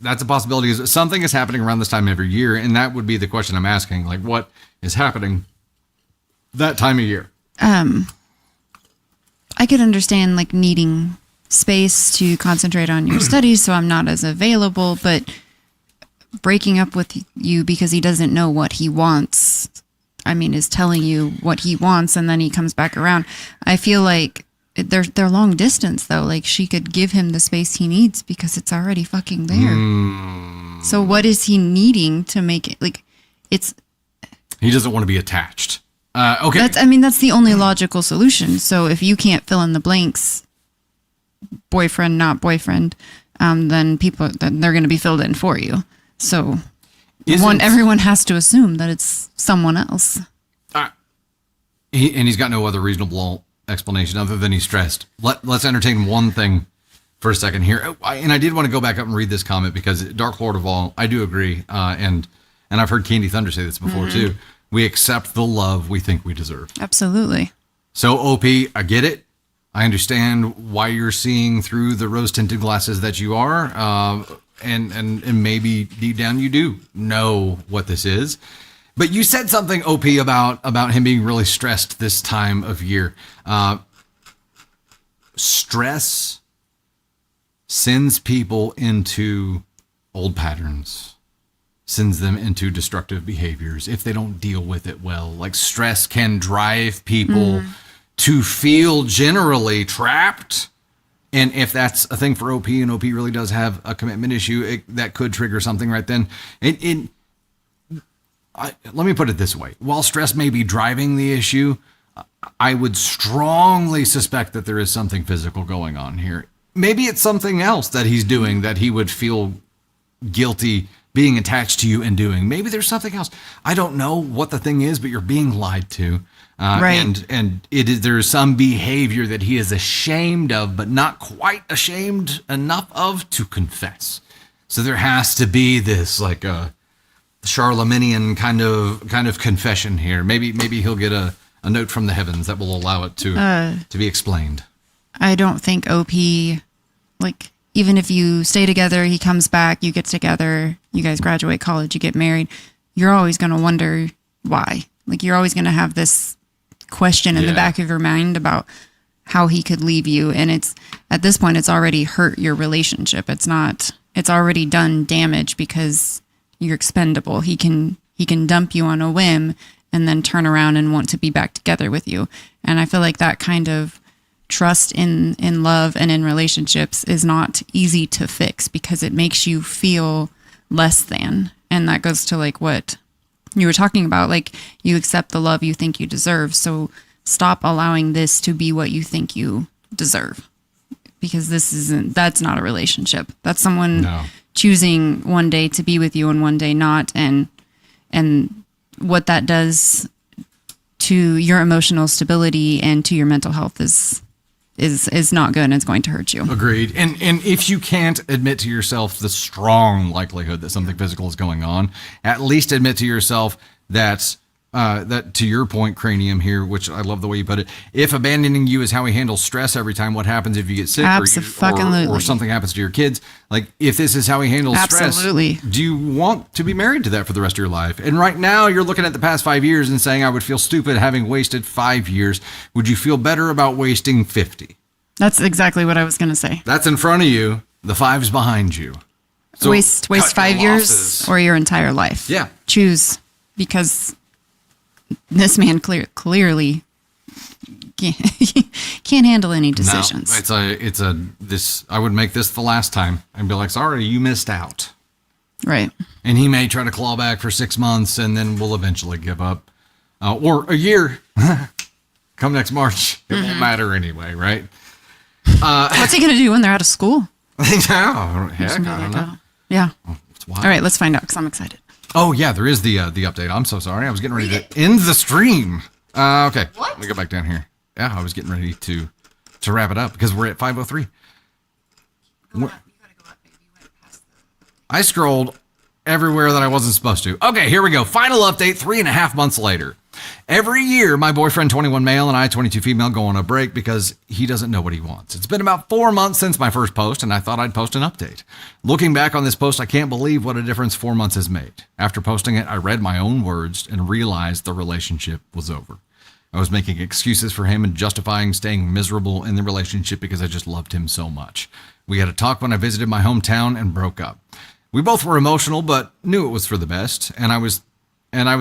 that's a possibility. Something is happening around this time every year, and that would be the question I'm asking. Like, what is happening that time of year? I could understand needing space to concentrate on your studies, so I'm not as available, but breaking up with you because he doesn't know what he wants, is telling you what he wants, and then he comes back around. I feel like they're long distance though. She could give him the space he needs because it's already fucking there. So what is he needing to make it He doesn't want to be attached. Okay. That's the only logical solution. So if you can't fill in the blanks, boyfriend, not boyfriend, then they're going to be filled in for you. So everyone has to assume that it's someone else. He's got no other reasonable explanation other than he's stressed. Let's entertain one thing for a second here. And I did want to go back up and read this comment because Dark Lord of All, I do agree. And I've heard Candy Thunder say this before too. We accept the love we think we deserve. Absolutely. So OP, I get it. I understand why you're seeing through the rose-tinted glasses that you are. And maybe deep down you do know what this is. But you said something, OP, about him being really stressed this time of year. Stress sends people into old patterns, sends them into destructive behaviors if they don't deal with it well. Like stress can drive people to feel generally trapped. And if that's a thing for OP and OP really does have a commitment issue, that could trigger something right then. Let me put it this way. While stress may be driving the issue, I would strongly suspect that there is something physical going on here. Maybe it's something else that he's doing that he would feel guilty being attached to you and doing. Maybe there's something else. I don't know what the thing is, but you're being lied to. Right. And there's some behavior that he is ashamed of, but not quite ashamed enough of to confess. So there has to be this like a Charlemagnean kind of confession here. Maybe he'll get a note from the heavens that will allow it to be explained. I don't think OP, like, even if you stay together, he comes back, you get together, you guys graduate college, you get married, you're always going to wonder why. Like, you're always going to have this question in the back of your mind about how he could leave you. And it's, at this point, it's already hurt your relationship. It's already done damage because you're expendable. He can dump you on a whim and then turn around and want to be back together with you. And I feel like that kind of trust in love and in relationships is not easy to fix because it makes you feel less than. And that goes to like what you were talking about, like you accept the love you think you deserve. So stop allowing this to be what you think you deserve, because that's not a relationship. That's someone choosing one day to be with you and one day not. And what that does to your emotional stability and to your mental health is not good, and it's going to hurt you. Agreed. And if you can't admit to yourself the strong likelihood that something physical is going on, at least admit to yourself that to your point, Cranium here, which I love the way you put it, if abandoning you is how he handles stress every time, what happens if you get sick or something happens to your kids? Like, if this is how he handles stress, do you want to be married to that for the rest of your life? And right now you're looking at the past 5 years and saying, I would feel stupid having wasted 5 years. Would you feel better about wasting 50? That's exactly what I was going to say. That's in front of you. The 5's behind you. So waste 5 years or your entire life. Yeah. Choose, because this man clearly can't handle any decisions. No, I would make this the last time and be like, sorry, you missed out. Right. And he may try to claw back for 6 months and then we'll eventually give up. Or a year. Come next March. It won't matter anyway, right? What's he going to do when they're out of school? Heck, I don't know. Yeah. All right, let's find out because I'm excited. Oh, yeah, there is the update. I'm so sorry. I was getting ready to end the stream. Okay. What? Let me go back down here. Yeah, I was getting ready to wrap it up because we're at 5:03. You gotta go up, baby. You went past I scrolled everywhere that I wasn't supposed to. Okay, here we go. Final update 3.5 months later. Every year, my boyfriend, 21 male, and I, 22 female, go on a break because he doesn't know what he wants. It's been about 4 months since my first post, and I thought I'd post an update. Looking back on this post, I can't believe what a difference 4 months has made. After posting it, I read my own words and realized the relationship was over. I was making excuses for him and justifying staying miserable in the relationship because I just loved him so much. We had a talk when I visited my hometown and broke up. We both were emotional, but knew it was for the best, and I was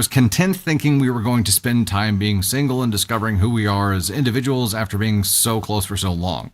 content thinking we were going to spend time being single and discovering who we are as individuals after being so close for so long.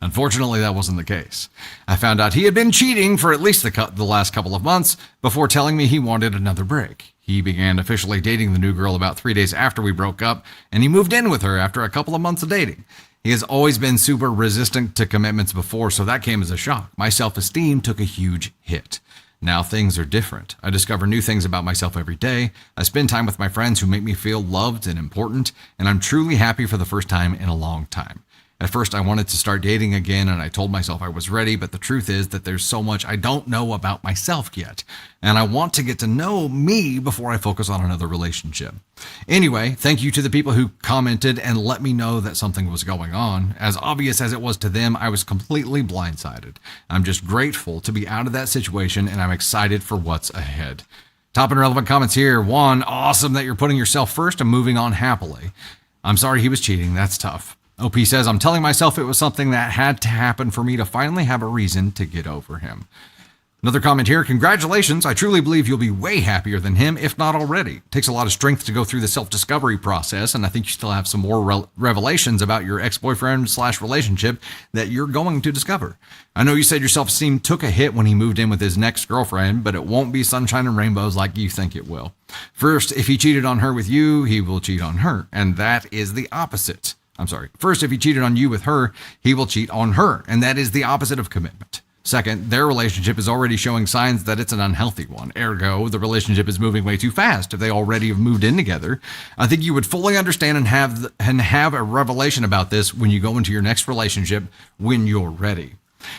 Unfortunately, that wasn't the case. I found out he had been cheating for at least the last couple of months before telling me he wanted another break. He began officially dating the new girl about 3 days after we broke up, and he moved in with her after a couple of months of dating. He has always been super resistant to commitments before, so that came as a shock. My self-esteem took a huge hit. Now things are different. I discover new things about myself every day. I spend time with my friends who make me feel loved and important, and I'm truly happy for the first time in a long time. At first, I wanted to start dating again, and I told myself I was ready, but the truth is that there's so much I don't know about myself yet, and I want to get to know me before I focus on another relationship. Anyway, thank you to the people who commented and let me know that something was going on. As obvious as it was to them, I was completely blindsided. I'm just grateful to be out of that situation, and I'm excited for what's ahead. Top and relevant comments here. 1, awesome that you're putting yourself first and moving on happily. I'm sorry he was cheating. That's tough. OP says, I'm telling myself it was something that had to happen for me to finally have a reason to get over him. Another comment here. Congratulations. I truly believe you'll be way happier than him, if not already. It takes a lot of strength to go through the self-discovery process, and I think you still have some more revelations about your ex-boyfriend/relationship that you're going to discover. I know you said your self-esteem took a hit when he moved in with his next girlfriend, but it won't be sunshine and rainbows like you think it will. First, if he cheated on her with you, he will cheat on her, and that is the opposite. First, if he cheated on you with her, he will cheat on her, and that is the opposite of commitment. Second, their relationship is already showing signs that it's an unhealthy one. Ergo, the relationship is moving way too fast if they already have moved in together. I think you would fully understand and have a revelation about this when you go into your next relationship when you're ready.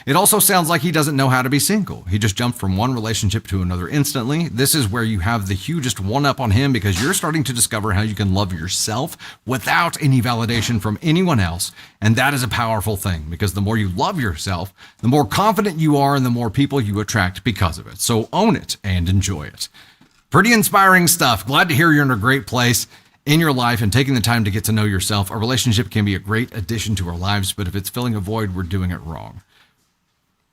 It also sounds like he doesn't know how to be single. He just jumped from one relationship to another instantly. This is where you have the hugest one-up on him because you're starting to discover how you can love yourself without any validation from anyone else. And that is a powerful thing because the more you love yourself, the more confident you are and the more people you attract because of it. So own it and enjoy it. Pretty inspiring stuff. Glad to hear you're in a great place in your life and taking the time to get to know yourself. A relationship can be a great addition to our lives, but if it's filling a void, we're doing it wrong.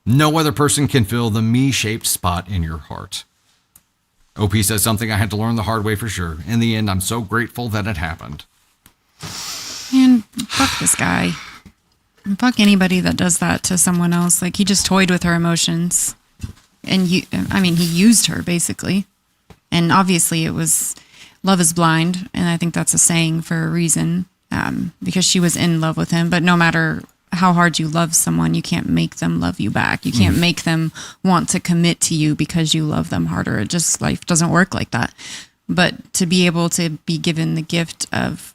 No other person can fill the me-shaped spot in your heart. OP says something I had to learn the hard way for sure. In the end, I'm so grateful that it happened. And fuck this guy. And fuck anybody that does that to someone else. Like, he just toyed with her emotions. And he used her, basically. And obviously it was, love is blind. And I think that's a saying for a reason. Because she was in love with him. But no matter how hard you love someone, you can't make them love you back. You can't make them want to commit to you because you love them harder. It just, life doesn't work like that. But to be able to be given the gift of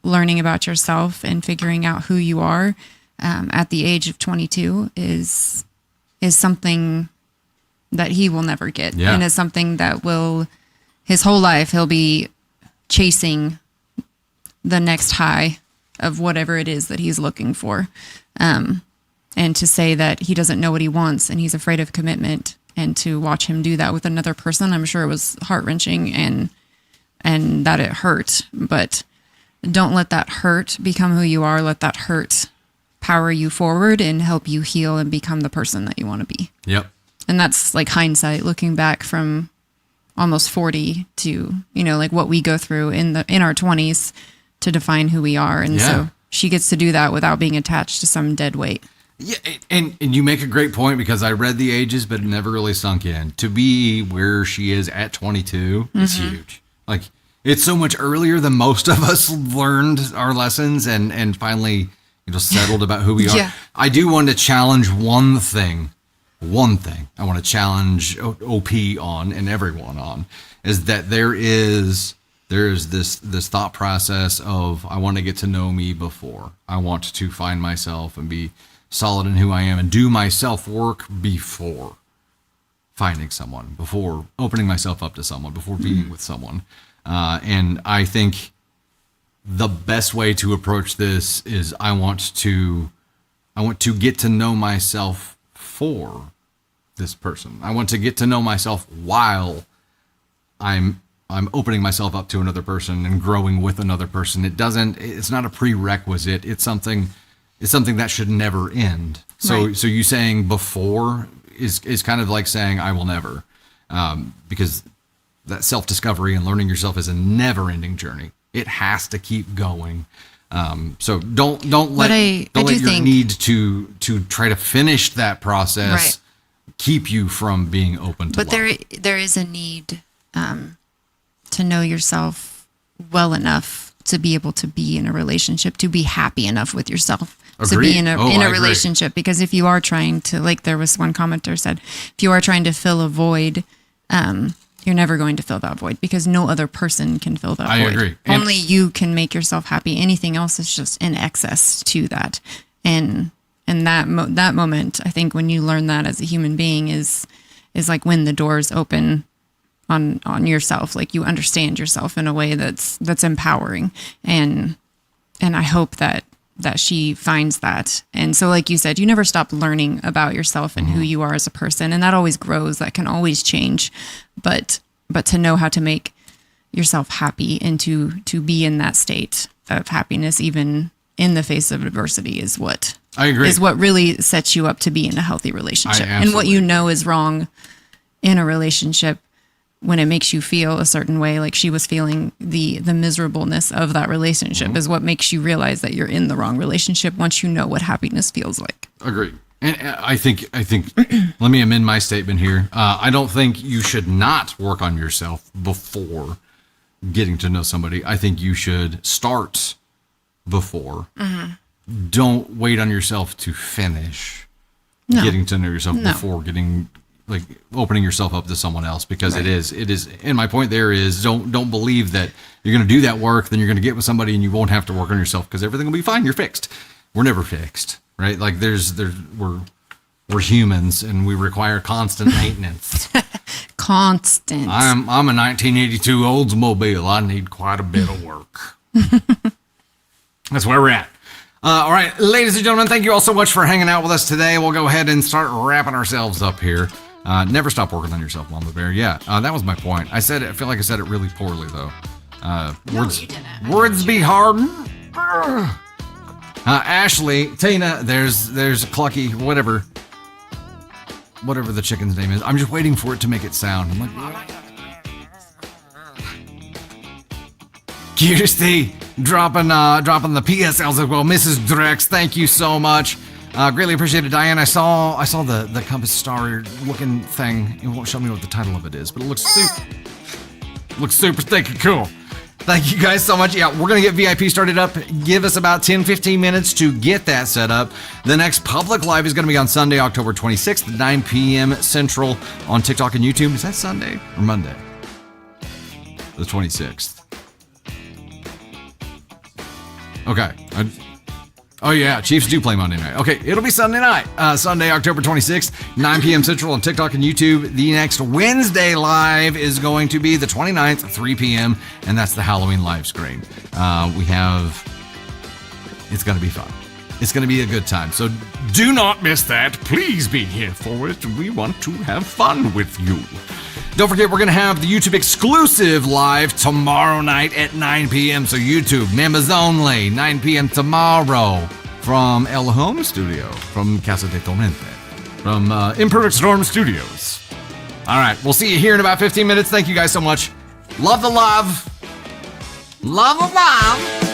learning about yourself and figuring out who you are at the age of 22 is something that he will never get. Yeah. And is something that will, his whole life, he'll be chasing the next high of whatever it is that he's looking for. And to say that he doesn't know what he wants and he's afraid of commitment, and to watch him do that with another person, I'm sure it was heart-wrenching and that it hurt. But don't let that hurt become who you are. Let that hurt power you forward and help you heal and become the person that you want to be. Yep. And that's like hindsight, looking back from almost 40 to, like what we go through in our 20s to define who we are. And so she gets to do that without being attached to some dead weight. Yeah, and you make a great point because I read the ages, but it never really sunk in. To be where she is at 22 is huge. Like, it's so much earlier than most of us learned our lessons and finally settled about who we are. Yeah. I do want to challenge one thing I want to challenge OP on and everyone on is that there is this thought process of I want to get to know me before. I want to find myself and be solid in who I am and do my self-work before finding someone, before opening myself up to someone, before being with someone. And I think the best way to approach this is I want to get to know myself for this person. I want to get to know myself while I'm opening myself up to another person and growing with another person. It's not a prerequisite. It's something that should never end. So, Right. So you saying before is kind of like saying I will never, because that self-discovery and learning yourself is a never-ending journey. It has to keep going. So don't let your need to try to finish that process keep you from being open to love. But there is a need to know yourself well enough to be able to be in a relationship, to be happy enough with yourself to Agreed. be in Oh, I a agree. relationship. Because if you are trying to, like there was one commenter said, if you are trying to fill a void, you're never going to fill that void because no other person can fill that I void. agree. And- Only you can make yourself happy. Anything else is just in excess to that. And that moment, I think when you learn that as a human being is like when the doors open on yourself, like you understand yourself in a way that's empowering. And I hope that she finds that. And so, like you said, you never stop learning about yourself and who you are as a person. And that always grows. That can always change. But to know how to make yourself happy and to be in that state of happiness, even in the face of adversity, is what I agree. is what really sets you up to be in a healthy relationship. And what absolutely you know is wrong in a relationship when it makes you feel a certain way, like she was feeling the miserableness of that relationship is what makes you realize that you're in the wrong relationship once you know what happiness feels like. Agree. And I think let me amend my statement here. I don't think you should not work on yourself before getting to know somebody. I think you should start before. Don't wait on yourself to finish getting to know yourself before getting like opening yourself up to someone else, because it is. And my point there is don't believe that you're going to do that work, then you're going to get with somebody and you won't have to work on yourself because everything will be fine. You're fixed. We're never fixed, right? Like we're humans and we require constant maintenance. Constant. I'm a 1982 Oldsmobile. I need quite a bit of work. That's where we're at. All right, ladies and gentlemen, thank you all so much for hanging out with us today. We'll go ahead and start wrapping ourselves up here. Never stop working on yourself, Mama Bear. Yeah, that was my point. I feel like I said it really poorly, though. Words be hard. Ashley, Tina, there's Clucky, whatever the chicken's name is. I'm just waiting for it to make it sound. I'm like, Kirsty dropping the PSLs as well. Mrs. Drex, thank you so much. Greatly appreciated, Diane. I saw the compass star looking thing. It won't show me what the title of it is, but it looks super stinking cool. Thank you guys so much. Yeah, we're going to get VIP started up. Give us about 10-15 minutes to get that set up. The next public live is going to be on Sunday, October 26th, 9 p.m. Central on TikTok and YouTube. Is that Sunday or Monday? The 26th. Okay. Oh, yeah. Chiefs do play Monday night. Okay. It'll be Sunday night. Sunday, October 26th, 9 p.m. Central on TikTok and YouTube. The next Wednesday live is going to be the 29th, 3 p.m. And that's the Halloween live stream. It's going to be fun. It's going to be a good time. So do not miss that. Please be here for it. We want to have fun with you. Don't forget, we're going to have the YouTube exclusive live tomorrow night at 9 p.m. So YouTube, members only, 9 p.m. tomorrow from El Home Studio, from Casa de Tormente, from Imperfect Storm Studios. All right, we'll see you here in about 15 minutes. Thank you guys so much. Love the love. Love the love.